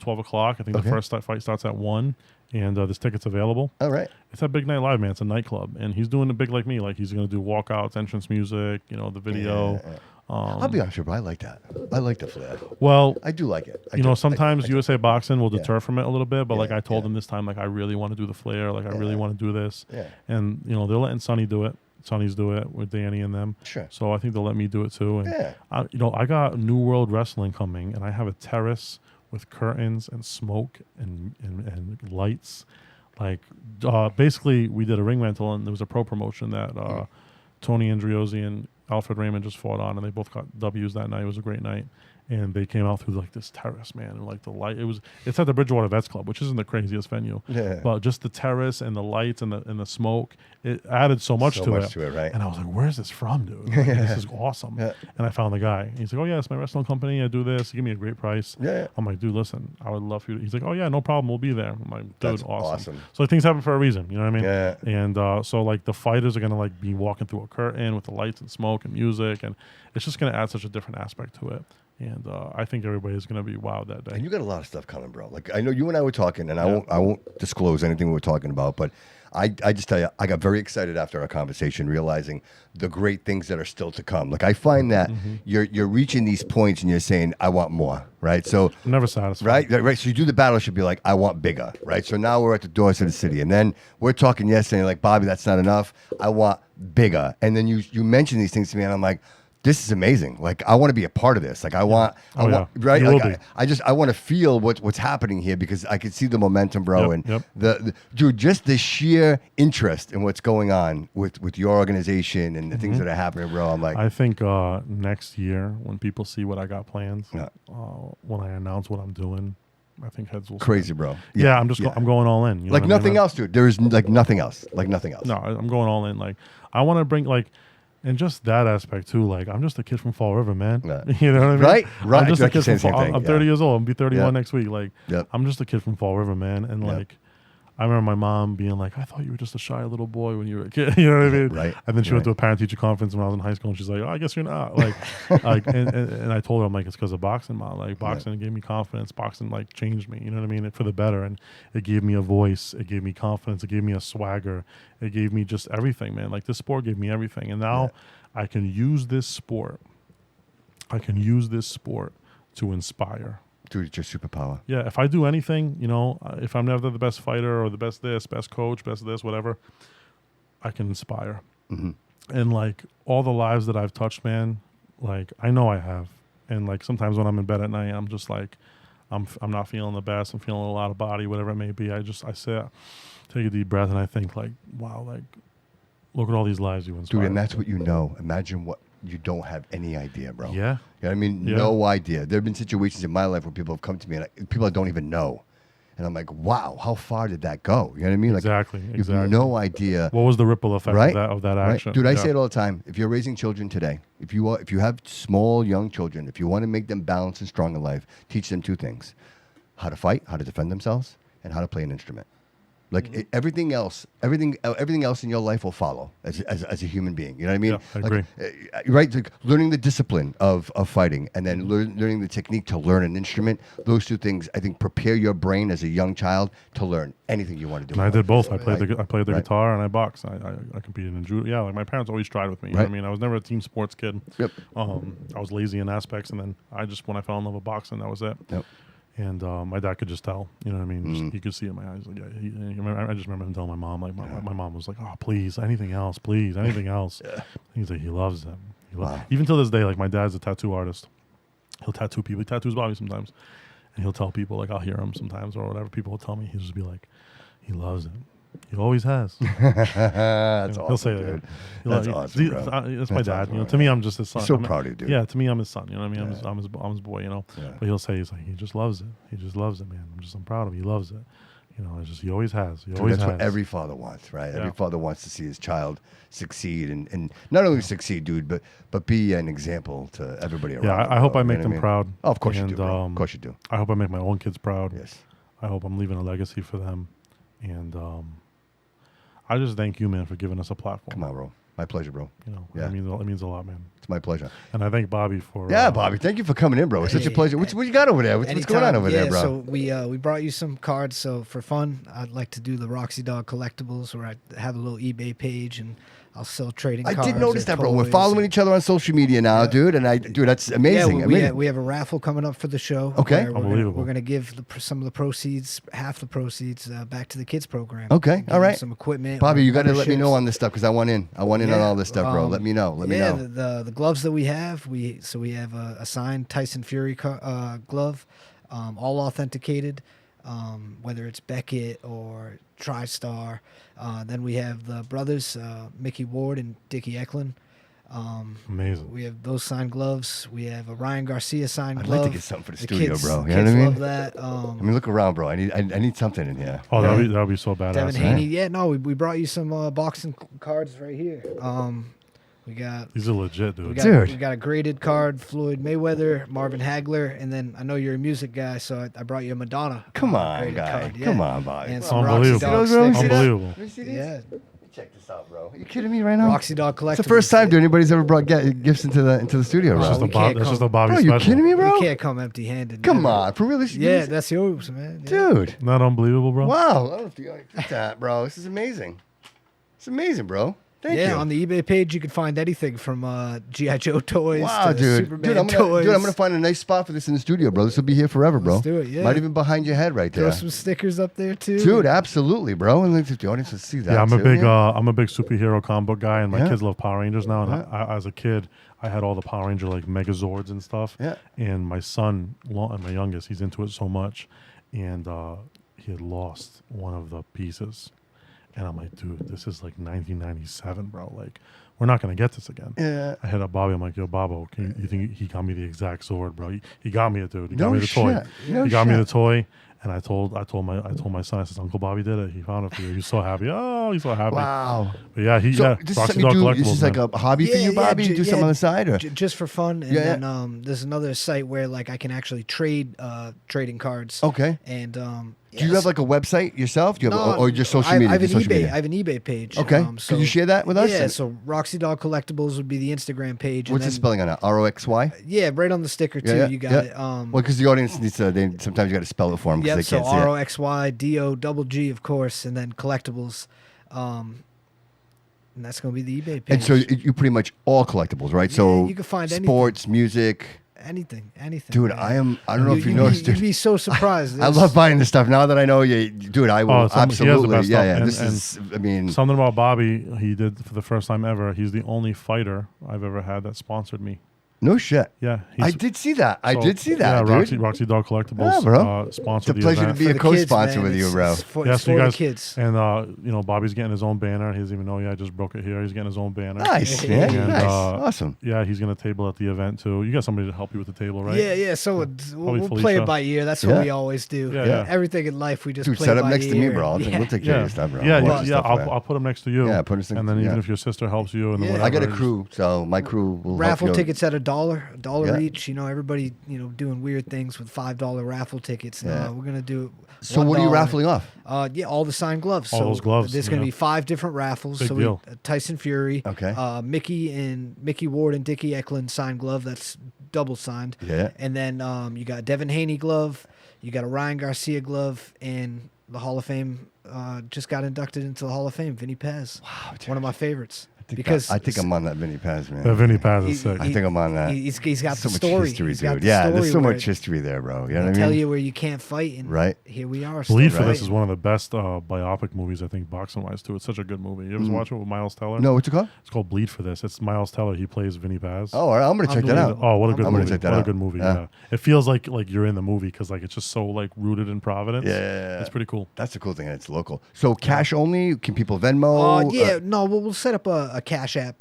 12 o'clock. I think Okay. the first fight starts at 1, and this ticket's available. All right. It's at Big Night Live, man. It's a nightclub, and he's doing it big like me. Like he's gonna do walkouts, entrance music, the video. Yeah. I'll be honest with you, bro. I like that. I like the flair. Well, I do like it. Sometimes USA Boxing will Yeah. deter from it a little bit, but like Yeah, I told yeah. him this time, like I really want to do the flair, like I really want to do this. Yeah. And they're letting Sonny do it. Sonny's do it with Danny and them. Sure. So I think they'll let me do it too. And Yeah. I got New World Wrestling coming, and I have a terrace with curtains and smoke and lights. Like basically, we did a ring rental, and there was a pro promotion that Tony Andriozzi and Alfred Raymond just fought on, and they both got W's that night. It was a great night. And they came out through like this terrace, man, and like the light. It's at the Bridgewater Vets Club, which isn't the craziest venue. Yeah. But just the terrace and the lights and the smoke, it added so much to it. Right? And I was like, "Where's this from, dude? Like, this is awesome." Yeah. And I found the guy. He's like, "Oh yeah, it's my wrestling company. I do this. He gave me a great price." Yeah. I'm like, "Dude, listen, I would love for you." He's like, "Oh yeah, no problem. We'll be there." I'm like, "Dude, That's awesome." awesome. So like, things happen for a reason. You know what I mean? Yeah. And so like the fighters are gonna like be walking through a curtain with the lights and smoke and music, and it's just gonna add such a different aspect to it. And I think everybody's gonna be wowed that day. And you got a lot of stuff coming, bro. Like I know you and I were talking, and I won't disclose anything we were talking about, but I just tell you, I got very excited after our conversation, realizing the great things that are still to come. Like I find that you're reaching these points, and you're saying, "I want more." Right? So I'm never satisfied. Right. So you do the battleship, you're like, "I want bigger." Right? So now we're at the doors of the city, and then we're talking yesterday, like, "Bobby, that's not enough. I want bigger." And then you mention these things to me, and I'm like, this is amazing. Like I want to be a part of this. Like I want, right? You Like, will be. I want to feel what's happening here because I can see the momentum, bro. Yep, And the dude, just the sheer interest in what's going on with your organization and the things that are happening, bro. I'm like, I think next year when people see what I got planned, Yeah. when I announce what I'm doing, I think heads will crazy, spin. bro. Yeah, I'm going all in. You know like what I mean? nothing else, dude. There is like nothing else. Like nothing else. No, I'm going all in. Like I want to bring like. And just that aspect too, like I'm just a kid from Fall River, man. Yeah. You know what I mean? Right. I'm just a kid from Fall. thing. I'm 30 years old. I'm be 31 Yeah. next week. Like Yep. I'm just a kid from Fall River, man. And Yep. like I remember my mom being like, "I thought you were just a shy little boy when you were a kid." You know what I mean? Right. And then she went Right. to a parent teacher conference when I was in high school, and she's like, "Oh, I guess you're not." Like, and I told her, I'm like, "It's because of boxing, Mom. Like boxing gave me confidence. Boxing like changed me. You know what I mean? For the better. And it gave me a voice. It gave me confidence. It gave me a swagger. It gave me just everything, man. Like this sport gave me everything. And now I can use this sport. To inspire. Dude, it's your superpower. Yeah, if I do anything, if I'm never the best fighter or the best this, best coach, best this, whatever, I can inspire. Mm-hmm. And like all the lives that I've touched, man, like I know I have. And like sometimes when I'm in bed at night, I'm just like, I'm not feeling the best. I'm feeling a little out of body, whatever it may be. I sit, take a deep breath, and I think like, wow, like look at all these lives you inspire. Dude, and that's what you know. Imagine what you don't have any idea, bro. Yeah. You know what I mean? Yeah. No idea. There have been situations in my life where people have come to me and people I don't even know. And I'm like, wow, how far did that go? You know what I mean? Like, Exactly. You have no idea. What was the ripple effect Right? of that Right? action? Dude, I Yeah. say it all the time. If you're raising children today, if you have small, young children, if you want to make them balanced and strong in life, teach them two things: how to fight, how to defend themselves, and how to play an instrument. Like everything else in your life will follow as a human being. You know what I mean? Yeah, I agree. Right? Like learning the discipline of fighting, and then learning the technique to learn an instrument. Those two things, I think, prepare your brain as a young child to learn anything you want to do. And I did both. I played the Right. guitar and I boxed. I competed in judo. Yeah, like my parents always tried with me. You know what I mean? I was never a team sports kid. Yep. I was lazy in aspects, and then when I fell in love with boxing, that was it. Yep. And my dad could just tell. You know what I mean? He could see it in my eyes. Like, yeah. I just remember him telling my mom. Like my mom was like, "Oh, please, anything else, please, anything else." He's like, he loves them. Even till this day, like my dad's a tattoo artist. He'll tattoo people. He tattoos Bobby sometimes, and he'll tell people, like I'll hear him sometimes or whatever. People will tell me. He'll just be like, he loves it. He always has. That's awesome, He'll say dude. that. That's awesome, bro. That's my That's dad. awesome, To me, I'm just his son. So proud of you, dude. Yeah, to me, I'm his son. You know what I mean? I'm his boy. Yeah. But he's like, he just loves it. He just loves it, man. I'm proud of him. He loves it. It's just he always has. Dude, that's what every father wants, right? Yeah. Every father wants to see his child succeed and not only succeed, dude, but be an example to everybody around. Yeah, him, I hope bro. I You know make what them mean? proud. Oh, of course you do, And, bro. Of course you do. I hope I make my own kids proud. Yes. I hope I'm leaving a legacy for them. And I just thank you, man, for giving us a platform. Come on, bro. My pleasure, bro. You know, Yeah. it means a lot, man. It's my pleasure. And I thank Bobby for. Yeah, Bobby. Thank you for coming in, bro. It's such a pleasure. What you got over there? What's going on over there, bro? So we brought you some cards. So for fun, I'd like to do the Roxy Dog collectibles, where I have a little eBay page and I'll sell trading cards. I did notice and that, bro. We're toys following and- each other on social media now, dude. And that's amazing. Yeah, we have a raffle coming up for the show. Okay. where Unbelievable. We're gonna give some of the proceeds, half the proceeds, back to the kids program. Okay, Give all right. them some equipment. Bobby, or you got to let me know memberships. on this stuff because I want in. I want in on all this stuff, bro. Let me know. Let me know. The gloves that we have, we have a signed Tyson Fury glove, all authenticated, whether it's Beckett or TriStar. Then we have the brothers, Mickey Ward and Dickie Eklund. Amazing. We have those signed gloves. We have a Ryan Garcia signed I'd glove. like to get something for the studio, kids, bro. You know kids what I mean? love that. I mean, look around, bro. I need something in here. Oh, Yeah. that'd be so badass. Devin man. Haney. Yeah, no, we brought you some boxing cards right here. We got These are legit, dude. Dude. we got a graded card, Floyd Mayweather, Marvin Hagler, and then I know you're a music guy, so I brought you a Madonna. Come on, graded guy. card, yeah. Come on, Bobby. And Come some on. Roxy Unbelievable. Dog See those, bro? sticks. See that? Unbelievable. Let me see these. Yeah, Check this out, bro. Are you kidding me right now? Roxy Dog collectibles. It's the first time, dude, anybody's ever brought gifts into the studio, That's bro. just a we can't That's just a come- Bobby Bro, you special. kidding me, bro? We can't come empty-handed. Come never. on, for real? Yeah, that's yours, man. Yeah. dude. Not unbelievable, bro. Wow, I don't know if you like that, bro. This is amazing. It's amazing, bro. Thank you. On the eBay page, you can find anything from G.I. Joe toys Wow, to dude. Superman Dude, toys. I'm gonna find a nice spot for this in the studio, bro. This will be here forever, bro. Let's do it, yeah. Might even behind your head right Throw there. some stickers up there, too. Dude, absolutely, bro. And let the audience see that. Yeah, I'm too, a big superhero comic book guy, and my Yeah. kids love Power Rangers now. And Yeah. I, as a kid, I had all the Power Ranger like Megazords and stuff. Yeah. And my son, my youngest, he's into it so much, and he had lost one of the pieces, and I'm like, dude, this is like 1997, bro. Like, we're not gonna get this again. Yeah. I hit up Bobby. I'm like, yo, Bobo, you think he got me the exact sword, bro? He got me it, dude. He No got me the toy. shit. No he got me shit. the toy. And I told my son, I said, Uncle Bobby did it. He found it for you. He's so happy. Oh, he's so happy. Wow. But yeah, So this is Roxy something Dog you do. Collectibles, This is like man. a hobby for you, Bobby. You do something on the side, or just for fun. And Yeah, then there's another site where like I can actually trade trading cards. okay. And Do you have like a website yourself? Do you have, or just social media? I have an Just social eBay. media? I have an eBay page. Okay. Could you share that with us? Yeah. So Roxy Dog Collectibles would be the Instagram page. What's the and then, spelling on it? ROXY? Yeah, right on the sticker too. You got it. Well, because the audience needs to. Sometimes you got to spell it for them because Yep. they So can't see it. ROXYDOGG, of course, and then collectibles. And that's gonna be the eBay page. And so you pretty much all collectibles, right? So you can find anything. sports, music. anything. Dude, man. I don't know if you you'd noticed, be, dude. You'd be so surprised. I love buying this stuff. Now that I know you, dude, I will he has the absolutely. best Yeah, stuff. yeah. And- This is, I mean, Something about Bobby, he did for the first time ever. He's the only fighter I've ever had that sponsored me. no shit. Yeah, I did see that. I so, did see that, Yeah, dude. Roxy Dog Collectibles Yeah, bro. It's sponsored a the pleasure to event. be For a the kids, co-sponsor man. with you, It's- bro. It's for, Yeah, it's so you for guys, the kids. and Bobby's getting his own banner. He doesn't even know. Yeah, I just broke it here. He's getting his own banner. Nice, man. And, Nice. Awesome. Yeah, he's gonna table at the event too. You got somebody to help you with the table, right? Yeah. So we'll play Felicia. it by ear. That's Yeah. what we always do. Yeah. Everything in life, we just Dude, play set by up next to me, ear. bro. Yeah. We'll take care of Yeah, your stuff, bro. yeah, We'll yeah. watch yeah stuff, I'll man. put him next to you. Yeah, put us And then yeah. even if your sister helps you, and then Yeah. whatever, I got a just- crew, so my crew will Raffle help you. tickets at $1, $1 Yeah. each. Everybody, doing weird things with $5 raffle tickets. Yeah. We're gonna do. So what are you $1. raffling off? All the signed gloves. All so those gloves, There's going to yeah. be 5 different raffles. Big so deal. Tyson Fury, Okay. Mickey Ward and Dickie Eklund signed glove. That's double signed. Yeah. And then you got Devin Haney glove. You got a Ryan Garcia glove, and the Hall of Fame just got inducted into the Hall of Fame. Vinny Paz. Wow, dude. One of my favorites. I think I'm on that Vinny Paz, man. That Vinny Paz is sick. I think I'm on that. He's got so the much story. history, He's got dude. the Yeah, story there's so where much history there, bro. You know They'll what I tell mean? you where you can't fight, and Right. here we are. Bleed still for This fighting. is one of the best biopic movies, I think, boxing wise too. It's such a good movie. You ever watch it with Miles Teller? No, what's it called? It's called Bleed for This. It's Miles Teller. He plays Vinny Paz. Oh, all right, I'm gonna check that out. Oh, what a good I'm gonna movie! check that What out. a good movie! Yeah. Yeah, it feels like you're in the movie because it's just so rooted in Providence. Yeah. it's pretty cool. That's the cool thing. It's local. So cash only? Can people Venmo? No, we'll set up a Cash App,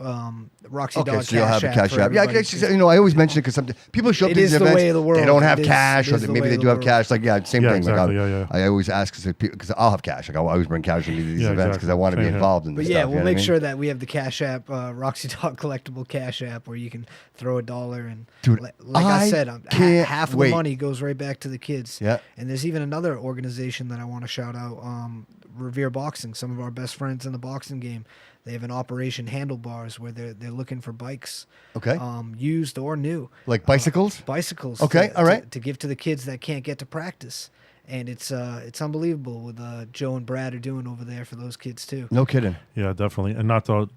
Roxy Okay, Dog so you'll have a cash for app. Yeah, everybody. I always mention it because people show up It to is these the events. way of the world. They don't have It is- cash, it or is the maybe way they of do the have world. cash. Same Yeah, thing. exactly. Yeah. I always ask because I'll have cash. I always bring cash with me to these Yeah, events because I exactly. want to be Same here. involved in But this yeah, stuff. we'll make sure that we have the Cash App, Roxy Dog Collectible Cash App, where you can throw $1 and, Dude, like I I said, can't half of wait. the money goes right back to the kids. Yeah. And there's even another organization that I want to shout out, Revere Boxing. Some of our best friends in the boxing game. They have an Operation Handlebars where they're looking for bikes, Okay. used or new. Like bicycles? Bicycles. Okay, all right. To give to the kids that can't get to practice. And it's unbelievable what Joe and Brad are doing over there for those kids too. No kidding. Yeah, definitely. And not to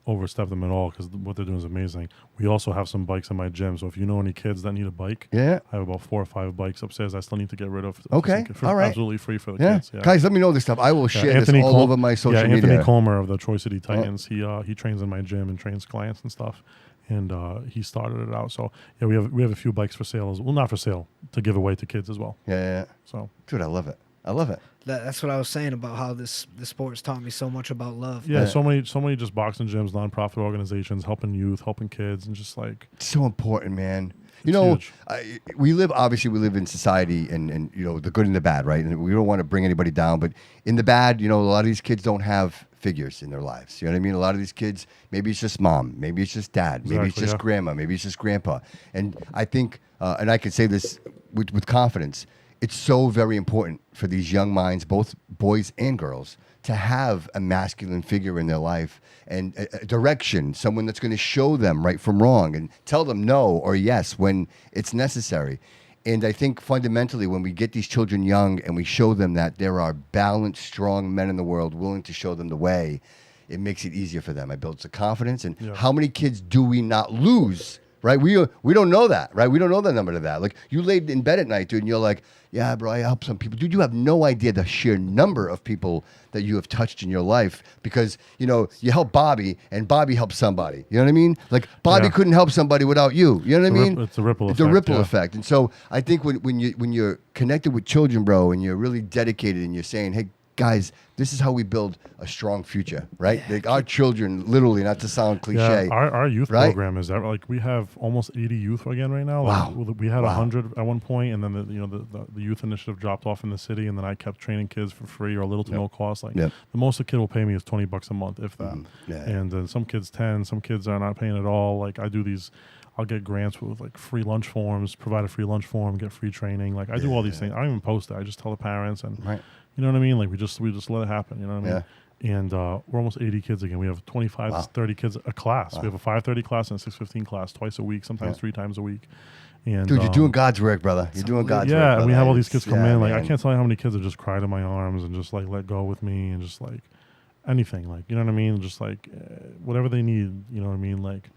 overstep them at all, because what they're doing is amazing. We also have some bikes in my gym. So if you know any kids that need a bike, Yeah. I have about 4 or 5 bikes upstairs I still need to get rid of. Okay, all right. Absolutely free for the Yeah. kids. Yeah. Guys, let me know this stuff. I will share this all over my social Anthony media. Comer of the Troy City Titans. He trains in my gym and trains clients and stuff. And he started it out. So yeah, we have a few bikes for sale well, not for sale, to give away to kids as well. Yeah. So Dude, I love it. I love it. That's what I was saying about how this sport has taught me so much about love. yeah, so many just boxing gyms, nonprofit organizations, helping youth, helping kids, and just like It's so important, man. You It's know, huge. we live in society and you know, the good and the bad, right? And we don't want to bring anybody down, but in the bad, you know, a lot of these kids don't have figures in their lives. You know what I mean? A lot of these kids, maybe it's just mom, maybe it's just dad, maybe it's Exactly, just yeah. grandma, maybe it's just grandpa. And I think, and I can say this with confidence, it's so very important for these young minds, both boys and girls, to have a masculine figure in their life and a direction, someone that's going to show them right from wrong and tell them no or yes when it's necessary. And I think fundamentally when we get these children young and we show them that there are balanced, strong men in the world willing to show them the way, it makes it easier for them. It builds the confidence. And how many kids do we not lose? Right, we don't know that, right? We don't know the number to that. Like, you laid in bed at night, dude, and you're like, yeah, bro, I help some people. Dude, you have no idea the sheer number of people that you have touched in your life because, you know, you help Bobby, and Bobby helps somebody. You know what I mean? Like, Bobby couldn't help somebody without you. You know what I mean? It's a ripple effect. It's a ripple yeah. effect. And so I think when you're connected with children, bro, and you're really dedicated and you're saying, hey, guys, this is how we build a strong future, right? Like our children, literally, not to sound cliche. Yeah, our youth right? program is that like we have almost 80 youth again right now. Wow. Like, we had 100 at one point, and then the youth initiative dropped off in the city, and then I kept training kids for free or little to no cost. Like the most a kid will pay me is $20 a month, if that. And then some kids 10, some kids are not paying at all. Like I do these. I'll get grants with like free lunch forms, provide a free lunch form, get free training. Like I do all these things. I don't even post it. I just tell the parents and you know what I mean? Like we just let it happen. You know what I mean? And we're almost 80 kids again. We have 25 to 30 kids a class. We have a 5:30 class and a 6:15 class twice a week, sometimes 3 times a week. And dude, you're doing God's work, brother. You're doing God's work. Yeah, and we have all these It's- kids come in. Like man. I can't tell you how many kids have just cried in my arms and just like let go with me and just like anything. Like you know what I mean? Just like whatever they need. You know what I mean? Like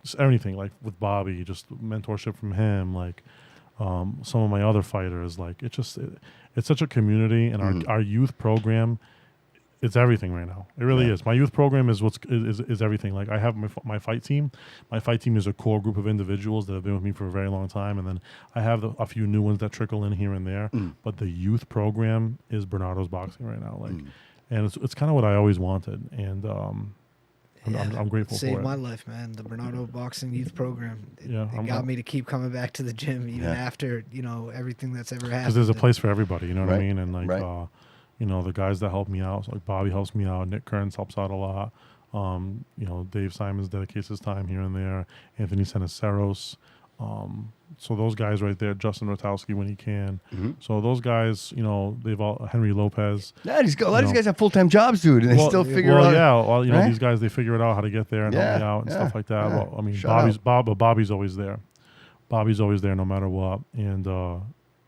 just everything. Like with Bobby, just mentorship from him. Like some of my other fighters. Like it's such a community, and our youth program, it's everything right now. It really is. My youth program is is everything. Like I have my fight team. My fight team is a core group of individuals that have been with me for a very long time, and then I have a few new ones that trickle in here and there. But the youth program is Bernardo's Boxing right now. Like, and it's kind of what I always wanted, and I'm grateful for it. Saved my life, man. The Bernardo Boxing Youth Program. It got me to keep coming back to the gym even after, everything that's ever happened. Because there's a place for everybody, you know what I Right. mean? And like, the guys that help me out, so like Bobby helps me out, Nick Kearns helps out a lot. Dave Simons dedicates his time here and there. Anthony Senaceros. So those guys right there, Justin Rotowski when he can. So those guys, they've all Henry Lopez. Yeah, a lot of these guys have full-time jobs, dude, and they still figure out. Yeah, these guys, they figure it out how to get there and help me out and stuff like that. Well, I mean, Bobby's always there. Bobby's always there no matter what. And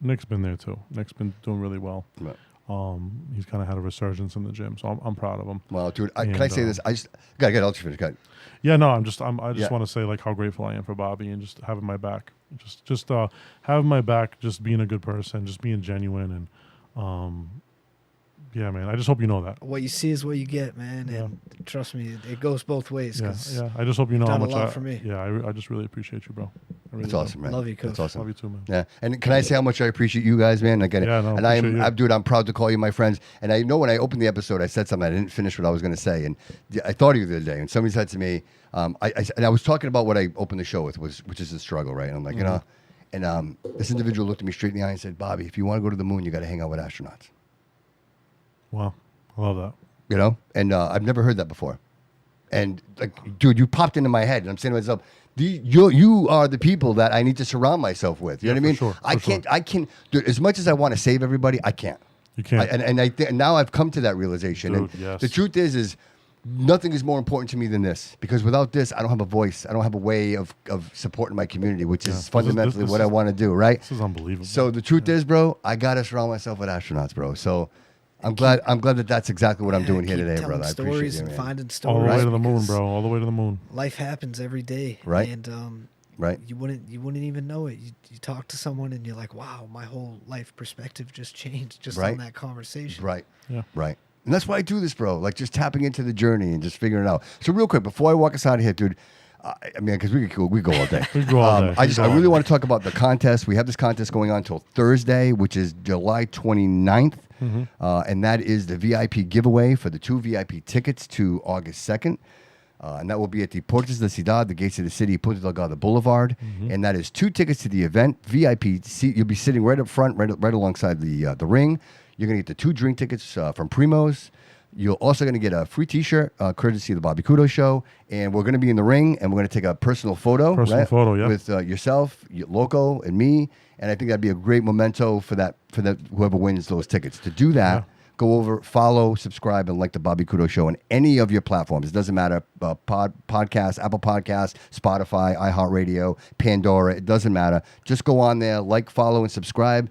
Nick's been there too. Nick's been doing really well. Right. He's kind of had a resurgence in the gym, so I'm proud of him. Well, dude, can I say this? I just got I'll just finish. Go ahead. Yeah, no, I just want to say like how grateful I am for Bobby and just having my back, just having my back, just being a good person, just being genuine, and yeah, man. I just hope you know that. What you see is what you get, man. And trust me, it goes both ways. Yeah. I just hope you know how much. Done a lot for me. Yeah, I just really appreciate you, bro. That's awesome, man. Love you, Coach. That's awesome. Love you too, man. Yeah, and can I say how much I appreciate you guys, man? Again, and I'm proud to call you my friends. And I know when I opened the episode, I said something. I didn't finish what I was going to say, and I thought of you the other day. And somebody said to me, I was talking about what I opened the show with, which is the struggle, right? And I'm like, and this individual looked at me straight in the eye and said, Bobby, if you want to go to the moon, you got to hang out with astronauts. Wow, I love that. And I've never heard that before. And like, dude, you popped into my head, and I'm saying to myself, you are the people that I need to surround myself with. You know what I mean? Sure, I can't, dude, as much as I want to save everybody, I can't. You can't. And now I've come to that realization. Dude, and yes. the truth is nothing is more important to me than this, because without this, I don't have a voice. I don't have a way of supporting my community, which is fundamentally what I want to do, right? This is unbelievable. So the truth is, bro, I got to surround myself with astronauts, bro. So I'm glad that that's exactly what I'm doing here today, brother. I appreciate stories you, and man. finding all stories. the way to the moon, because bro. All the way to the moon. Life happens every day, Right. And Right. you wouldn't even know it. You talk to someone and you're like, wow, my whole life perspective just changed just Right. on that conversation. Right. Yeah. Right. And that's why I do this, bro. Like, just tapping into the journey and just figuring it out. So real quick, before I walk us out of here, dude, I mean, because we go all day. We go all day. I really want to talk about the contest. We have this contest going on until Thursday, which is July 29th. Mm-hmm. And that is the VIP giveaway for the 2 VIP tickets to August 2nd. And that will be at the Puertas de Ciudad, the gates of the city, Punta Delgado Boulevard. Mm-hmm. And that is 2 tickets to the event. VIP seat. You'll be sitting right up front, right alongside the ring. You're going to get the 2 drink tickets from Primo's. You're also going to get a free T-shirt, courtesy of the Bobby Couto Show. And we're going to be in the ring, and we're going to take a personal photo. With yourself, Loco, and me. And I think that'd be a great memento for that whoever wins those tickets. To do that, go over, follow, subscribe, and like the Bobby Couto Show on any of your platforms. It doesn't matter, podcast, Apple Podcasts, Spotify, iHeartRadio, Pandora. It doesn't matter. Just go on there, like, follow, and subscribe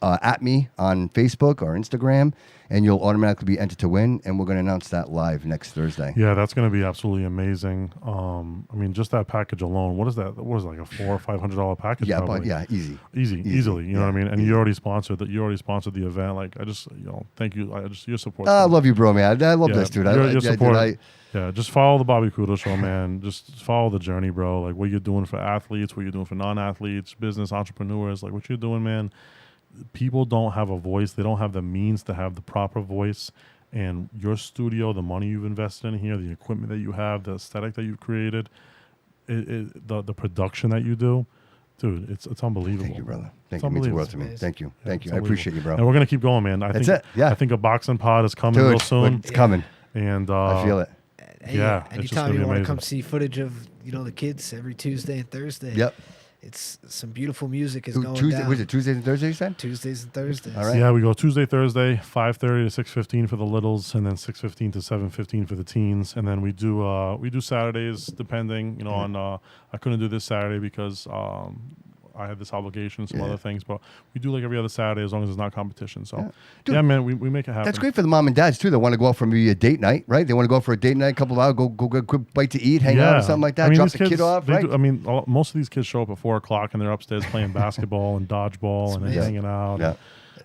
at me on Facebook or Instagram, and you'll automatically be entered to win. And we're going to announce that live next Thursday. Yeah, that's going to be absolutely amazing. I mean, just that package alone. What is that? What is it, like a $400 or $500 package? Yeah, probably? but easily. You know what I mean? And easy. you already sponsored that. You already sponsored the event. Like, I just, thank you. Your support. I love you, bro, man. I love this, dude. Your support. Dude, Yeah, just follow the Bobby Couto Show, man. Just follow the journey, bro. Like, what you're doing for athletes, what you're doing for non-athletes, business entrepreneurs. Like, what you're doing, man. People don't have a voice. They don't have the means to have the proper voice. And your studio, the money you've invested in here, the equipment that you have, the aesthetic that you've created, the production that you do, dude, it's unbelievable. Thank you, brother. Thank you. It means the world to me. Thank you. Thank you. I appreciate you, bro. And we're going to keep going, man. That's it. Yeah. I think a boxing pod is coming real soon. It's coming. And I feel it. Yeah, it's just anytime gonna you be want to amazing. come see footage of the kids every Tuesday and Thursday. Yep. It's some beautiful music is going Tuesday, down. was it Tuesdays and Thursdays you said? Tuesdays and Thursdays. All right. Yeah, we go Tuesday, Thursday, 5:30 to 6:15 for the littles, and then 6:15 to 7:15 for the teens, and then we do Saturdays depending, on. I couldn't do this Saturday because I had this obligation, some other things, but we do like every other Saturday as long as it's not competition. So Dude, yeah, man, we make it happen. That's great for the mom and dads too. They want to go out for maybe a date night, right? They want to go out for a date night, a couple of hours, go get a quick bite to eat, hang out or something like that. Drop these the kids, kid off, right? Most of these kids show up at 4:00 and they're upstairs playing basketball and dodgeball and they're hanging out. Yeah.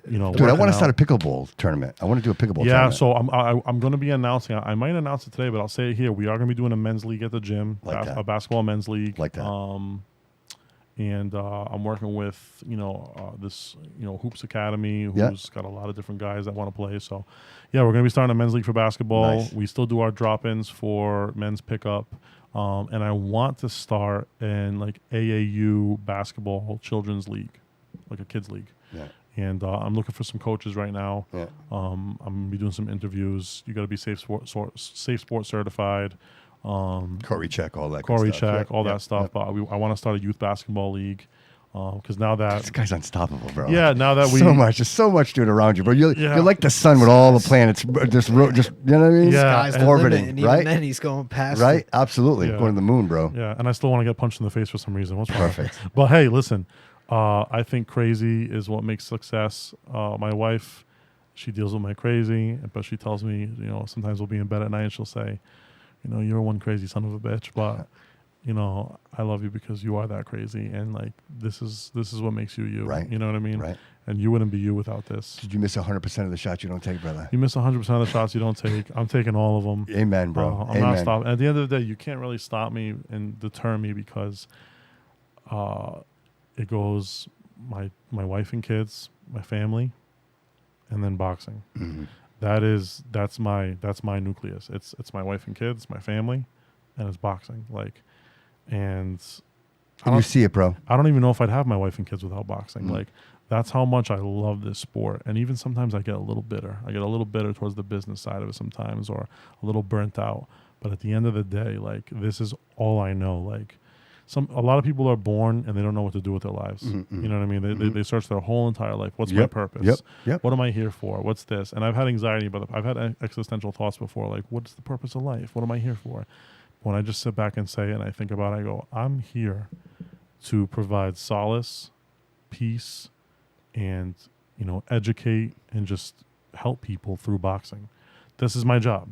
And, Dude, I want to start a pickleball tournament. I want to do a pickleball tournament. So I'm going to be announcing. I might announce it today, but I'll say it here. We are going to be doing a men's league at the gym, a basketball men's league. Like that. And I'm working with this Hoops Academy, who's got a lot of different guys that want to play. So yeah, we're going to be starting a men's league for basketball. Nice. We still do our drop-ins for men's pickup, and I want to start in like AAU basketball children's league, like a kids league. Yeah. And I'm looking for some coaches right now. Yeah. I'm gonna be doing some interviews. You got to be safe sport certified. Corey check, all that. Corey good stuff. check, all that stuff. But I want to start a youth basketball league because now that This guy's unstoppable, bro. yeah, now that we there's so much doing around you, bro. You're like the sun with all the planets, just you know what I mean? Yeah, Sky's the orbiting, limit, and even right? then he's going past Right? it. Absolutely. Yeah. Going to the moon, bro. yeah, and I still want to get punched in the face for some reason. What's wrong? Perfect. But hey, listen, I think crazy is what makes success. My wife, she deals with my crazy, but she tells me, sometimes we'll be in bed at night and she'll say, you're one crazy son of a bitch, but I love you because you are that crazy, and like this is what makes you you. Right. You know what I mean? Right. And you wouldn't be you without this. Did you miss 100% of the shots you don't take, brother? You miss 100% of the shots you don't take. I'm taking all of them. Amen, bro. I'm not stopping. At the end of the day, you can't really stop me and deter me because it goes my wife and kids, my family, and then boxing. Mm-hmm. That's my nucleus. It's my wife and kids, my family, and it's boxing. And you see it, bro. I don't even know if I'd have my wife and kids without boxing. Like, that's how much I love this sport. And even sometimes I get a little bitter. I get a little bitter towards the business side of it sometimes, or a little burnt out. But at the end of the day, like, this is all I know. Like, a lot of people are born and they don't know what to do with their lives. Mm-hmm. You know what I mean? They search their whole entire life. What's my Yep. purpose? Yep. What am I here for? What's this? And I've had anxiety, but I've had existential thoughts before, like, what's the purpose of life? What am I here for? When I just sit back and say it and I think about it, I go, I'm here to provide solace, peace, and, educate and just help people through boxing. This is my job.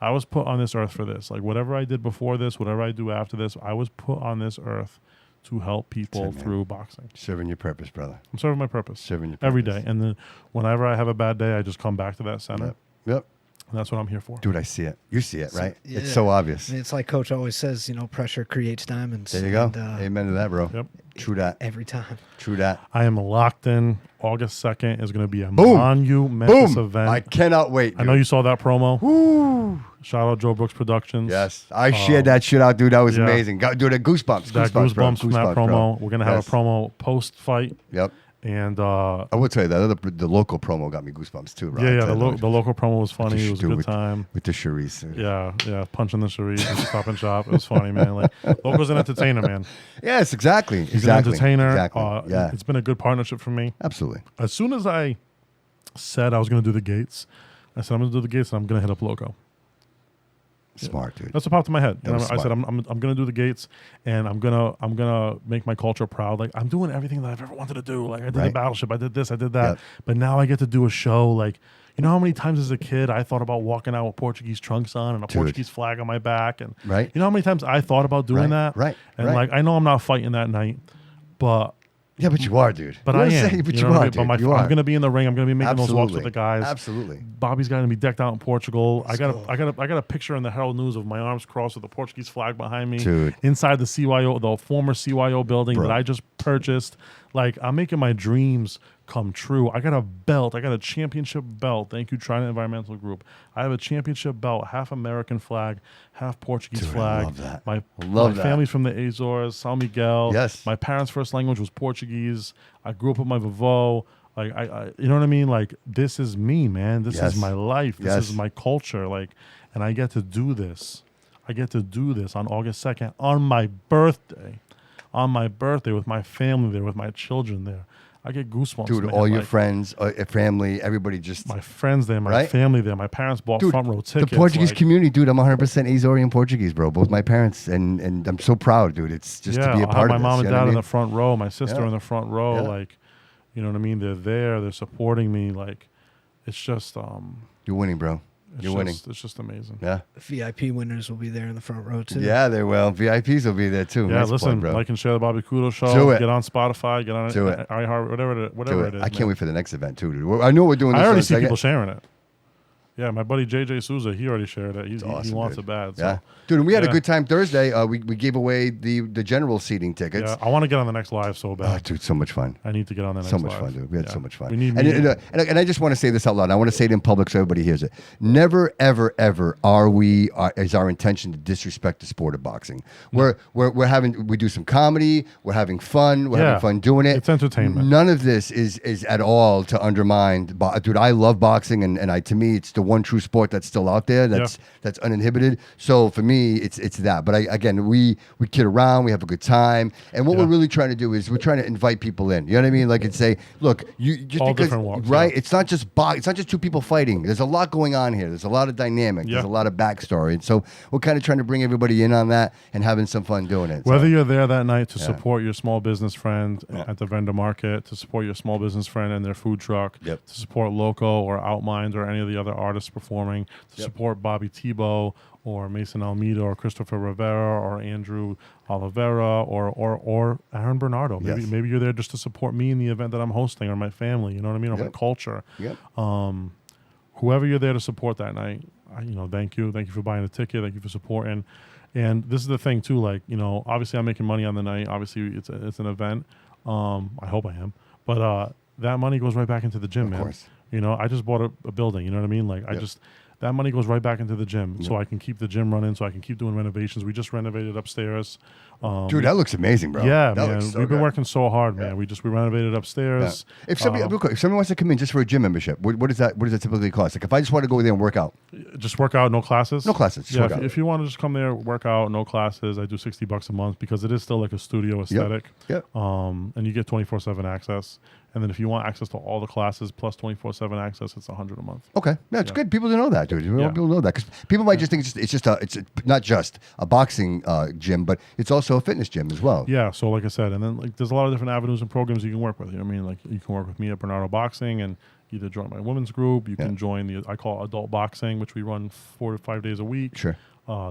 I was put on this earth for this. Like, whatever I did before this, whatever I do after this, I was put on this earth to help people through boxing. Serving your purpose, brother. I'm serving my purpose. Serving your purpose. Every day. And then whenever I have a bad day, I just come back to that center. Yep. And that's what I'm here for. Dude, I see it. You see it, right? Yeah. It's so obvious. It's like Coach always says, pressure creates diamonds. There you go. And, Amen to that, bro. Yep. True that. every time. True that. I am locked in. August 2nd is going to be a Boom. monumentous Boom. event. I cannot wait. I know you saw that promo. Woo. Shout out Joe Brooks Productions. Yes. I shared that shit out, dude. That was yeah. amazing. Dude, the goosebumps. That bro. goosebumps from that promo. bro. We're going to have Yes. a promo post-fight. Yep. And I will tell you that the local promo got me goosebumps too, bro. the local promo was funny. It was a good with, time. with the Charisse. Yeah, punching the Charisse and Stop and Shop. It was funny, man. Like, Loco's an entertainer, man. Yes, exactly. He's an entertainer. Exactly. Yeah. It's been a good partnership for me. Absolutely. As soon as I said I was going to do the gates, I said I'm going to do the gates and I'm going to hit up Loco. Smart, dude. That's what popped in my head. That And was I said smart. I'm gonna do the gates, and I'm gonna make my culture proud. Like, I'm doing everything that I've ever wanted to do. Like, I did the Right. Battleship, I did this, I did that. Yep. But now I get to do a show. Like, you know how many times as a kid I thought about walking out with Portuguese trunks on and a Dude. Portuguese flag on my back, and Right. you know how many times I thought about doing that. Right. And Right. like, I know I'm not fighting that night, but Yeah, but you are, dude. but You know I what I'm am. saying? But you you know what I are, mean? dude. But You I'm are. gonna be in the ring. I'm gonna be making those walks with the Absolutely. guys. Absolutely. Bobby's gonna be decked out in Portugal. I got a picture in the Herald News of my arms crossed with the Portuguese flag behind me. Dude. Inside the CYO, the former CYO building Bro. that I just purchased. Like, I'm making my dreams come true. I got a belt. I got a championship belt. Thank you, Trident Environmental Group. I have a championship belt, half American flag, half Portuguese Dude, I flag. love that. My Love that. family's from the Azores, São Miguel. Yes. My parents' first language was Portuguese. I grew up with my vovô. Like, I you know what I mean? Like, this is me, man. This Yes. is my life. This Yes. is my culture. Like, and I get to do this. I get to do this on August 2nd on my birthday. On my birthday with my family there, with my children there. I get goosebumps. Dude, man. all your Like, friends, family, everybody just. my friends there, my Right? family there. My parents bought Dude, front row tickets. the Portuguese like, community, dude. I'm 100% Azorian Portuguese, bro. Both my parents, and I'm so proud, dude. It's just to be a I'll part have of my this. mom and you know what dad I in mean? the front row, my sister Yeah. in the front row. Yeah. Like, you know what I mean? They're there. They're supporting me. Like, it's just You're winning, bro. You're winning. It's just amazing. Yeah. VIP winners will be there in the front row too. Yeah, they will. VIPs will be there too. Yeah, Nice listen, plug, bro. like and share the Bobby Couto Show. Do it. Get on Spotify. Get on Do it. iHeart, whatever Do it is. I can't man. wait for the next event too, dude. I know we're doing this. I already on see the people second. sharing it. Yeah, my buddy JJ Souza, he already shared it. He Awesome, wants dude. it bad. So. Yeah, dude. And we had a Yeah. good time Thursday. We gave away the general seating tickets. Yeah, I want to get on the next live so Oh, bad. dude, so much fun. I need to get on the next So much live. fun, dude. We had Yeah. so much fun. We need and, media. and I just want to say this out loud. I want to say it in public so everybody hears it. Never, ever, ever is our intention to disrespect the sport of boxing. We do some comedy. We're having fun. We're Yeah. having fun doing it. It's entertainment. None of this is at all to undermine. Dude, I love boxing, and to me, it's the one true sport that's still out there. That's uninhibited. So for me, it's that. But we kid around. We have a good time. And what Yeah. we're really trying to do is we're trying to invite people in. You know what I mean? Like, and say, look, you just All because different walks, right? yeah. It's not just it's not just two people fighting. There's a lot going on here. There's a lot of dynamic. Yeah. There's a lot of backstory. And so we're kind of trying to bring everybody in on that and having some fun doing it. Whether So, you're there that night to Yeah. support your small business friend at the vendor market, to support your small business friend and their food truck, Yep. to support Loco or Outmind or any of the other artists performing, to Yep. support Bobby Tebow or Mason Almeida or Christopher Rivera or Andrew Oliveira or Aaron Bernardo. Yes. Maybe you're there just to support me in the event that I'm hosting or my family, you know what I mean, or my Yep. culture. Yep. Whoever you're there to support that night, thank you. Thank you for buying the ticket. Thank you for supporting. And this is the thing too, like, obviously I'm making money on the night. Obviously it's an event. I hope I am. But that money goes right back into the gym, Of man. course. I just bought a building, you know what I mean? Like, Yep. that money goes right back into the gym. So I can keep the gym running, so I can keep doing renovations. We just renovated upstairs. Dude, that looks amazing, bro. Yeah, that man. looks so We've been good. working so hard, man. We renovated upstairs. If somebody, real quick, if somebody wants to come in just for a gym membership, what does that typically cost? Like if I just want to go there and work out, Just work out, no classes. No classes, just Yeah, work out. if you want to just come there, work out, no classes. I do $60 a month because it is still like a studio aesthetic. Yep. And you get 24/7 access. And then if you want access to all the classes plus 24/7 access, it's $100 a month. okay, yeah, it's good. People don't know that, dude. Yeah. People know that because people might just think it's not just a boxing gym, but it's also a fitness gym as well. Yeah, so like I said, and then like there's a lot of different avenues and programs you can work with. You know what I mean? Like you can work with me at Bernardo Boxing and either join my women's group. You can join I call adult boxing, which we run 4 to 5 days a week. Sure.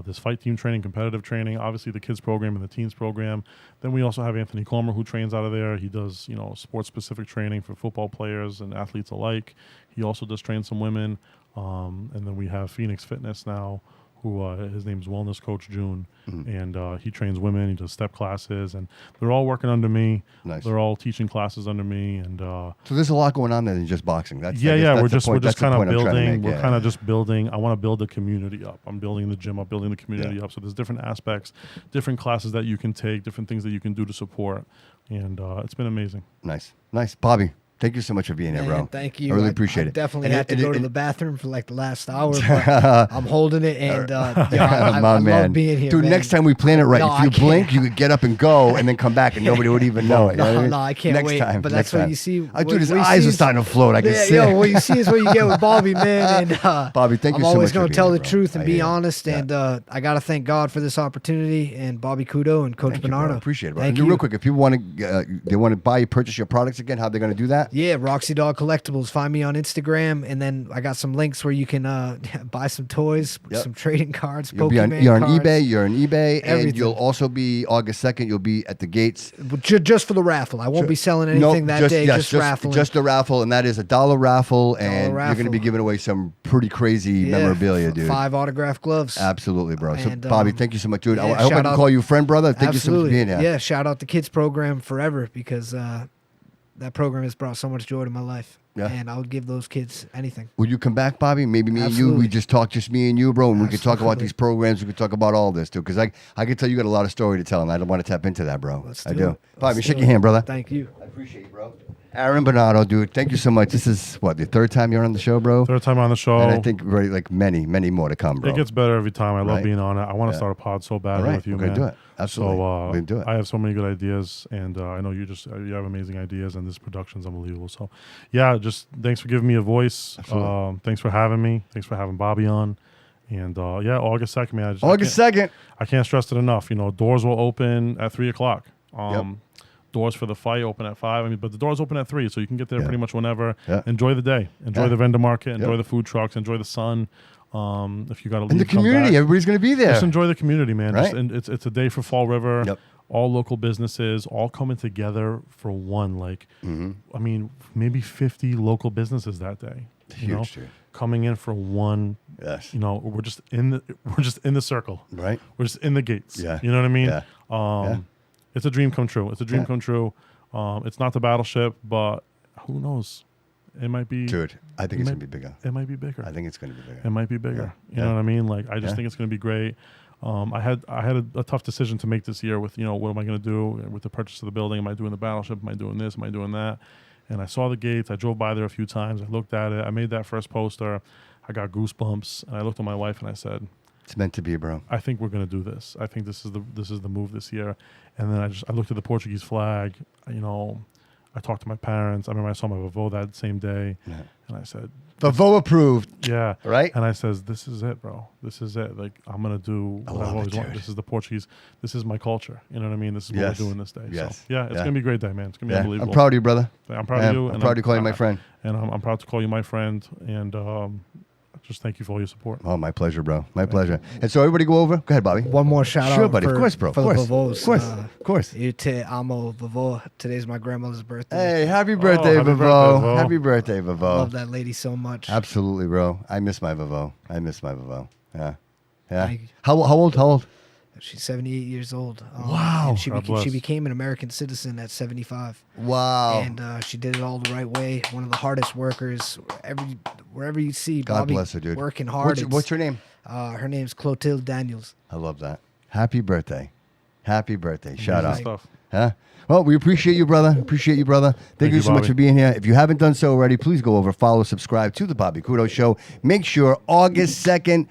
There's fight team training, competitive training, obviously the kids program and the teens program. Then we also have Anthony Comer who trains out of there. He does, sports specific training for football players and athletes alike. He also does train some women. And then we have Phoenix Fitness now, who his name's Wellness Coach June, and he trains women. He does step classes, and they're all working under me. Nice. They're all teaching classes under me, and So there's a lot going on there than just boxing. That's we're just that's the kind of point I'm trying to building. make. We're kind of just building. I want to build the community up. I'm building the gym up, building the community up. So there's different aspects, different classes that you can take, different things that you can do to support, and it's been amazing. Nice, Bobby. Thank you so much for being here, bro. Man, thank you. I really appreciate it. Definitely And had to and go to the bathroom for like the last hour, but I'm holding it, and I love being here, dude. man. Next time we plan it right. No, If I you can't. blink, you could get up and go, and then come back, and nobody would even know it. You know what I mean? No, I can't next wait. Time, but next that's what time. you see. Dude, his what you eyes see are is- starting to float. I can see it. What you see is what you get with Bobby, man. And Bobby, thank you I'm so always much for going being to tell here, the bro. truth and I be hear you. honest. Yeah. And I got to thank God for this opportunity and Bobby Couto and Coach Thank you, bro. Bernardo. Appreciate it, bro. Thank And you. real quick, if people want to, purchase your products again, how they're going to do that? Yeah, Roxy Dog Collectibles. Find me on Instagram, and then I got some links where you can buy some toys, Yep. some trading cards, You're on Pokemon cards. eBay. You're on eBay, and Everything. you'll also be August 2nd. You'll be at the gates. Just for the raffle. I won't be selling anything that day. Just raffling. Just a raffle, and that is $1 raffle, and you're going to raffle. be giving away some pretty crazy memorabilia, dude. 5 autographed gloves. Absolutely, bro. So, And, Bobby, thank you so much, dude. yeah, I hope I shout can out- call you friend, brother. Thank you so much for Absolutely. being here. Yeah, shout out the kids program forever because that program has brought so much joy to my life. Yeah. And I would give those kids anything. Will you come back, Bobby? Maybe me and you, we Absolutely. just talk, just me and you, bro, and we could talk about Absolutely. these programs. We could talk about all this, too, because I can tell you got a lot of story to tell, and I don't want to tap into that, bro. Let's I do do. it. Bobby, Let's shake do your it. hand, brother. Thank you. I appreciate you, bro. Aaron Bernardo, dude, thank you so much. This is, the third time you're on the show, bro? Third time on the show. And I think many, many more to come, bro. It gets better every time. I love Right. being on it. I want to start a pod so bad All right, with you, we're man. gonna do it. Absolutely. So We're gonna do it. I have so many good ideas, and I know you have amazing ideas, and this production's unbelievable. So, yeah, just thanks for giving me a voice. Absolutely. Thanks for having me. Thanks for having Bobby on. And August 2nd, man. August 2nd. I can't stress it enough. Doors will open at 3:00. Yep. Doors for the fight open at 5. But the doors open at 3, so you can get there Yeah. pretty much whenever. Yeah. Enjoy the day. Enjoy Yeah. the vendor market. Enjoy Yep. the food trucks. Enjoy the sun. If you got to leave, And the come community, back. everybody's going to be there. Just enjoy the community, man. Right. And it's a day for Fall River. Yep. All local businesses, all coming together for one. Like, I mean, maybe 50 local businesses that day. Huge, dude. Coming in for one. Yes. We're just in the circle. Right. We're just in the gates. Yeah. You know what I mean? Yeah. Yeah. It's a dream come true. It's a dream Yeah. come true. It's not the battleship, but who knows? It might be. Dude, I think it's going to be bigger. It might be bigger. I think it's going to be bigger. It might be bigger. Yeah. You know what I mean? Like, I just Yeah. think it's going to be great. I had a tough decision to make this year with, what am I going to do with the purchase of the building? Am I doing the battleship? Am I doing this? Am I doing that? And I saw the gates. I drove by there a few times. I looked at it. I made that first poster. I got goosebumps. And I looked at my wife and I said, It's meant to be, bro. I think we're going to do this. I think this is the move this year. And then I looked at the Portuguese flag. I talked to my parents. I remember I saw my Vavo that same day. Yeah. And I said, Vavo approved. yeah. Right? And I says, this is it, bro. This is it. Like, I'm going to do I what love I've always it, wanted. dude. This is the Portuguese. This is my culture. You know what I mean? This is what Yes. we're doing this day. Yes. So, yeah, it's Yeah. going to be a great day, man. It's going to be Yeah. unbelievable. I'm proud of you, brother. I'm proud Yeah, of you. I'm proud to call you my friend. And I'm proud to call you my friend. And just thank you for all your support. Oh, my pleasure, bro. My pleasure. And so everybody go over. Go ahead, Bobby. One more shout Sure, out. buddy. For, Of course, bro. For Of course. the Vavos. Of course. Of course. Eu te amo, Vavo. Today's my grandmother's birthday. Hey, happy birthday, happy Vavo. birthday, Vavo. Happy birthday, I Vavo. love that lady so much. Absolutely, bro. I miss my Vavo. Yeah. Yeah. Thank you. How old? She's 78 years old. Wow. And she, God bless. she became an American citizen at 75. Wow. And she did it all the right way. One of the hardest workers. Wherever you see God Bobby bless her, dude. working hard. What's her name? Her name's Clotilde Daniels. I love that. Happy birthday. Happy birthday. Shout Amazing out. stuff. Huh? Well, we appreciate you, brother. Appreciate you, brother. Thank you so much Bobby. for being here. If you haven't done so already, please go over, follow, subscribe to the Bobby Couto Show. Make sure August 2nd,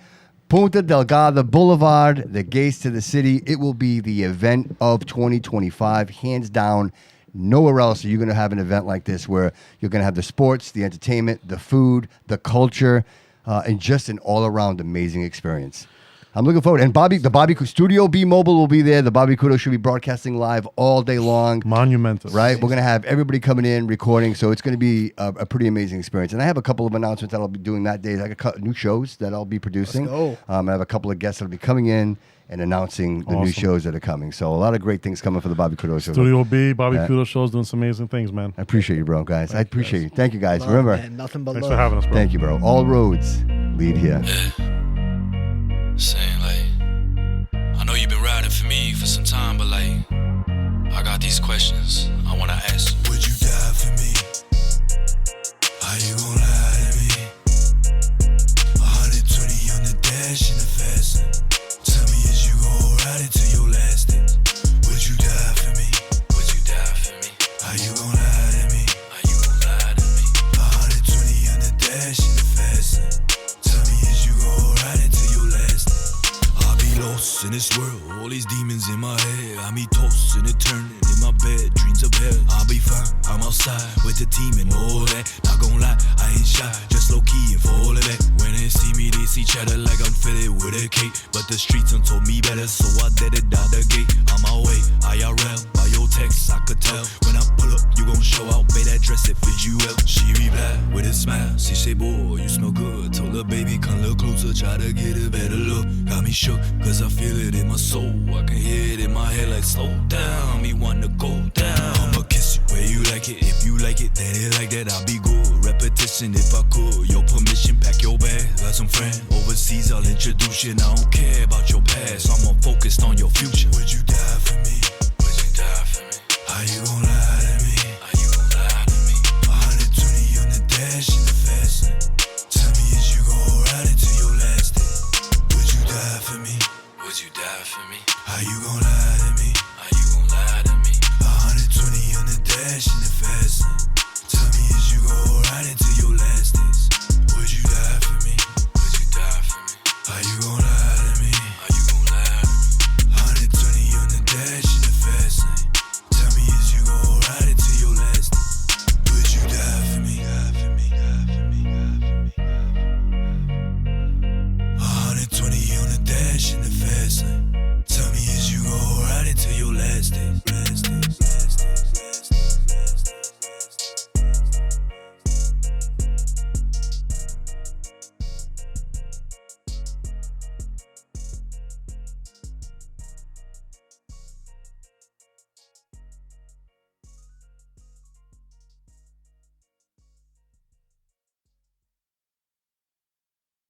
Punta Delgada Boulevard, the gates to the city. It will be the event of 2025, hands down. Nowhere else are you going to have an event like this where you're going to have the sports, the entertainment, the food, the culture, and just an all-around amazing experience. I'm looking forward. And the Bobby Studio B Mobile will be there. The Bobby Couto should be broadcasting live all day long. Monumental. Right? We're going to have everybody coming in, recording. So it's going to be a pretty amazing experience. And I have a couple of announcements that I'll be doing that day. I got new shows that I'll be producing. Let's go. I have a couple of guests that will be coming in and announcing the new Awesome. shows that are coming. So a lot of great things coming for the Bobby Couto Show. Studio B, Bobby Yeah. Couto Show's doing some amazing things, man. I appreciate you, bro, guys. I appreciate you. Thank you, guys. Love, Remember, man, nothing but Thanks love. for having us, bro. thank you, bro. All roads lead here. Saying like, I know you've been riding for me for some time, but like, I got these questions I wanna ask. Would you die for me? Are you gonna lie to me? 120 on the dash in the fast lane. Tell me, is you gonna ride it till your last day? Would you die for me? Would you die for me? Are you gonna lie to me? Are you gonna lie to me? 120 on the dash in the fast lane. Tell me, is you gonna ride it till your last day? I be lost in this world, all these demons in my head. I be tossing and turning in my bed, dreams of hell. I'll be fine, I'm outside with the team and all that. Not gon' lie, I ain't shy, just low key and for all of that. When they see me, they see chatter like I'm fitted with a cape. But the streets done told me better, so I did it out the gate. On my way, IRL, by your text, I could tell. When I pull up, you gon' show out, babe, that dress, it fits you well. She replied with a smile, she say, boy, you smell good. Told her, baby, come a little closer, try to get a better look. Got me shook, cause I feel it in my soul. I can hear it in my head like, slow down, me want to go down. I'ma kiss you where you like it, if you like it, then it like that, I'll be good. Repetition if I could, your permission, pack your bag. Got some friends overseas, I'll introduce you. And I don't care about your past, I'm more focused on your future. Would you die for me? Would you die for me? Are you gon' lie to me? Are you gon' lie to me? 120 on the dash in the fast lane. Tell me, is you gon' ride it till your last day? Would you die for me? Would you die for me? Are you gon' lie to me? Are you gon' lie to me? 120 on the dash in the fast lane. Tell me, is you gon' ride it till your last days? Would you die for me? Would you die for me? Are you gon' lie to me? Are you gon' lie to me? 120 on the dash in the fast lane. Tell me, is you gon' ride it till your last days? Would you die for me? Die for me? Die for me? Die for me? 120 on the dash in the fast lane. Tell me, is you gon' ride it till your last days? Last days.